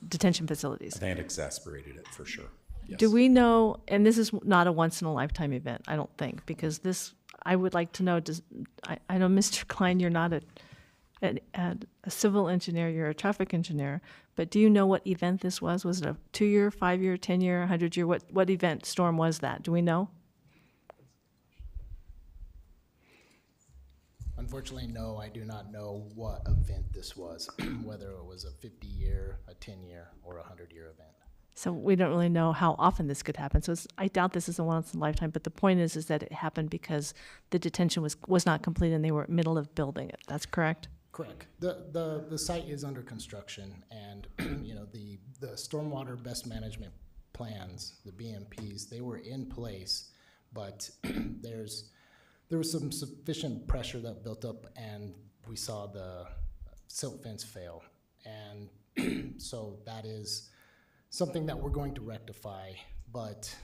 Detention facilities. I think it exacerbated it for sure. Yes. Do we know, and this is not a once in a lifetime event, I don't think, because this, I would like to know, I know Mr. Klein, you're not a civil engineer, you're a traffic engineer, but do you know what event this was? Was it a 2-year, 5-year, 10-year, 100-year? What event storm was that? Do we know? Unfortunately, no, I do not know what event this was, whether it was a 50-year, a 10-year, or a 100-year event. So we don't really know how often this could happen. So I doubt this is a once in a lifetime, but the point is that it happened because the detention was not complete and they were middle of building it. That's correct? Correct. The site is under construction, and the stormwater best management plans, the BMPs, they were in place, but there was some sufficient pressure that built up, and we saw the silt fence fail. And so that is something that we're going to rectify, but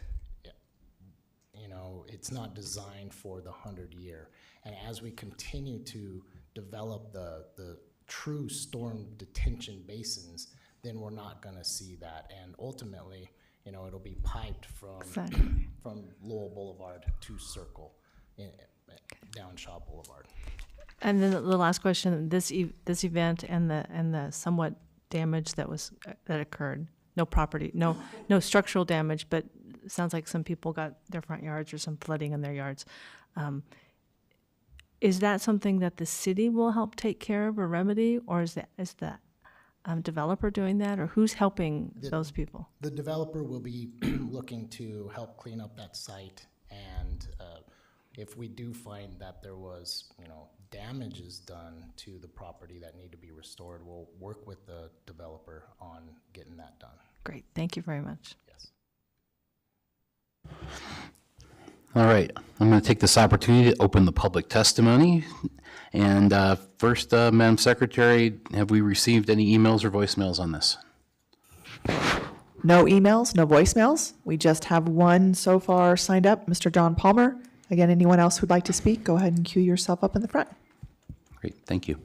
it's not designed for the 100-year. And as we continue to develop the true storm detention basins, then we're not going to see that. And ultimately, it'll be piped from Lowell Boulevard to Circle. Down Shaw Boulevard. And then the last question: this event and the somewhat damage that occurred. No property, no structural damage, but it sounds like some people got their front yards or some flooding in their yards. Is that something that the city will help take care of or remedy, or is the developer doing that, or who's helping those people? The developer will be looking to help clean up that site, and if we do find that there was, damages done to the property that need to be restored, we'll work with the developer on getting that done. Great, thank you very much. Yes. All right, I'm going to take this opportunity to open the public testimony. And first, Madam Secretary, have we received any emails or voicemails on this? No emails, no voicemails. We just have one so far signed up, Mr. John Palmer. Again, anyone else who'd like to speak, go ahead and queue yourself up in the front. Great, thank you.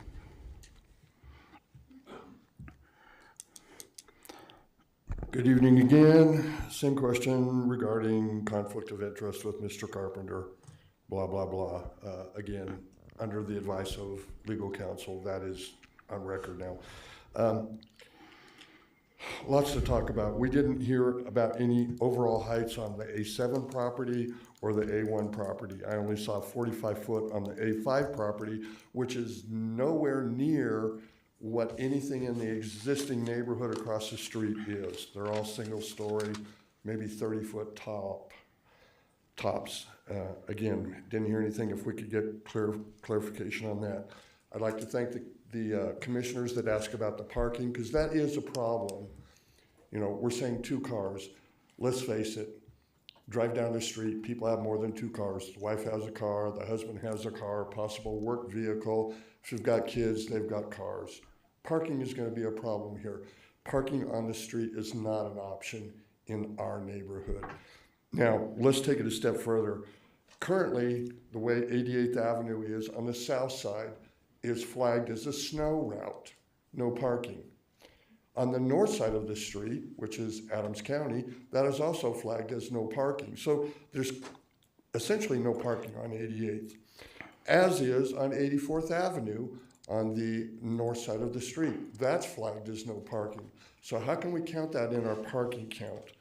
Good evening again. Same question regarding conflict of interest with Mr. Carpenter, blah, blah, blah. Again, under the advice of legal counsel, that is on record now. Lots to talk about. We didn't hear about any overall heights on the A7 property or the A1 property. I only saw 45 foot on the A5 property, which is nowhere near what anything in the existing neighborhood across the street is. They're all single story, maybe 30-foot tops. Again, didn't hear anything. If we could get clarification on that. I'd like to thank the commissioners that ask about the parking, because that is a problem. We're saying 2 cars. Let's face it, drive down the street, people have more than 2 cars. The wife has a car, the husband has a car, possible work vehicle. If you've got kids, they've got cars. Parking is going to be a problem here. Parking on the street is not an option in our neighborhood. Now, let's take it a step further. Currently, the way 88th Avenue is on the south side is flagged as a snow route, no parking. On the north side of the street, which is Adams County, that is also flagged as no parking. So there's essentially no parking on 88th, as is on 84th Avenue on the north side of the street. That's flagged as no parking. So how can we count that in our parking count?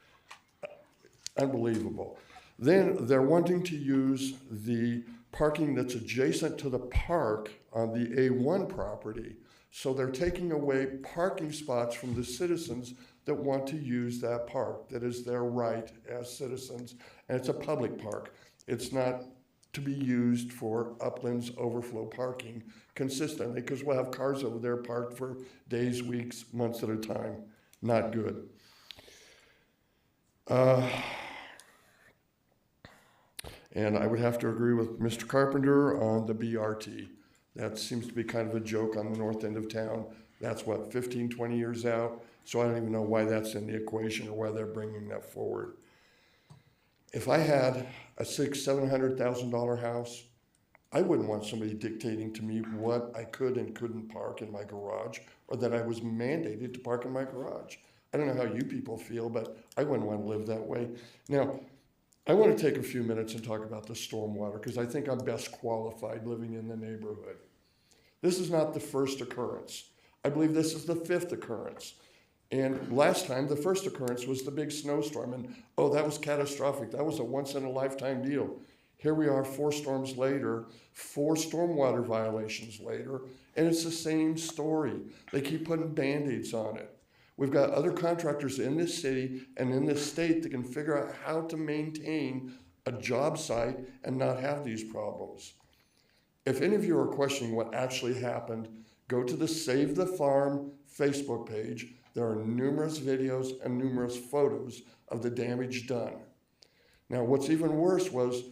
Unbelievable. Then they're wanting to use the parking that's adjacent to the park on the A1 property. So they're taking away parking spots from the citizens that want to use that park. That is their right as citizens. And it's a public park. It's not to be used for Upland's overflow parking consistently, because we'll have cars over there parked for days, weeks, months at a time. Not good. And I would have to agree with Mr. Carpenter on the BRT. That seems to be kind of a joke on the north end of town. That's what, 15, 20 years out? So I don't even know why that's in the equation or why they're bringing that forward. If I had a $600,000-$700,000 house, I wouldn't want somebody dictating to me what I could and couldn't park in my garage, or that I was mandated to park in my garage. I don't know how you people feel, but I wouldn't want to live that way. Now, I want to take a few minutes and talk about the stormwater, because I think I'm best qualified living in the neighborhood. This is not the first occurrence. I believe this is the 5th occurrence. And last time, the first occurrence was the big snowstorm, and oh, that was catastrophic. That was a once-in-a-lifetime deal. Here we are 4 storms later, 4 stormwater violations later, and it's the same story. They keep putting Band-Aids on it. We've got other contractors in this city and in this state that can figure out how to maintain a job site and not have these problems. If any of you are questioning what actually happened, go to the Save the Farm Facebook page. There are numerous videos and numerous photos of the damage done. Now, what's even worse was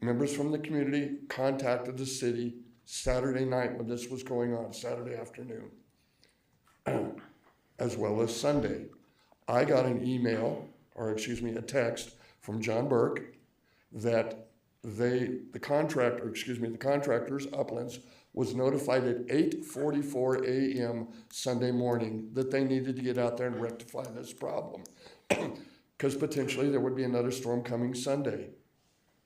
members from the community contacted the city Saturday night when this was going on, Saturday afternoon, as well as Sunday. I got an email, or excuse me, a text from John Burke that the contractors, Uplands, was notified at 8:44 a.m. Sunday morning that they needed to get out there and rectify this problem, because potentially there would be another storm coming Sunday.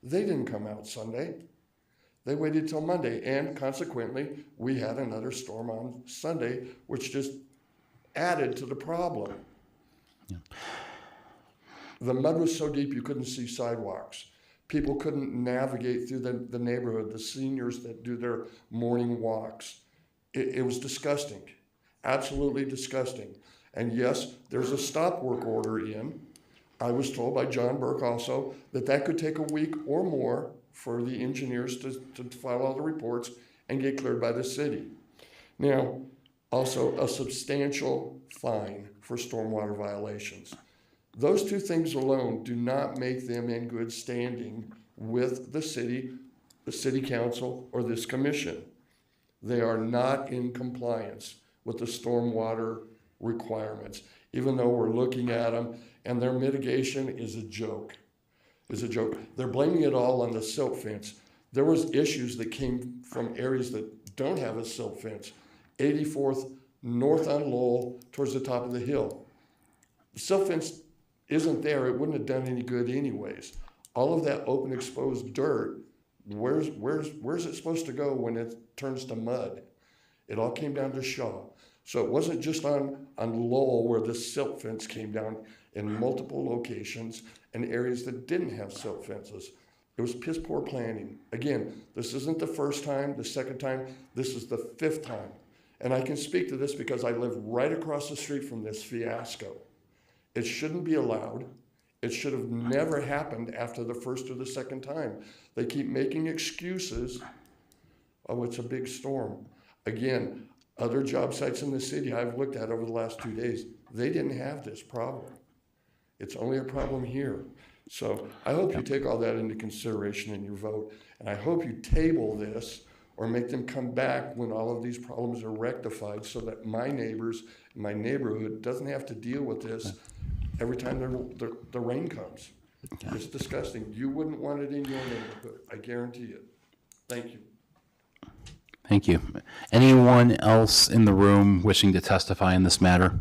They didn't come out Sunday. They waited till Monday, and consequently, we had another storm on Sunday, which just added to the problem. Yeah. The mud was so deep you couldn't see sidewalks. People couldn't navigate through the neighborhood, the seniors that do their morning walks. It was disgusting, absolutely disgusting. And yes, there's a stop work order in. I was told by John Burke also that could take a week or more for the engineers to file all the reports and get cleared by the city. Now, also a substantial fine for stormwater violations. Those two things alone do not make them in good standing with the city council, or this commission. They are not in compliance with the stormwater requirements, even though we're looking at them, and their mitigation is a joke. They're blaming it all on the silt fence. There was issues that came from areas that don't have a silt fence. 84th north on Lowell towards the top of the hill. The silt fence isn't there. It wouldn't have done any good anyways. All of that open exposed dirt, where's it supposed to go when it turns to mud? It all came down to Shaw. So it wasn't just on Lowell where the silt fence came down in multiple locations and areas that didn't have silt fences. It was piss poor planning. Again, this isn't the first time, the second time, this is the 5th time. And I can speak to this because I live right across the street from this fiasco. It shouldn't be allowed. It should have never happened after the first or the second time. They keep making excuses. Oh, it's a big storm. Again, other job sites in the city I've looked at over the last 2 days, they didn't have this problem. It's only a problem here. So I hope you take all that into consideration in your vote, and I hope you table this or make them come back when all of these problems are rectified so that my neighbors in my neighborhood doesn't have to deal with this every time the rain comes. It's disgusting. You wouldn't want it in your neighborhood, I guarantee it. Thank you. Thank you. Anyone else in the room wishing to testify in this matter?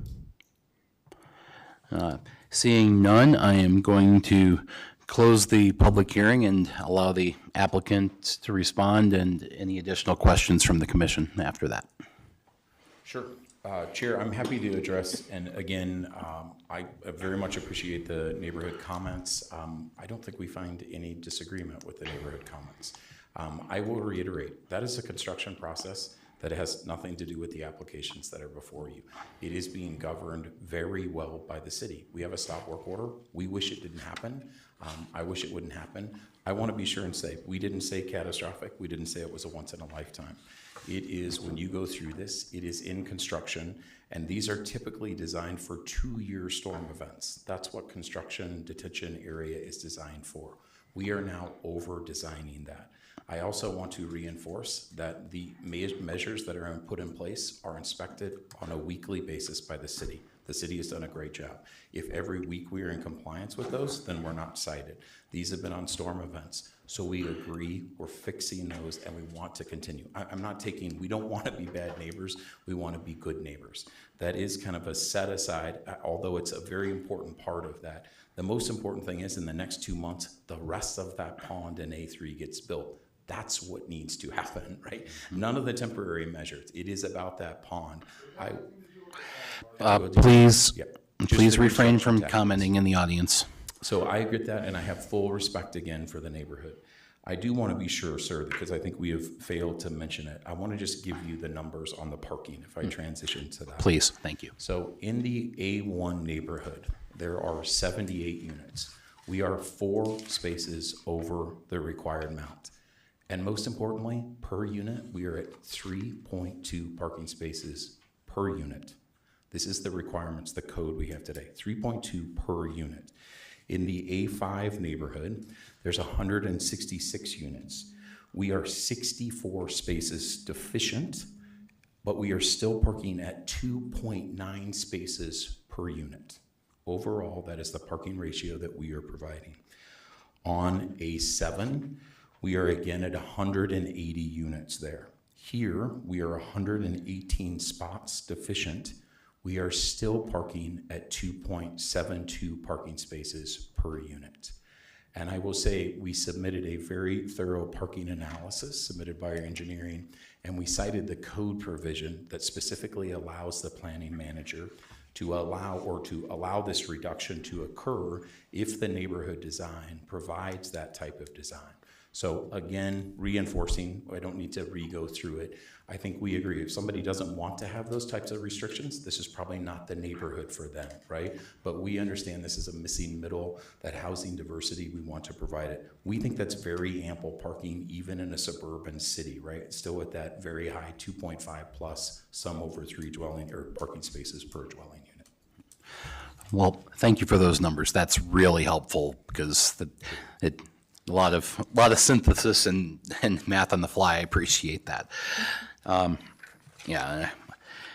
Seeing none, I am going to close the public hearing and allow the applicant to respond and any additional questions from the commission after that. Sure. Chair, I'm happy to address, and again, I very much appreciate the neighborhood comments. I don't think we find any disagreement with the neighborhood comments. I will reiterate, that is a construction process that has nothing to do with the applications that are before you. It is being governed very well by the city. We have a stop work order. We wish it didn't happen. I wish it wouldn't happen. I want to be sure and say, we didn't say catastrophic. We didn't say it was a once in a lifetime. It is, when you go through this, it is in construction, and these are typically designed for 2-year storm events. That's what construction detention area is designed for. We are now over designing that. I also want to reinforce that the measures that are put in place are inspected on a weekly basis by the city. The city has done a great job. If every week we are in compliance with those, then we're not cited. These have been on storm events. So we agree, we're fixing those, and we want to continue. We don't want to be bad neighbors, we want to be good neighbors. That is kind of a set aside, although it's a very important part of that. The most important thing is in the next 2 months, the rest of that pond in A3 gets built. That's what needs to happen, right? None of the temporary measures. It is about that pond. Please refrain from commenting in the audience. So I agree with that, and I have full respect again for the neighborhood. I do want to be sure, sir, because I think we have failed to mention it. I want to just give you the numbers on the parking if I transition to that. Please, thank you. So in the A1 neighborhood, there are 78 units. We are 4 spaces over the required amount. And most importantly, per unit, we are at 3.2 parking spaces per unit. This is the requirements, the code we have today, 3.2 per unit. In the A5 neighborhood, there's 166 units. We are 64 spaces deficient, but we are still parking at 2.9 spaces per unit. Overall, that is the parking ratio that we are providing. On A7, we are again at 180 units there. Here, we are 118 spots deficient. We are still parking at 2.72 parking spaces per unit. And I will say we submitted a very thorough parking analysis submitted by our engineering, and we cited the code provision that specifically allows the planning manager to allow this reduction to occur if the neighborhood design provides that type of design. So again, reinforcing, I don't need to re-go through it. I think we agree, if somebody doesn't want to have those types of restrictions, this is probably not the neighborhood for them, right? But we understand this is a missing middle, that housing diversity, we want to provide it. We think that's very ample parking, even in a suburban city, right? Still with that very high 2.5 plus, some over 3 dwelling or parking spaces per dwelling unit. Well, thank you for those numbers. That's really helpful because a lot of synthesis and math on the fly. I appreciate that. Yeah,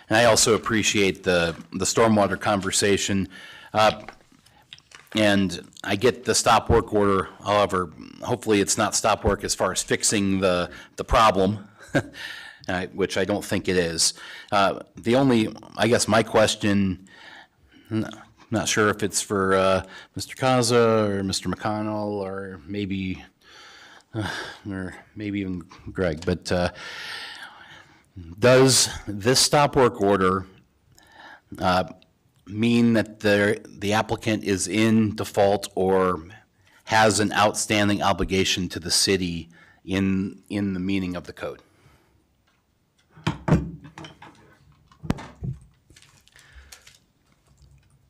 and I also appreciate the stormwater conversation. And I get the stop work order. However, hopefully it's not stop work as far as fixing the problem, which I don't think it is. I guess my question, not sure if it's for Mr. Kaza or Mr. McConnell or maybe even Greg, but does this stop work order mean that the applicant is in default or has an outstanding obligation to the city in the meaning of the code?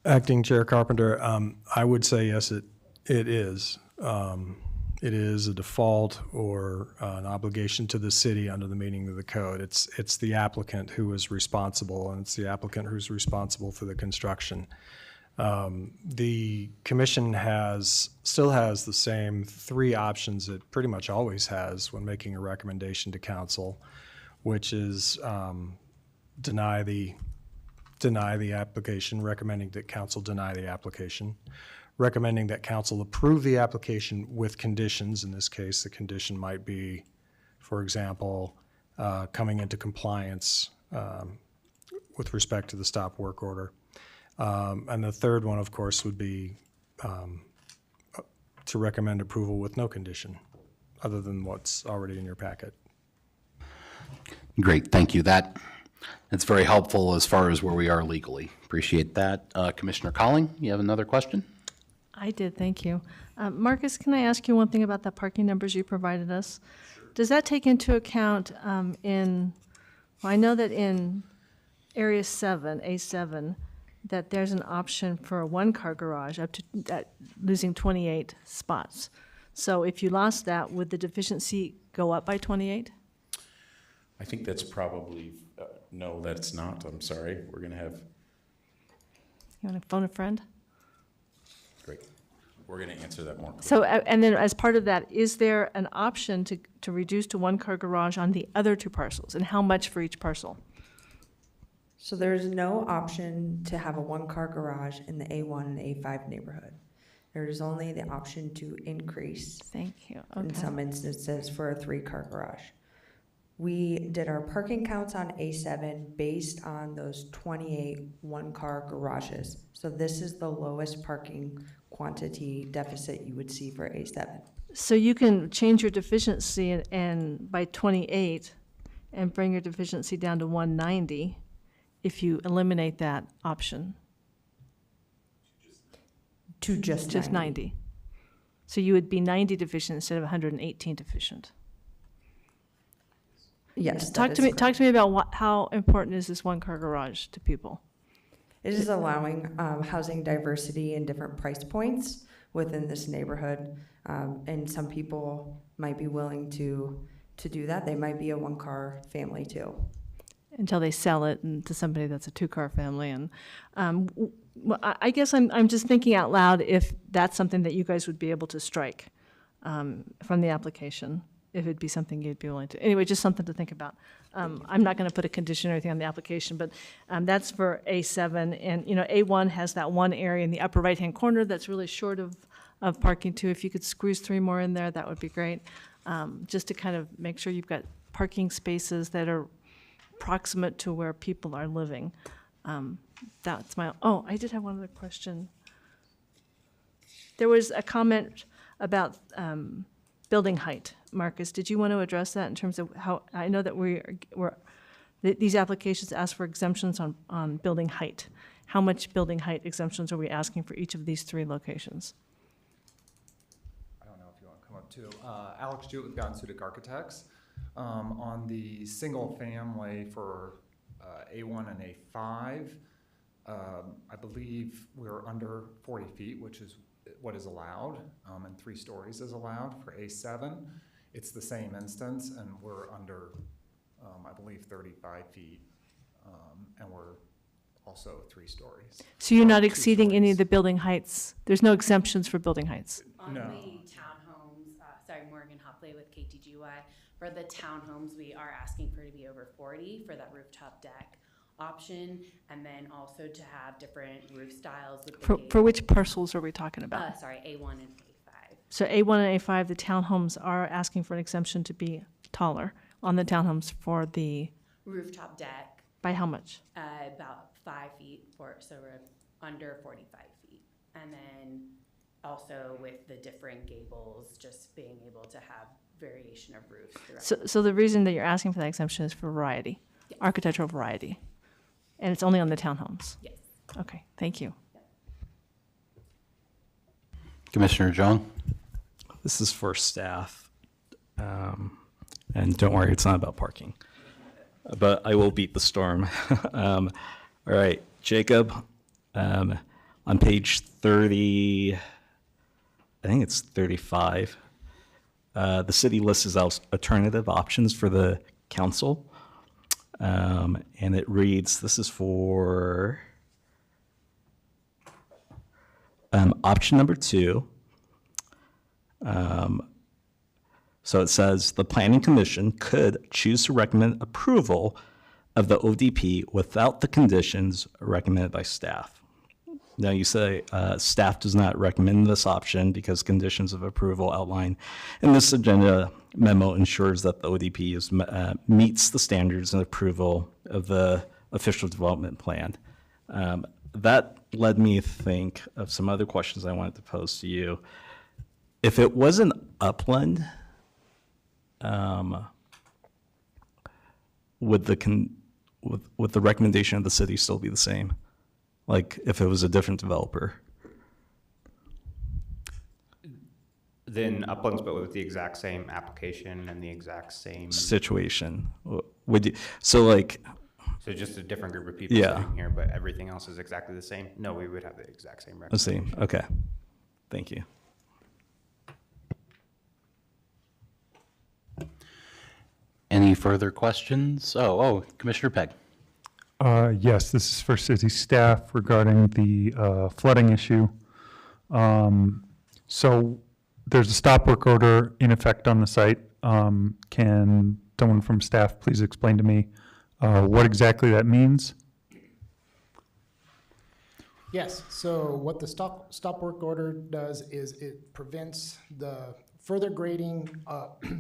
Acting Chair Carpenter, I would say yes, it is. It is a default or an obligation to the city under the meaning of the code. It's the applicant who is responsible, and it's the applicant who's responsible for the construction. The commission still has the same 3 options it pretty much always has when making a recommendation to council, which is deny the application, recommending that council deny the application, recommending that council approve the application with conditions. In this case, the condition might be, for example, coming into compliance with respect to the stop work order. And the third one, of course, would be to recommend approval with no condition other than what's already in your packet. Great, thank you. That's very helpful as far as where we are legally. Appreciate that. Commissioner Colling, you have another question? I did, thank you. Marcus, can I ask you one thing about the parking numbers you provided us? Does that take into account well, I know that in Area 7, A7, that there's an option for a 1-car garage up to losing 28 spots. So if you lost that, would the deficiency go up by 28? I think that's probably, no, that's not, I'm sorry. We're gonna have. You want to phone a friend? Great. We're going to answer that more quickly. So, and then as part of that, is there an option to reduce to 1-car garage on the other 2 parcels? And how much for each parcel? So there's no option to have a 1-car garage in the A1 and A5 neighborhood. There is only the option to increase. Thank you. Okay. In some instances for a 3-car garage. We did our parking counts on A7 based on those 28 1-car garages. So this is the lowest parking quantity deficit you would see for A7. So you can change your deficiency and by 28 and bring your deficiency down to 190 if you eliminate that option. To just 90. So you would be 90 deficient instead of 118 deficient. Yes. Talk to me about how important is this 1-car garage to people? It is allowing housing diversity and different price points within this neighborhood. And some people might be willing to do that. They might be a 1-car family too. Until they sell it to somebody that's a 2-car family. And well, I guess I'm just thinking out loud if that's something that you guys would be able to strike from the application, if it'd be something you'd be willing to. Anyway, just something to think about. I'm not going to put a condition or anything on the application, but that's for A7. And, A1 has that one area in the upper right-hand corner that's really short of parking too. If you could squeeze 3 more in there, that would be great. Just to kind of make sure you've got parking spaces that are proximate to where people are living. That's I did have one other question. There was a comment about building height. Marcus, did you want to address that in terms of how, I know that these applications ask for exemptions on building height. how much building height exemptions are we asking for each of these 3 locations? I don't know if you want to come up too. Alex Jewett with Godsudek Architects. On the single family for A1 and A5, I believe we're under 40 feet, which is what is allowed, and 3 stories is allowed. For A7, it's the same instance, and we're under, I believe, 35 feet, and we're also 3 stories. So you're not 2 exceeding any of stories. the building heights? There's no exemptions for building heights? On No. the townhomes, sorry, Morgan Hopley with KTGY. For the townhomes, we are asking for it to be over 40 for that rooftop deck option, and then also to have different roof styles with the For which parcels are we talking about? sorry, A1 and A5. So A1 and A5, the townhomes are asking for an exemption to be taller on the townhomes for the, Rooftop deck, by how much? about 5 feet, so we're under 45 feet. And then also with the different gables, just being able to have variation of roofs throughout. So the reason that you're asking for that exemption is for variety, Yes. architectural variety. And it's only on the townhomes? Yes. Okay, thank you. Commissioner John? This is for staff. And don't worry, it's not about parking. But I will beat the storm. All right, Jacob, on page 30, I think it's 35, the city lists as alternative options for the council. And it reads, this is for option number 2. So it says the planning commission could choose to recommend approval of the ODP without the conditions recommended by staff. Now you say staff does not recommend this option because conditions of approval outlined in this agenda memo ensures that the ODP meets the standards and approval of the official development plan. That led me to think of some other questions I wanted to pose to you. If it was an upland, would the recommendation of the city still be the same? Like if it was a different developer? Then uplands, but with the exact same application and the exact same. Situation. Would you, so like, So just a different group of people Yeah. sitting here, but everything else is exactly the same? No, we would have the exact same the same, recommendation. okay. Thank you. Any further questions? Oh, Commissioner Pegg. Yes, this is for city staff regarding the flooding issue. So there's a stop work order in effect on the site. Can someone from staff please explain to me what exactly that means? Yes, so what the stop work order does is it prevents the further grading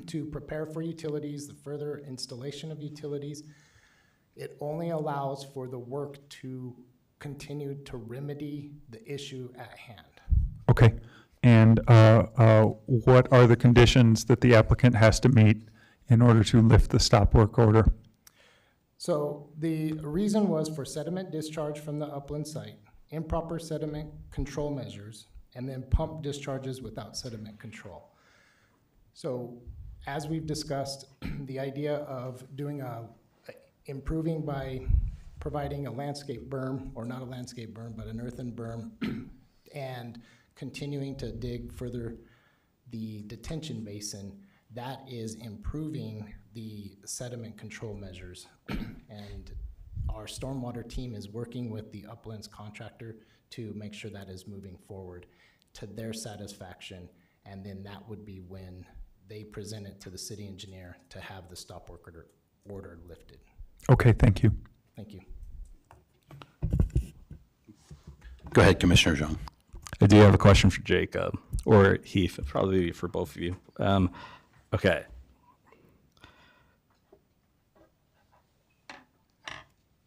to prepare for utilities, the further installation of utilities. It only allows for the work to continue to remedy the issue at hand. Okay, and what are the conditions that the applicant has to meet in order to lift the stop work order? So the reason was for sediment discharge from the upland site, improper sediment control measures, and then pump discharges without sediment control. So as we've discussed, the idea of doing improving by providing a landscape berm, or not a landscape berm, but an earthen berm, and continuing to dig further the detention basin, that is improving the sediment control measures. And our stormwater team is working with the uplands contractor to make sure that is moving forward to their satisfaction. And then that would be when they present it to the city engineer to have the stop work order lifted. Okay, thank you. Thank you. Go ahead, Commissioner Jung. I do have a question for Jacob, or Heath, probably for both of you. Okay.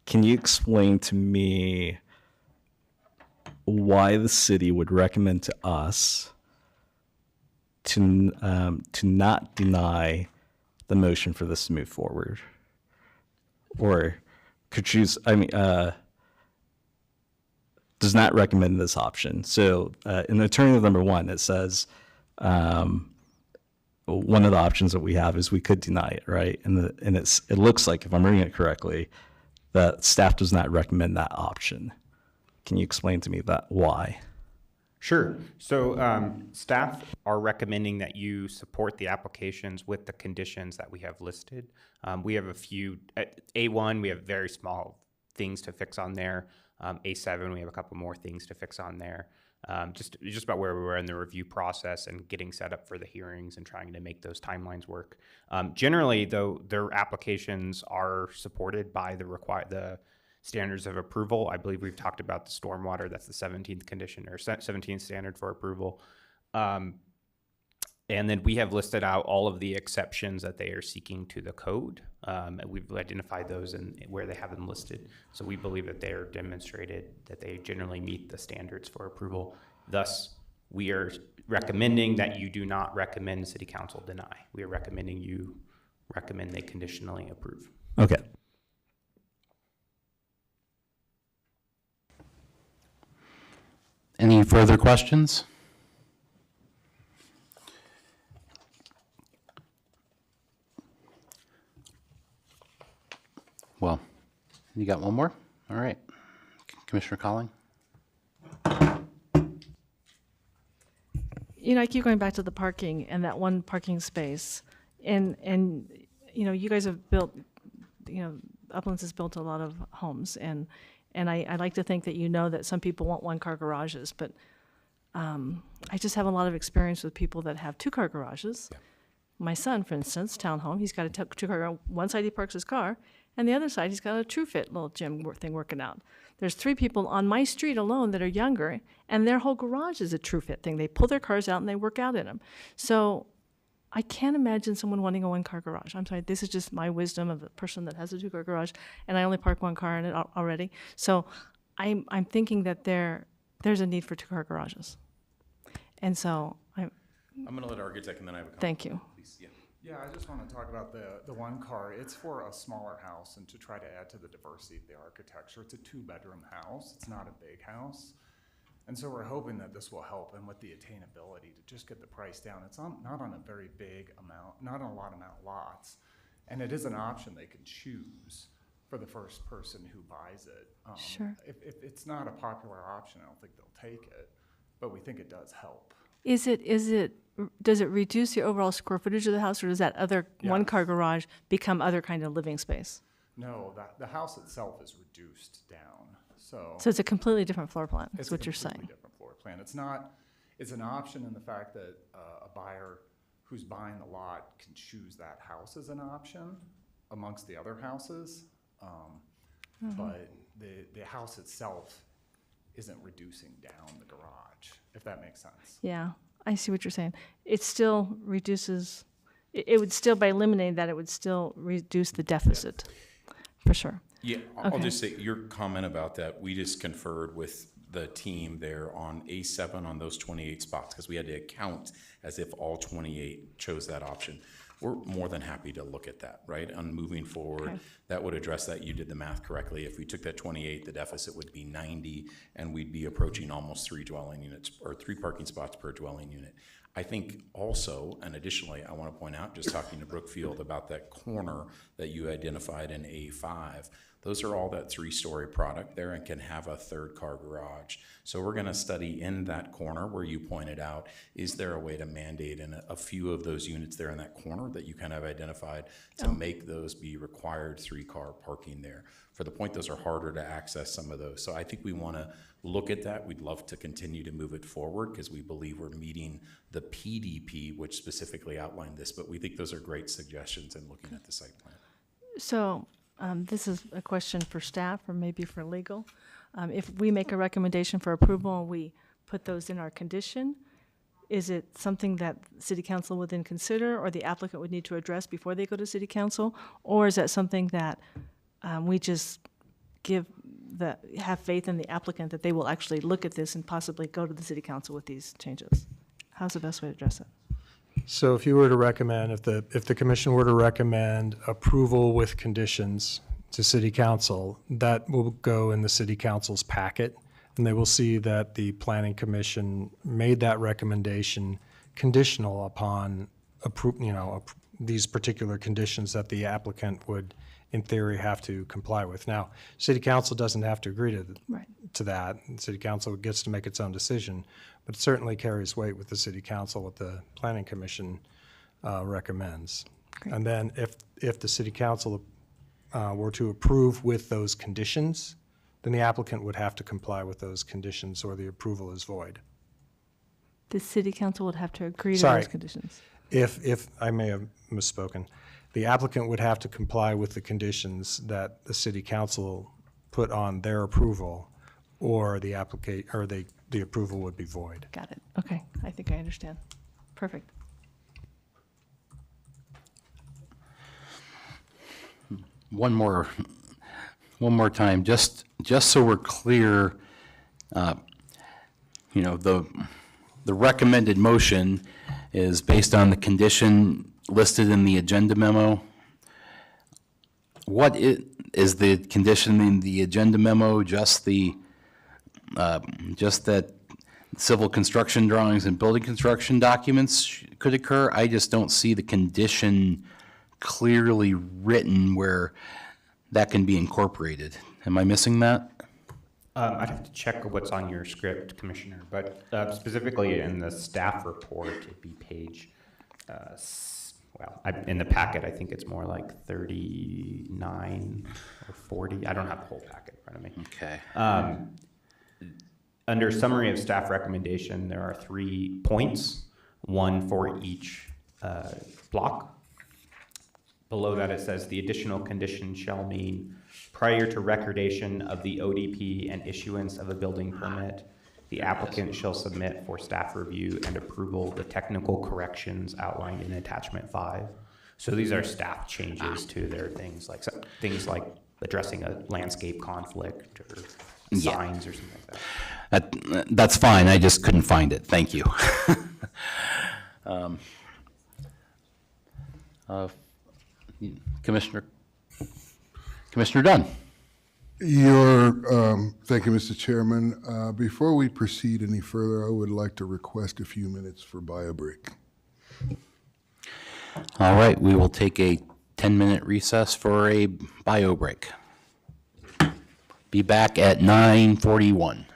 Can you explain to me why the city would recommend to us to not deny the motion for this to move forward? Or could choose, I mean, does not recommend this option. So in alternative number 1, it says one of the options that we have is we could deny it, right? And it looks like, if I'm reading it correctly, that staff does not recommend that option. Can you explain to me why? Sure. So staff are recommending that you support the applications with the conditions that we have listed. We have a few, at A1, we have very small things to fix on there. A7, we have a couple more things to fix on there. Just about where we were in the review process and getting set up for the hearings and trying to make those timelines work. Generally, though, their applications are supported by the standards of approval. I believe we've talked about the stormwater. That's the 17th condition or 17th standard for approval. And then we have listed out all of the exceptions that they are seeking to the code. And we've identified those and where they have them listed. So we believe that they are demonstrated that they generally meet the standards for approval. Thus, we are recommending that you do not recommend City Council deny. We are recommending you recommend they conditionally approve. Okay. Any further questions? Well, you got one more? All right. Commissioner Colling? You know, I keep going back to the parking and that one parking space. And you know, you guys have built, you know, Uplands has built a lot of homes. And I like to think that you know that some people want one-car garages. But I just have a lot of experience with people that have two-car garages. Yeah. My son, for instance, townhome, he's got a two-car garage. One side he parks his car, and the other side he's got a TrueFit little gym thing working out. There's 3 people on my street alone that are younger, and their whole garage is a TrueFit thing. They pull their cars out and they work out in them. So I can't imagine someone wanting a one-car garage. I'm sorry, this is just my wisdom of a person that has a 2-car garage, and I only park 1 car in it already. So I'm thinking that there's a need for 2-car garages. And so I'm going to let our architect, and then I have a comment. Thank you. Please, yeah. Yeah, I just want to talk about the 1 car. It's for a smaller house and to try to add to the diversity of the architecture. It's a 2-bedroom house. It's not a big house. And so we're hoping that this will help and with the attainability to just get the price down. It's not on a very big amount, not on a lot amount of lots. And it is an option they can choose for the first person who buys it. Sure. If it's not a popular option, I don't think they'll take it, but we think it does help. Does it reduce the overall square footage of the house, or does that other one-car garage become other kind of living space? No, the house itself is reduced down. So it's a completely different floor plan, is what you're saying. It's a completely different floor plan. It's an option in the fact that a buyer who's buying the lot can choose that house as an option amongst the other houses. But the house itself isn't reducing down the garage, if that makes sense. Yeah, I see what you're saying. It still reduces, it would still, by eliminating that, it would still reduce the deficit, for sure. Yeah, I'll just say your comment about that, we just conferred with the team there on A7 on those 28 spots, because we had to count as if all 28 chose that option. We're more than happy to look at that, right? On moving forward, that would address that. You did the math correctly. If we took that 28, the deficit would be 90, and we'd be approaching almost 3 dwelling units, or 3 parking spots per dwelling unit. I think also, and additionally, I want to point out, just talking to Brookfield about that corner that you identified in A5, those are all that 3-story product there and can have a 3rd-car garage. So we're going to study in that corner where you pointed out, is there a way to mandate in a few of those units there in that corner that you kind of identified to make those be required 3-car parking there? For the point, those are harder to access, some of those. So I think we want to look at that. We'd love to continue to move it forward because we believe we're meeting the PDP, which specifically outlined this, but we think those are great suggestions in looking at the site plan. So this is a question for staff or maybe for legal. If we make a recommendation for approval and we put those in our condition, is it something that City Council would then consider or the applicant would need to address before they go to City Council? Or is that something that we just have faith in the applicant that they will actually look at this and possibly go to the City Council with these changes? How's the best way to address it? So if you were to recommend, if the commission were to recommend approval with conditions to City Council, that will go in the City Council's packet and they will see that the planning commission made that recommendation conditional upon these particular conditions that the applicant would, in theory, have to comply with. Now, city council doesn't have to agree to that. City council gets to make its own decision, but it certainly carries weight with the city council, what the planning commission recommends. And then if the city council were to approve with those conditions, then the applicant would have to comply with those conditions or the approval is void. The city council would have to agree to Sorry. those conditions. If I may have misspoken, the applicant would have to comply with the conditions that the city council put on their approval, or the approval would be void. Got it. Okay, I think I understand. Perfect. One more time, just so we're clear, the recommended motion is based on the condition listed in the agenda memo. What is the condition in the agenda memo? Just that civil construction drawings and building construction documents could occur? I just don't see the condition clearly written where that can be incorporated. Am I missing that? I'd have to check what's on your script, Commissioner, but specifically in the staff report, it'd be page, in the packet, I think it's more like 39 or 40. I don't have the whole packet in front of me. Okay. Under summary of staff recommendation, there are 3 points, one for each block. Below that, it says the additional condition shall mean prior to recordation of the ODP and issuance of a building permit, the applicant shall submit for staff review and approval the technical corrections outlined in attachment 5. So these are staff changes to their things like addressing a landscape conflict or signs or something like that. That's fine. I just couldn't find it. Thank you. Commissioner Dunn. Thank you, Mr. Chairman. Before we proceed any further, I would like to request a few minutes for bio break. All right, we will take a 10-minute recess for a bio break. Be back at 9:41.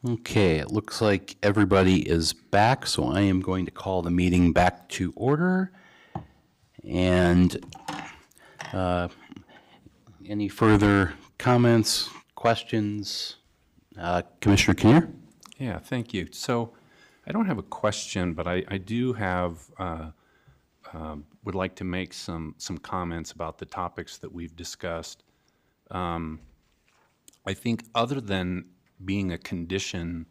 Okay, it looks like everybody is back, so I am going to call the meeting back to order. And any further comments, questions? Commissioner Kinnear? Yeah, thank you. So I don't have a question, but I do have, would like to make some comments about the topics that we've discussed. I think other than being a condition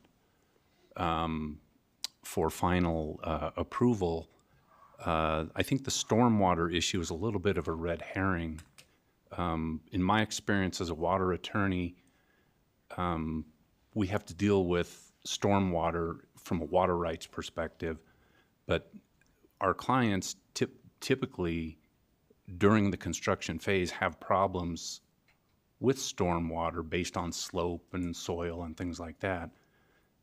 for final approval, I think the stormwater issue is a little bit of a red herring. In my experience as a water attorney, we have to deal with stormwater from a water rights perspective, but our clients typically during the construction phase have problems with stormwater based on slope and soil and things like that.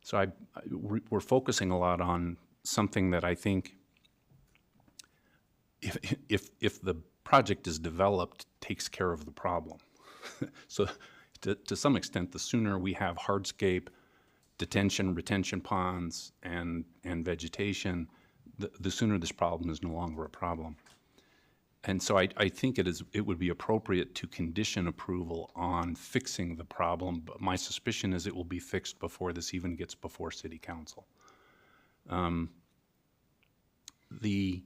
So we're focusing a lot on something that I think if the project is developed, takes care of the problem. So to some extent, the sooner we have hardscape, detention, retention ponds, and vegetation, the sooner this problem is no longer a problem. And so I think it would be appropriate to condition approval on fixing the problem, but my suspicion is it will be fixed before this even gets before City Council. The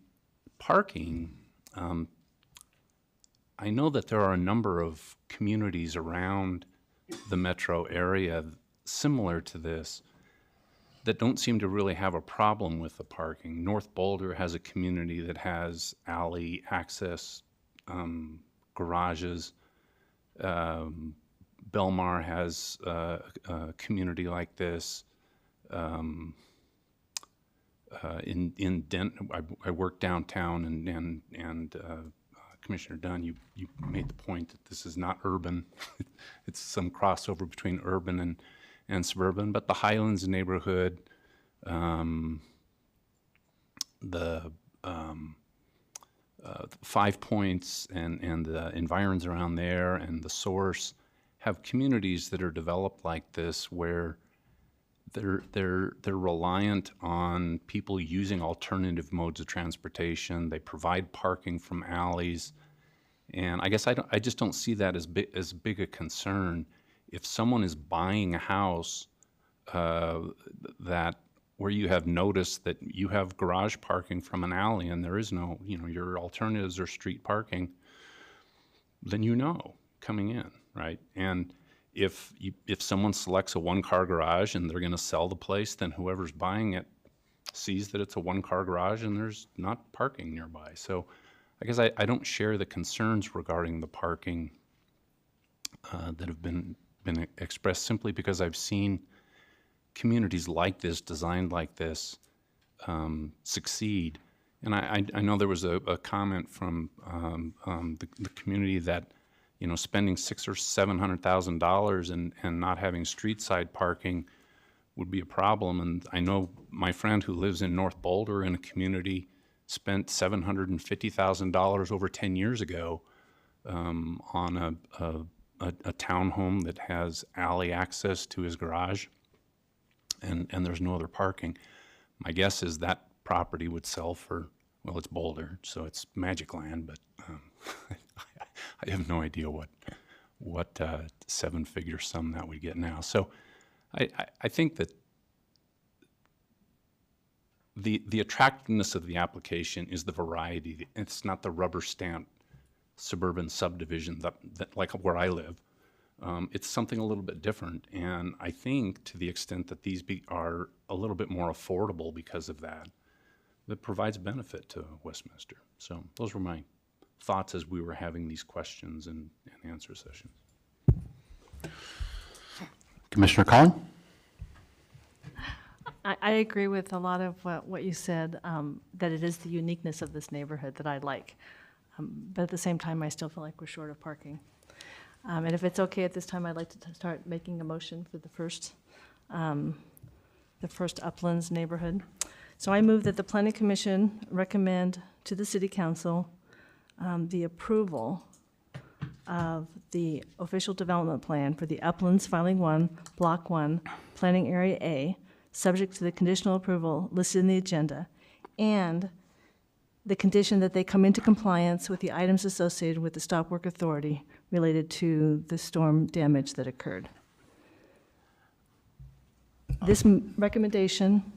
parking, I know that there are a number of communities around the metro area similar to this that don't seem to really have a problem with the parking. North Boulder has a community that has alley access, garages. Belmar has a community like this. In Denton, I work downtown, and Commissioner Dunn, you made the point that this is not urban. It's some crossover between urban and suburban, but the Highlands neighborhood, the 5 Points and the environs around there and the Source have communities that are developed like this where they're reliant on people using alternative modes of transportation. They provide parking from alleys, and I guess I just don't see that as big a concern. If someone is buying a house where you have noticed that you have garage parking from an alley and there is no, your alternatives are street parking, then coming in, right? And if someone selects a one-car garage and they're going to sell the place, then whoever's buying it sees that it's a one-car garage and there's not parking nearby. So I guess I don't share the concerns regarding the parking that have been expressed simply because I've seen communities like this, designed like this, succeed. And I know there was a comment from the community that spending $600,000 or $700,000 and not having street side parking would be a problem. And I know my friend who lives in North Boulder in a community spent $750,000 over 10 years ago on a townhome that has alley access to his garage, and there's no other parking. My guess is that property would sell for, well, it's Boulder, so it's magic land, but I have no idea what seven-figure sum that would get now. So I think that the attractiveness of the application is the variety. It's not the rubber stamp suburban subdivision that like where I live. It's something a little bit different, and I think to the extent that these are a little bit more affordable because of that provides benefit to Westminster. So those were my thoughts as we were having these questions and answer sessions. Commissioner Collin? I agree with a lot of what you said, that it is the uniqueness of this neighborhood that I like. But at the same time, I still feel like we're short of parking. And if it's okay at this time, I'd like to start making a motion for the first Uplands neighborhood. So I move that the Planning Commission recommend to the City Council the approval of the official development plan for the Uplands Filing 1, Block 1, Planning Area A, subject to the conditional approval listed in the agenda, and the condition that they come into compliance with the items associated with the stop work authority related to the storm damage that occurred. This recommendation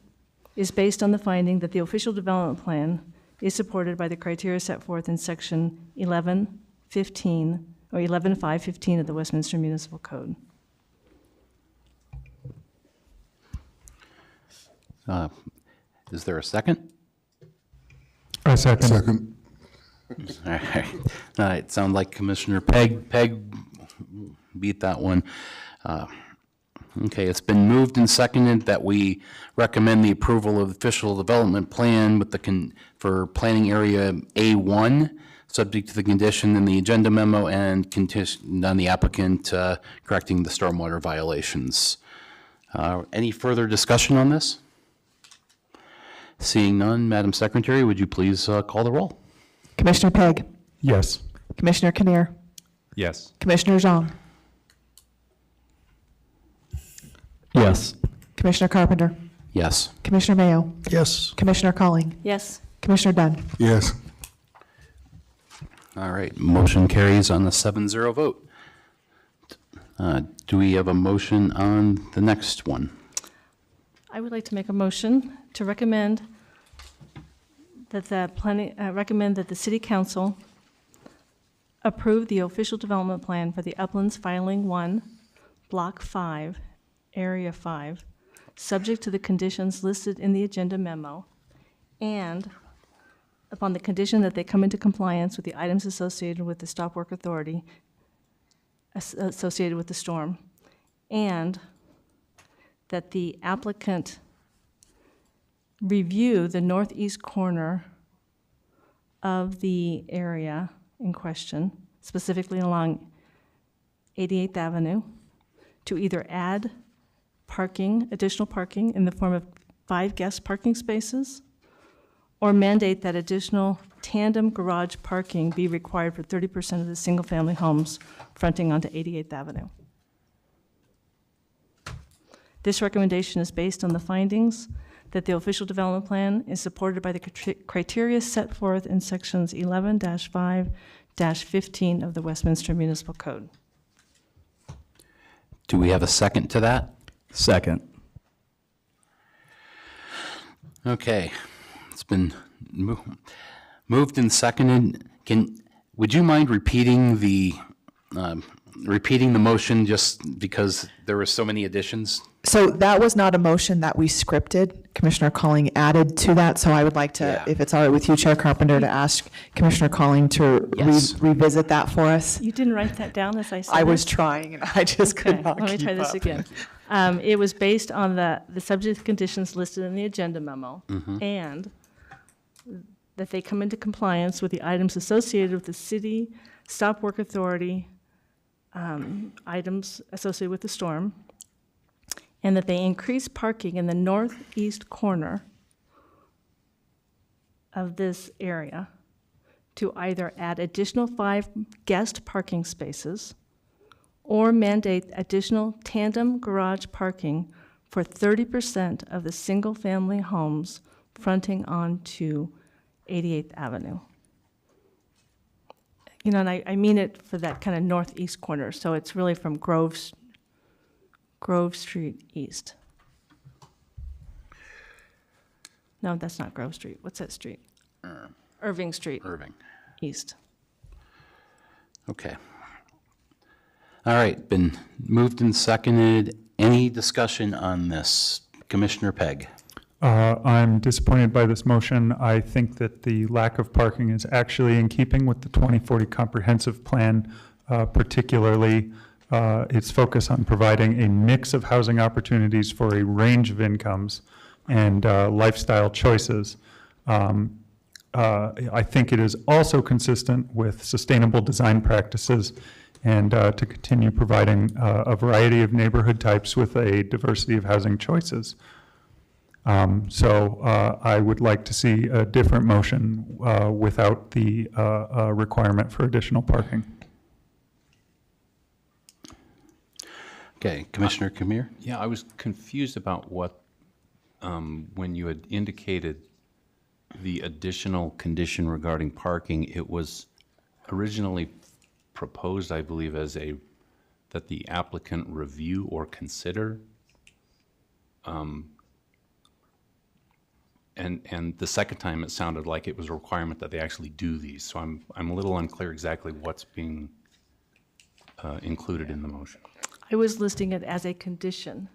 is based on the finding that the official development plan is supported by the criteria set forth in section 11.15 or 11.515 of the Westminster Municipal Code. Is there a second? I second. Second. All right, sound like Commissioner Peg beat that one. Okay, it's been moved and seconded that we recommend the approval of the official development plan with the for planning area A1, subject to the condition in the agenda memo and condition on the applicant correcting the stormwater violations. Any further discussion on this? Seeing none, Madam Secretary, would you please call the roll? Commissioner Peg, Yes. Commissioner Kinnear, Yes. Commissioner Zhang, Yes. Commissioner Carpenter, Yes. Commissioner Mayo, Yes. Commissioner Colling, Yes. Commissioner Dunn. Yes. All right, motion carries on a 7-0 vote. Do we have a motion on the next one? I would like to make a motion to recommend that the City Council approve the official development plan for the Uplands Filing 1, Block 5, Area 5, subject to the conditions listed in the agenda memo, and upon the condition that they come into compliance with the items associated with the stop work authority associated with the storm, and that the applicant review the northeast corner of the area in question, specifically along 88th Avenue, to either add parking, additional parking in the form of 5 guest parking spaces, or mandate that additional tandem garage parking be required for 30% of the single-family homes fronting onto 88th Avenue. This recommendation is based on the findings that the official development plan is supported by the criteria set forth in sections 11-5-15 of the Westminster Municipal Code. Do we have a second to that? Second. Okay, it's been moved and seconded. Would you mind repeating the motion just because there were so many additions? So that was not a motion that we scripted. Commissioner Colling added to that, so I would like to, if it's all right with you, Chair Carpenter, to ask Commissioner Colling to revisit that for us. You didn't write that down as I said I was it? trying, and I just could Okay, not let me keep try this up. again. It was based on the subject conditions listed in the agenda memo, and that they come into compliance with the items associated with the city stop work authority items associated with the storm, and that they increase parking in the northeast corner of this area to either add additional 5 guest parking spaces or mandate additional tandem garage parking for 30% of the single-family homes fronting onto 88th Avenue. You know, and I mean it for that kind of northeast corner, so it's really from Grove Street East. No, that's not Grove Street. What's that street? Irving Street. Irving. East. Okay. All right, been moved and seconded. Any discussion on this? Commissioner Peg? I'm disappointed by this motion. I think that the lack of parking is actually in keeping with the 2040 comprehensive plan, particularly its focus on providing a mix of housing opportunities for a range of incomes and lifestyle choices. I think it is also consistent with sustainable design practices and to continue providing a variety of neighborhood types with a diversity of housing choices. So I would like to see a different motion without the requirement for additional parking. Okay, Commissioner Kamir? Yeah, I was confused about what, when you had indicated the additional condition regarding parking, it was originally proposed, I believe, as that the applicant review or consider. And the second time it sounded like it was a requirement that they actually do these. So I'm a little unclear exactly what's being included in the motion. I was listing it as a condition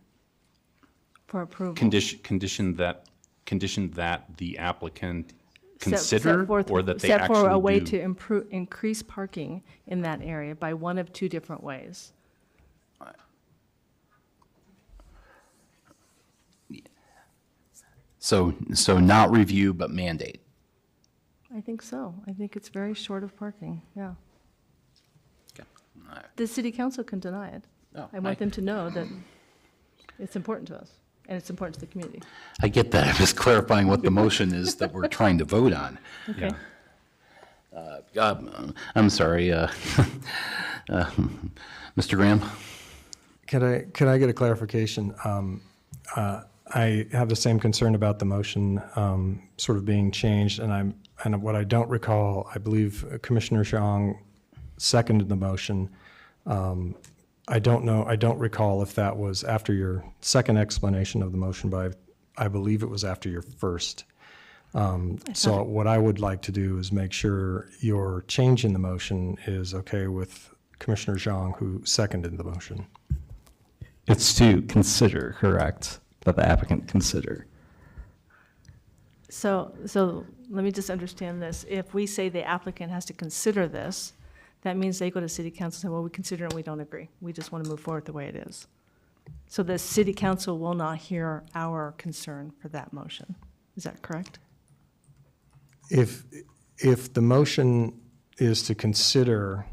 for approval. Condition that the applicant Set consider, forth- or that they set for a actually way do? to increase parking in that area by one of two different ways. So not review, but mandate. I think so. I think it's very short of parking, yeah. Okay. All right. The city council can deny it. Oh, I want them to know that it's important to us, and it's important to the community. I get that. I'm just clarifying what the motion is that we're trying to vote on. Okay. I'm sorry, Mr. Graham? Could I get a clarification? I have the same concern about the motion sort of being changed, and what I don't recall, I believe Commissioner Zhang seconded the motion. I don't recall if that was after your second explanation of the motion, but I believe it was after your first. So what I would like to do is make sure your change in the motion is okay with Commissioner Zhang, who seconded the motion. It's to consider, correct? That the applicant consider. So let me just understand this. If we say the applicant has to consider this, that means they go to city council and say, well, we consider it and we don't agree. We just want to move forward the way it is. So the city council will not hear our concern for that motion. Is that correct? If the motion is to consider,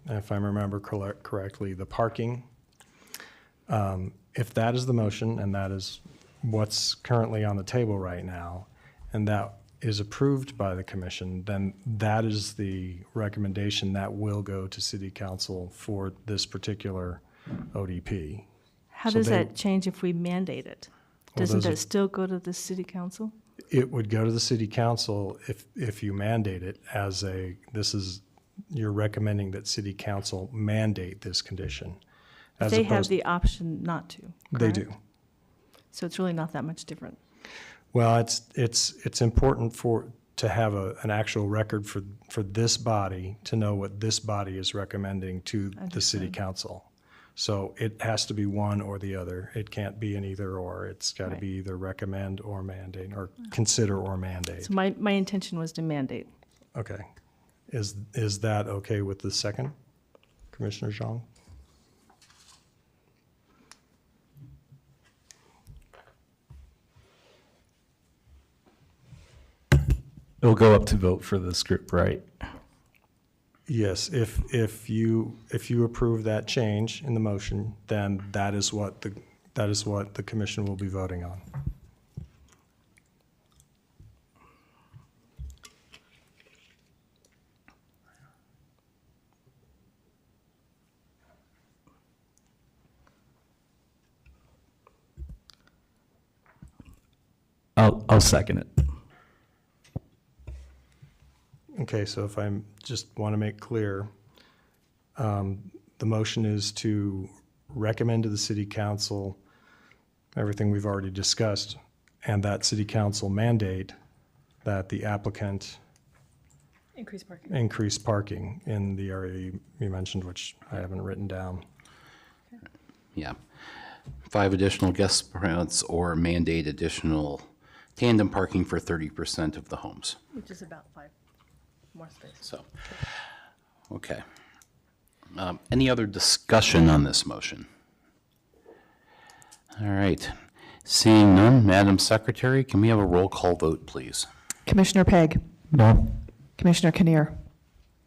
if I remember correctly, the parking, if that is the motion and that is what's currently on the table right now, and that is approved by the commission, then that is the recommendation that will go to city council for this particular ODP. How So does they- that change if we mandate it? Well, Doesn't those are- that still go to the city council? It would go to the city council if you mandate it as you're recommending that city council mandate this condition. as They have opposed- the option not to, They correct? do. So it's really not that much different. Well, it's important to have an actual record for this body to know what this body is recommending to the city Understood. council. So it has to be one or the other. It can't be an either or. It's got to Right. be either recommend or mandate, or consider or mandate. So my intention was to mandate. Okay. Is that okay with the second, Commissioner Zhang? It'll go up to vote for this group, right? Yes, if you approve that change in the motion, then that is what the commission will be voting on. I'll second it. Okay, so if I just want to make clear, the motion is to recommend to the city council everything we've already discussed, and that city council mandate that the applicant Increase parking. increase parking in the area you mentioned, which I haven't written down. Yeah. 5 additional guest spots or mandate additional tandem parking for 30% of the homes. Which is about 5 more spaces. So, okay. Any other discussion on this motion? All right. Seeing none, Madam Secretary, can we have a roll call vote, please? Commissioner Pegg, No. Commissioner Kinnear,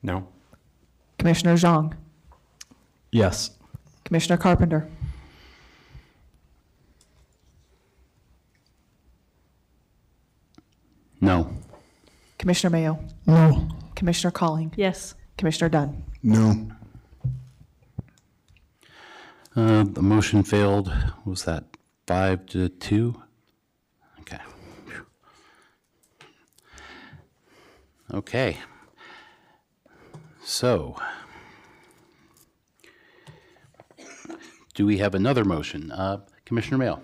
No? Commissioner Zhang, Yes. Commissioner Carpenter, No. Commissioner Mayo, No. Commissioner Colling, Yes. Commissioner Dunn. No. The motion failed. Was that 5-2? Okay. Okay. So, do we have another motion? Commissioner Mayo?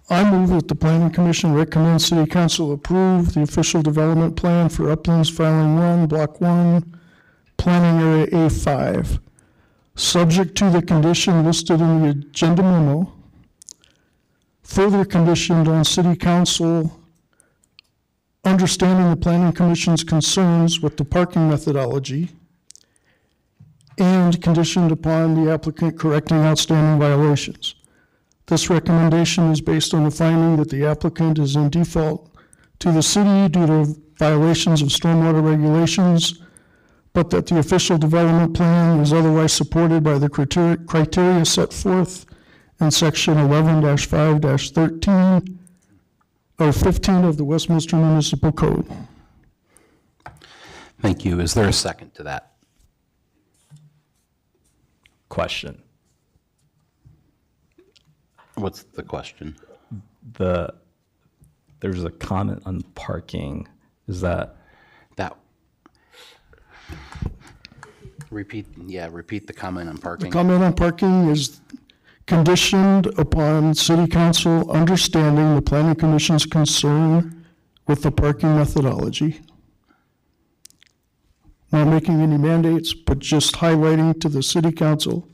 I move that the Planning Commission recommend City Council approve the official development plan for Uplands Filing 1, Block 1, Planning Area A5, subject to the condition listed in the agenda memo, further conditioned on City Council understanding the Planning Commission's concerns with the parking methodology, and conditioned upon the applicant correcting outstanding violations. This recommendation is based on the finding that the applicant is in default to the city due to violations of stormwater regulations, but that the official development plan is otherwise supported by the criteria set forth in section 11-5-13 or 15 of the Westminster Municipal Code. Thank you. Is there a second to that? Question. What's the question? There's a comment on parking. Is that? Repeat the comment on parking. The comment on parking is conditioned upon City Council understanding the Planning Commission's concern with the parking methodology. Not making any mandates, but just highlighting to the City Council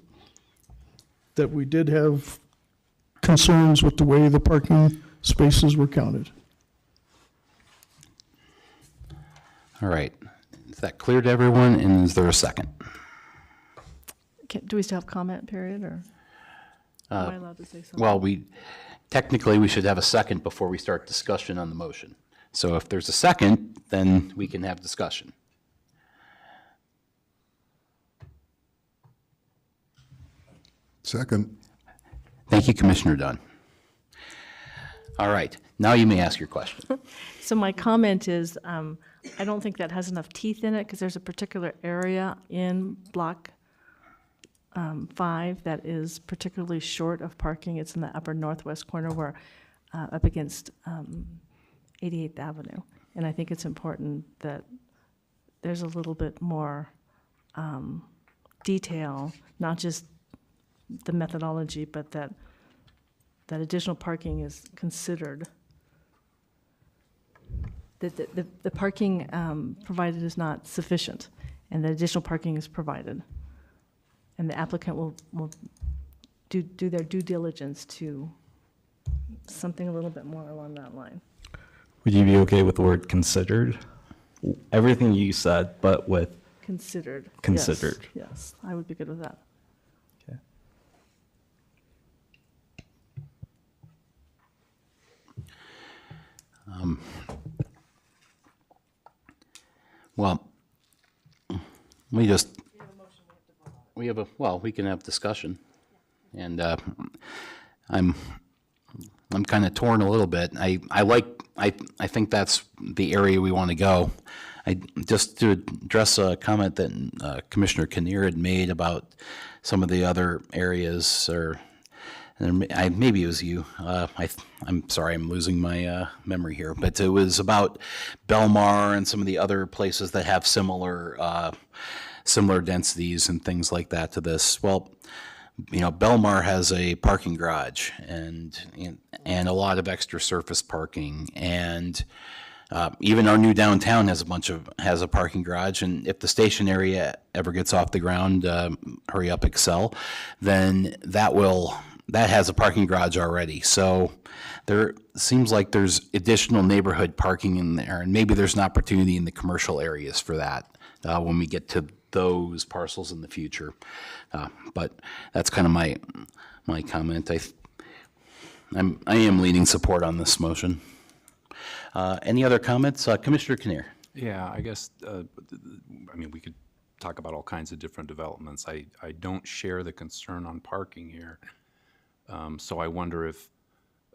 that we did have concerns with the way the parking spaces were counted. All right. Is that clear to everyone? And is there a second? Do we still have comment period, or am I allowed to say something? Well, technically we should have a second before we start discussion on the motion. So if there's a second, then we can have discussion. Second. Thank you, Commissioner Dunn. All right, now you may ask your question. So my comment is, I don't think that has enough teeth in it, because there's a particular area in Block 5 that is particularly short of parking. It's in the upper northwest corner where, up against 88th Avenue. And I think it's important that there's a little bit more detail, not just the methodology, but that additional parking is considered. That the parking provided is not sufficient, and that additional parking is provided. And the applicant will do their due diligence to something a little bit more along that line. Would you be okay with the word considered? Everything you said, but with Considered. Considered. Yes, I would be good with that. Okay. Well, we can have discussion. And I'm kind of torn a little bit. I think that's the area we want to go. Just to address a comment that Commissioner Kinnear had made about some of the other areas, maybe it was you. I'm sorry, I'm losing my memory here, but it was about Belmar and some of the other places that have similar densities and things like that to this. Well, Belmar has a parking garage and a lot of extra surface parking, and even our new downtown has a parking garage. And if the station area ever gets off the ground, hurry up, Excel, then that has a parking garage already. So there seems like there's additional neighborhood parking in there, and maybe there's an opportunity in the commercial areas for that when we get to those parcels in the future. But that's kind of my comment. I am leaning support on this motion. Any other comments? Commissioner Kinnear. Yeah, I guess, we could talk about all kinds of different developments. I don't share the concern on parking here. So I wonder if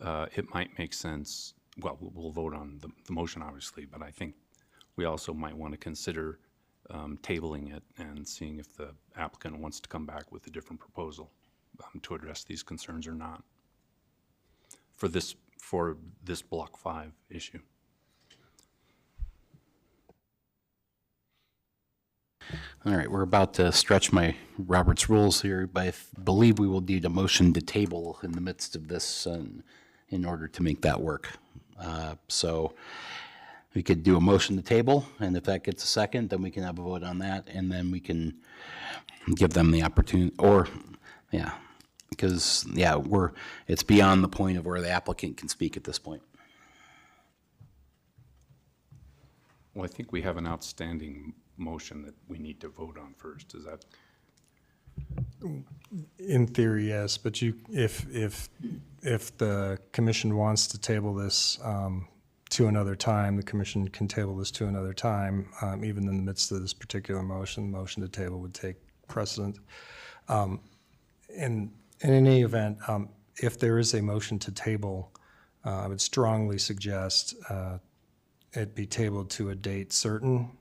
it might make sense, well, we'll vote on the motion, obviously, but I think we also might want to consider tabling it and seeing if the applicant wants to come back with a different proposal to address these concerns or not for this Block 5 issue. All right, we're about to stretch my Robert's rules here, but I believe we will need a motion to table in the midst of this in order to make that work. So we could do a motion to table, and if that gets a second, then we can have a vote on that, and then we can give them the opportunity, or, yeah, because, yeah, it's beyond the point of where the applicant can speak at this point. Well, I think we have an outstanding motion that we need to vote on first. Is that? In theory, yes, but if the commission wants to table this to another time, the commission can table this to another time. Even in the midst of this particular motion, the motion to table would take precedent. In any event, if there is a motion to table, I would strongly suggest it be tabled to a date certain.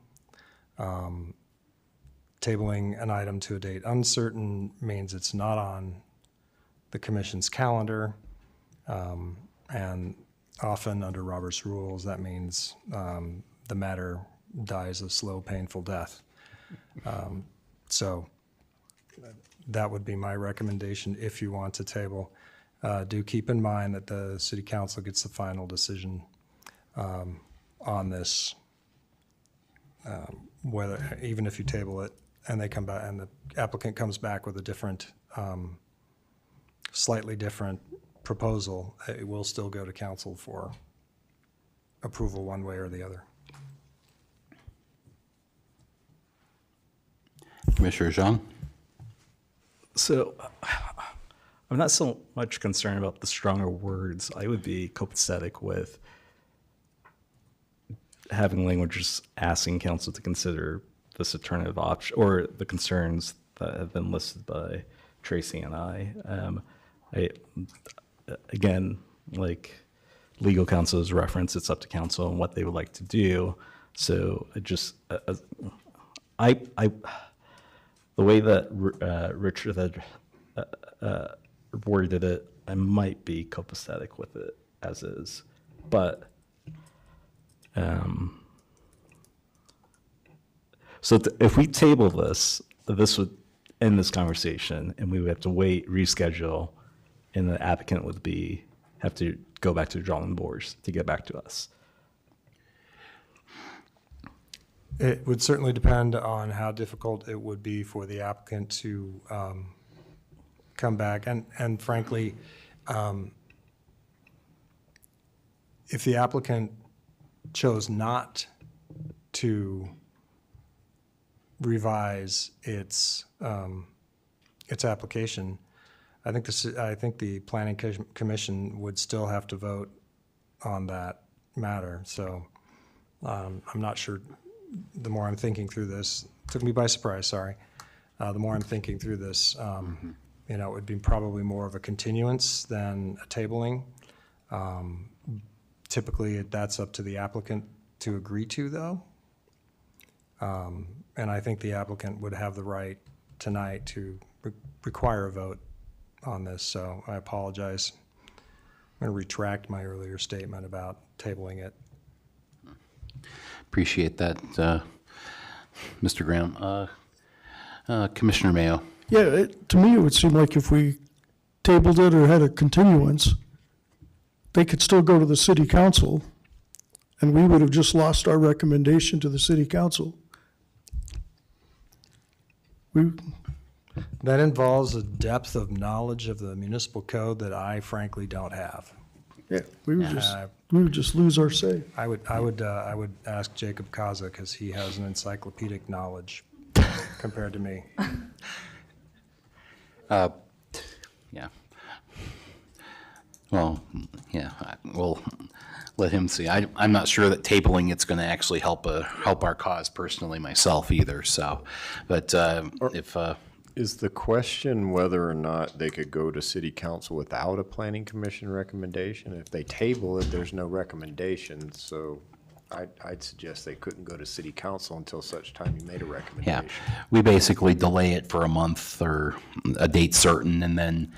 Tabling an item to a date uncertain means it's not on the commission's calendar, and often under Robert's rules, that means the matter dies a slow, painful death. So that would be my recommendation if you want to table. Do keep in mind that the city council gets the final decision on this, whether, even if you table it and they come back and the applicant comes back with a different, slightly different proposal, it will still go to council for approval one way or the other. Commissioner Zhang? So I'm not so much concerned about the stronger words. I would be copacetic with having language just asking council to consider this alternative option or the concerns that have been listed by Tracy and I. Again, like legal counsel's reference, it's up to council and what they would like to do. So it just, the way that Richard had worded it, I might be copacetic with it as is, but so if we table this, this would end this conversation, and we would have to wait, reschedule, and the applicant would have to go back to the drawing boards to get back to us. It would certainly depend on how difficult it would be for the applicant to come back. And frankly, if the applicant chose not to revise its application, I think the Planning Commission would still have to vote on that matter. So I'm not sure. The more I'm thinking through this, took me by surprise, sorry. The more I'm thinking through this, it would be probably more of a continuance than a tabling. Typically, that's up to the applicant to agree to, though. And I think the applicant would have the right tonight to require a vote on this, so I apologize. I'm going to retract my earlier statement about tabling it. Appreciate that, Mr. Graham. Commissioner Mayo? Yeah, to me, it would seem like if we tabled it or had a continuance, they could still go to the city council, and we would have just lost our recommendation to the city council. That involves a depth of knowledge of the municipal code that I frankly don't have. Yeah, we would just lose our say. I would ask Jacob Kaza, because he has an encyclopedic knowledge compared to me. Yeah. Well, yeah, we'll let him see. I'm not sure that tabling it's going to actually help our cause personally myself either. So, but is the question whether or not they could go to city council without a planning commission recommendation? If they table it, there's no recommendation. So I'd suggest they couldn't go to city council until such time you made a Yeah, recommendation. we basically delay it for a month or a date certain, and then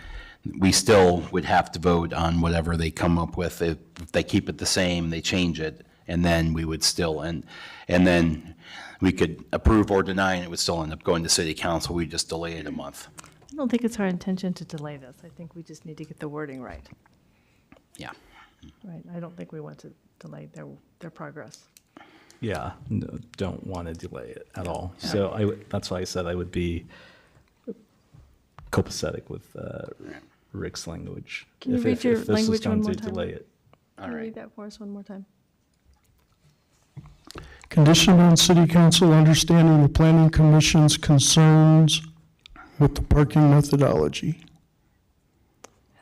we still would have to vote on whatever they come up with. If they keep it the same, they change it, and then we would still, and then we could approve or deny, and it would still end up going to city council. We just delay it a month. I don't think it's our intention to delay this. I think we just need to get the wording right. Yeah. Right, I don't think we want to delay their progress. Yeah, no, don't want to delay it at all. So that's why I said I would be copacetic with Rick's language. Can you read your if this is language one going more to time? delay it. Can you read that for us one more time? Conditioned on city council understanding the planning commission's concerns with the parking methodology.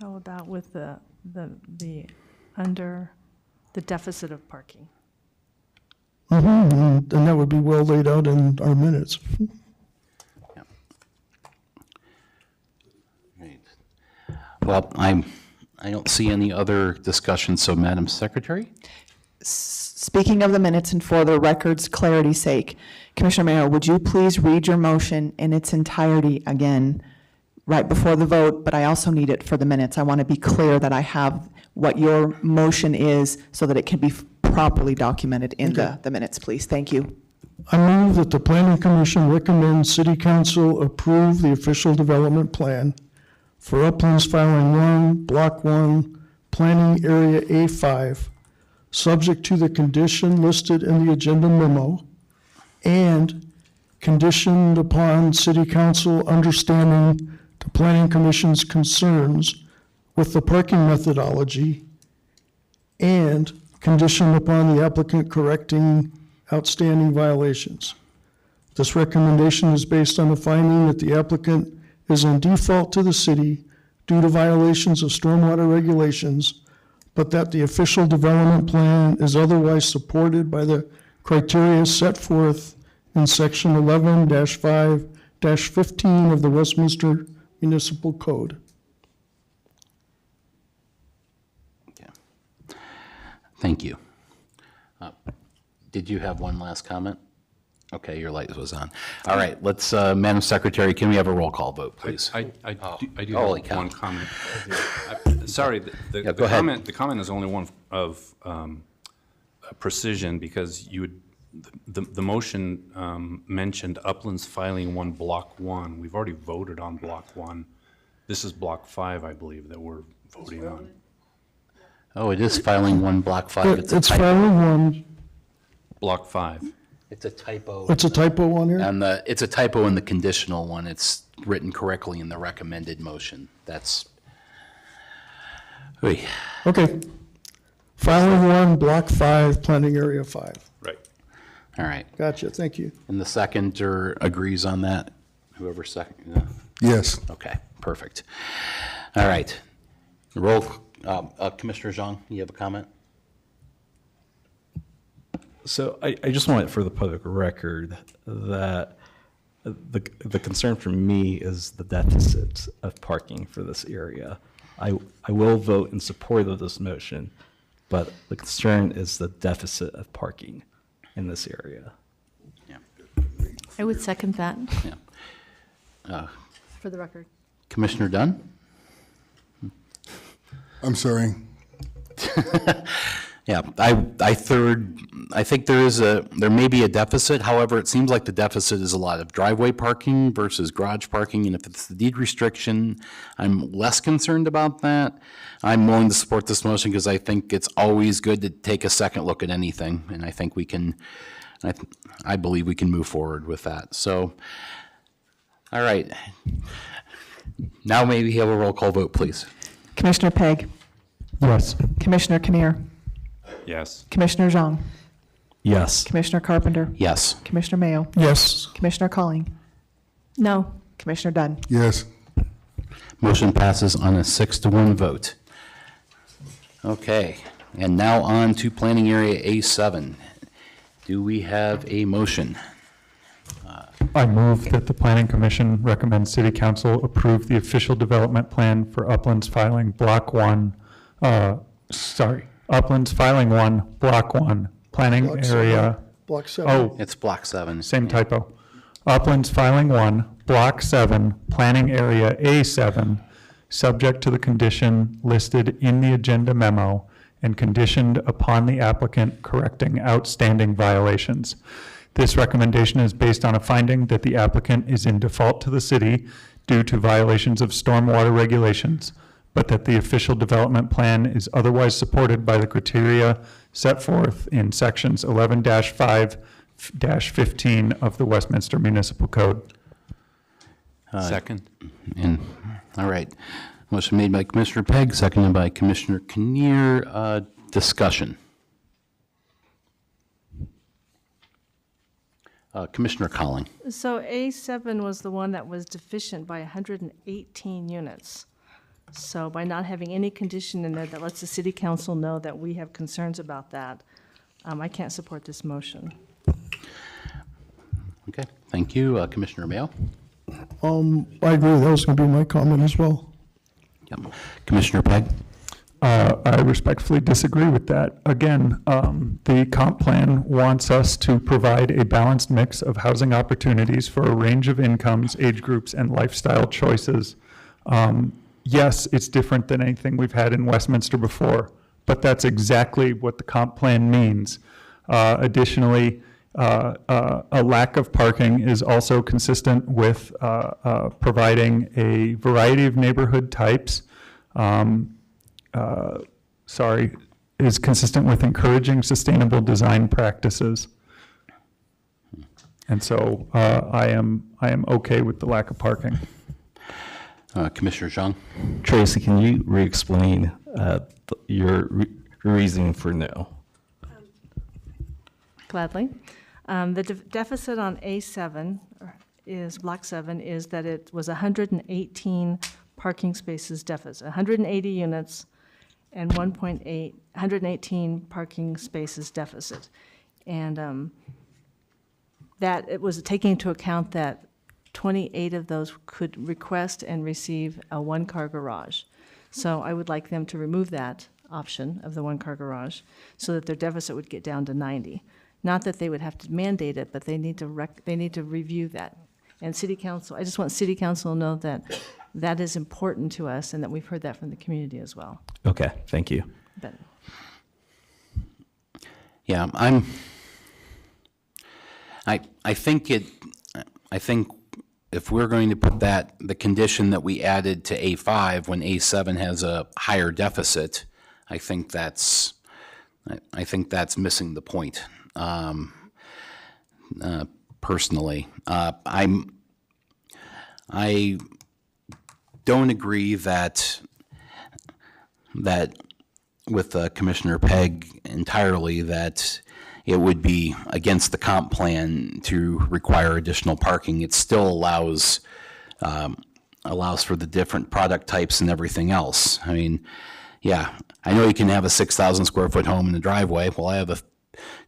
How about with the under the deficit of parking? And that would be well laid out in our minutes. Well, I don't see any other discussion, so Madam Secretary? Speaking of the minutes and for the record's clarity's sake, Commissioner Mayo, would you please read your motion in its entirety again right before the vote, but I also need it for the minutes. I want to be clear that I have what your motion is so that it can be properly documented in the minutes, please. Thank you. I move that the planning commission recommends city council approve the official development plan for Uplands Filing 1, Block 1, Planning Area A5, subject to the condition listed in the agenda memo, and conditioned upon city council understanding the planning commission's concerns with the parking methodology, and conditioned upon the applicant correcting outstanding violations. This recommendation is based on the finding that the applicant is in default to the city due to violations of stormwater regulations, but that the official development plan is otherwise supported by the criteria set forth in section 11-5-15 of the Westminster Municipal Code. Thank you. Did you have one last comment? Okay, your light was on. All right, let's, Madam Secretary, can we have a roll call vote, please? I do Holy have cow. one comment. Sorry, Yeah, the go ahead. comment, the comment is only one of precision, because you would, the motion mentioned Uplands Filing 1, Block 1. We've already voted on Block 1. This is Block 5, I believe, that we're voting on. Oh, it is filing 1, Block 5. It's a It's typo. filing 1. Block 5. It's a typo. It's a typo on here? And it's a typo in the conditional one. It's written correctly in the recommended motion. That's, oy. Okay. Filing 1, Block 5, Planning Area 5. Right. All right. Gotcha, thank you. And the seconder agrees on that? Whoever second? Yes. Okay, perfect. All right. Roll, Commissioner Zhang, you have a comment? So I just want it for the public record that the concern for me is the deficit of parking for this area. I will vote in support of this motion, but the concern is the deficit of parking in this area. I would second that Yeah. for the record. Commissioner Dunn? I'm sorry. Yeah, I think there may be a deficit. However, it seems like the deficit is a lot of driveway parking versus garage parking. And if it's the deed restriction, I'm less concerned about that. I'm willing to support this motion because I think it's always good to take a second look at anything. And I think we can, I believe we can move forward with that. So, all right. Now maybe have a roll call vote, please. Commissioner Pegg, Yes. Commissioner Kinnear, Yes. Commissioner Zhang, Yes. Commissioner Carpenter, Yes. Commissioner Mayo, Yes. Commissioner Colling, No. Commissioner Dunn. Yes. Motion passes on a 6-1 vote. Okay, and now on to Planning Area A7. Do we have a motion? I move that the planning commission recommends city council approve the official development plan for Uplands Filing Block 1, Uplands Filing 1, Block 1, planning Block seven. area. Block 7. Oh, It's block 7. same typo. Uplands Filing 1, Block 7, Planning Area A7, subject to the condition listed in the agenda memo and conditioned upon the applicant correcting outstanding violations. This recommendation is based on a finding that the applicant is in default to the city due to violations of stormwater regulations, but that the official development plan is otherwise supported by the criteria set forth in sections 11-5-15 of the Westminster Municipal Code. Second. And, all right. Motion made by Commissioner Pegg, seconded by Commissioner Kinnear. Discussion. Commissioner Colling. So A7 was the one that was deficient by 118 units. So by not having any condition in there that lets the city council know that we have concerns about that, I can't support this motion. Okay, thank you. Commissioner Mayo. I agree. That was going to be my comment as well. Yep. Commissioner Pegg. I respectfully disagree with that. Again, the comp plan wants us to provide a balanced mix of housing opportunities for a range of incomes, age groups, and lifestyle choices. Yes, it's different than anything we've had in Westminster before, but that's exactly what the comp plan means. Additionally, a lack of parking is also consistent with providing a variety of neighborhood types. Is consistent with encouraging sustainable design practices. And so I am okay with the lack of parking. Commissioner Zhang. Tracy, can you re-explain your reasoning for no? Gladly. The deficit on A7 is, Block 7, is that it was 118 parking spaces deficit, 180 units and 118 parking spaces deficit. And that it was taking into account that 28 of those could request and receive a one-car garage. So I would like them to remove that option of the one-car garage so that their deficit would get down to 90. Not that they would have to mandate it, but they need to review that. And city council, I just want city council to know that that is important to us and that we've heard that from the community as well. Okay, thank you. But Yeah, I think if we're going to put the condition that we added to A5 when A7 has a higher deficit, I think that's missing the point. Personally, I don't agree that with Commissioner Pegg entirely that it would be against the comp plan to require additional parking. It still allows for the different product types and everything else. I mean, yeah, I know you can have a 6,000 square foot home in the driveway. Well, I have a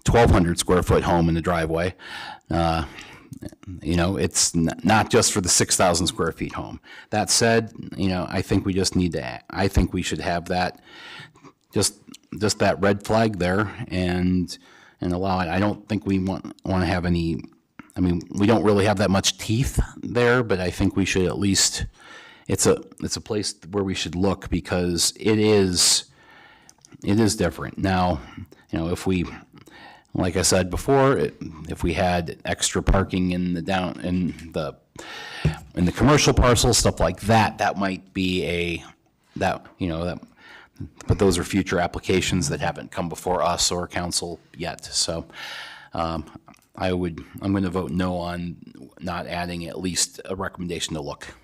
1,200 square foot home in the driveway. It's not just for the 6,000 square feet home. That said, I think we just need to, I think we should have that, just that red flag there and allow it. I don't think we want to have any, we don't really have that much teeth there, but I think we should at least, it's a place where we should look because it is different. Now, if we, like I said before, if we had extra parking in the commercial parcel, stuff like that, that might be but those are future applications that haven't come before us or council yet. So I'm going to vote no on not adding at least a recommendation to look.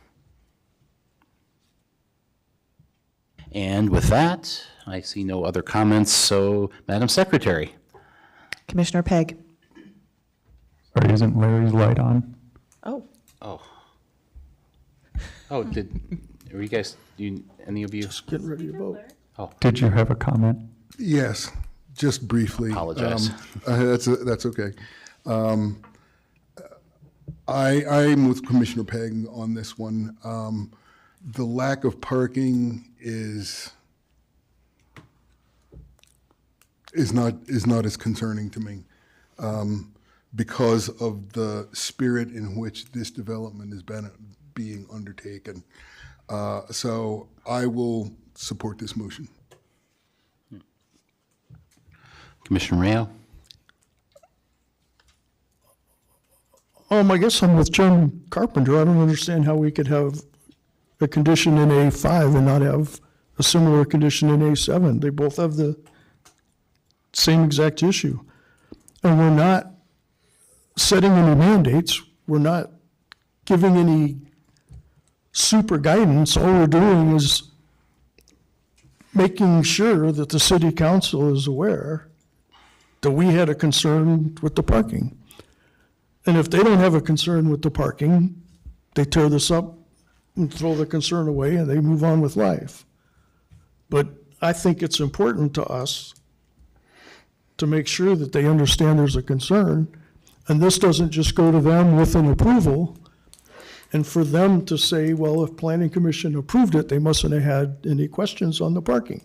And with that, I see no other comments. So, Madam Secretary. Commissioner Pegg. Sorry, isn't Larry's light on? Oh. Were you guys, any of you? Just getting ready to vote. Oh. Did you have a comment? Yes, just briefly. Apologize. That's okay. I'm with Commissioner Pegg on this one. The lack of parking is is not as concerning to me because of the spirit in which this development is being undertaken. So I will support this motion. Commissioner Mayo? I guess I'm with John Carpenter. I don't understand how we could have a condition in A5 and not have a similar condition in A7. They both have the same exact issue. And we're not setting any mandates. We're not giving any super guidance. All we're doing is making sure that the city council is aware that we had a concern with the parking. And if they don't have a concern with the parking, they tear this up and throw the concern away and they move on with life. But I think it's important to us to make sure that they understand there's a concern. And this doesn't just go to them with an approval. And for them to say, well, if Planning Commission approved it, they mustn't have had any questions on the parking,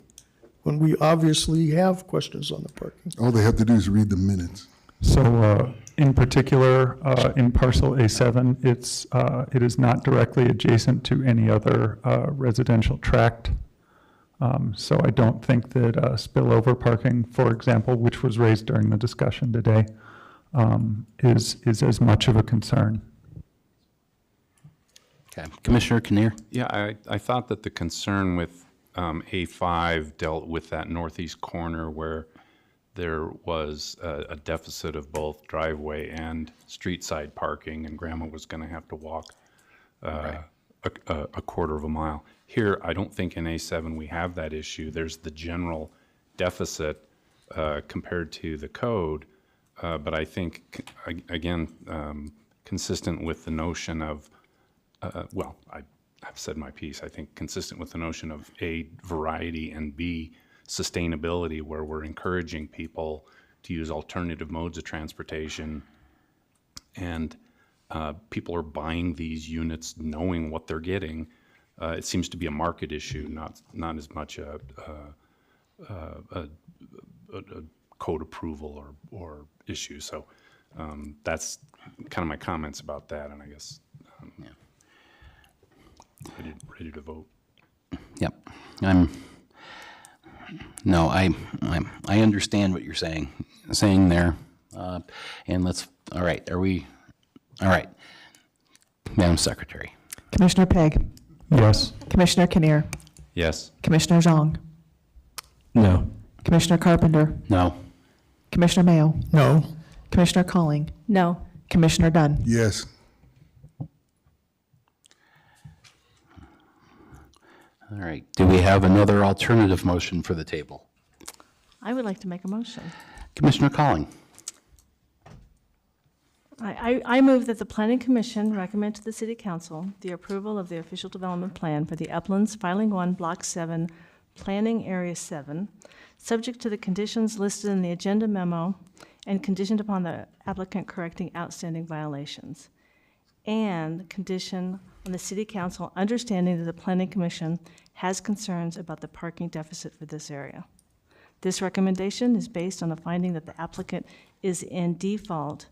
when we obviously have questions on the parking. All they have to do is read the minutes. So in particular, in parcel A7, it is not directly adjacent to any other residential tract. So I don't think that spillover parking, for example, which was raised during the discussion today, is as much of a concern. Okay. Commissioner Kinnear? Yeah, I thought that the concern with A5 dealt with that northeast corner where there was a deficit of both driveway and street side parking, and Grandma was going to have to walk a quarter of a mile. Here, I don't think in A7 we have that issue. There's the general deficit compared to the code, but I think, again, consistent with the notion of, well, I've said my piece. I think consistent with the notion of A, variety, and B, sustainability, where we're encouraging people to use alternative modes of transportation, and people are buying these units knowing what they're getting. It seems to be a market issue, not as much a code approval or issue. So that's kind of my comments about that, and I guess ready to vote. Yep. I understand what you're saying there. And all right. Madam Secretary. Commissioner Pegg? Yes. Commissioner Kinnear? Yes. Commissioner Zhang? No. Commissioner Carpenter? No. Commissioner Mayo? No. Commissioner Calling? No. Commissioner Dunn? Yes. All right. Do we have another alternative motion for the table? I would like to make a motion. Commissioner Calling. I move that the Planning Commission recommend to the City Council the approval of the official development plan for the Uplands Filing 1, Block 7, Planning Area 7, subject to the conditions listed in the agenda memo and conditioned upon the applicant correcting outstanding violations, and condition on the City Council understanding that the Planning Commission has concerns about the parking deficit for this area. This recommendation is based on the finding that the applicant is in default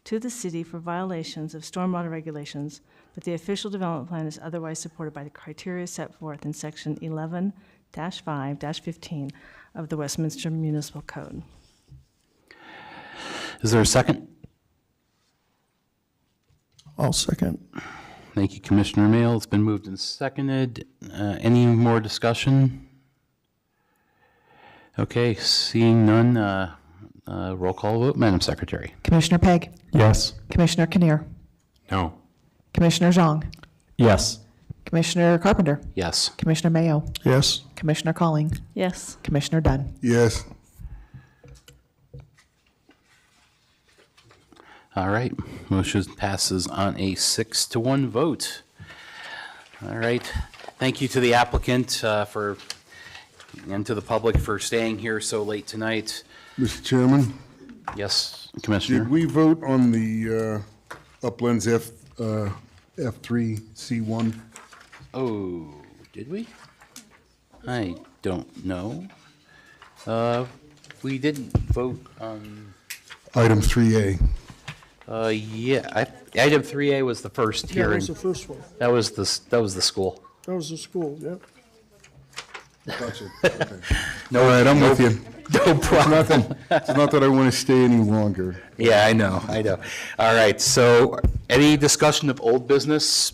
to the city for violations of stormwater regulations, but the official development plan is otherwise supported by the criteria set forth in section 11-5-15 of the Westminster Municipal Code. Is there a second? I'll second. Thank you, Commissioner Mayo. It's been moved and seconded. Any more discussion? Okay, seeing none, roll call vote. Madam Secretary. Commissioner Pegg? Yes. Commissioner Kinnear? No. Commissioner Zhang? Yes. Commissioner Carpenter? Yes. Commissioner Mayo? Yes. Commissioner Calling? Yes. Commissioner Dunn? Yes. All right, motion passes on a 6-1 vote. All right, thank you to the applicant and to the public for staying here so late tonight. Mr. Chairman? Yes, Commissioner. Did we vote on the Uplands F3C1? Oh, did we? I don't know. We didn't vote on, Item 3A. item 3A was the first Yeah, that hearing. was the first one. That was the school. That was the school, yep. Gotcha. Okay. No, All right, I'm with you. No problem. It's not that I want to stay any longer. Yeah, I know. All right, so any discussion of old business?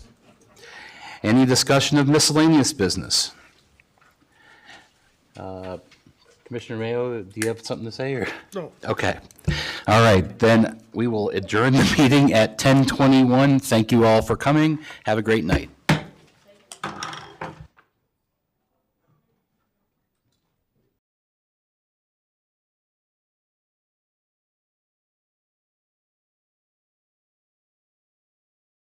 Any discussion of miscellaneous business? Commissioner Mayo, do you have something to say, or? No. Okay. All right, then we will adjourn the meeting at 10:21. Thank you all for coming. Have a great night.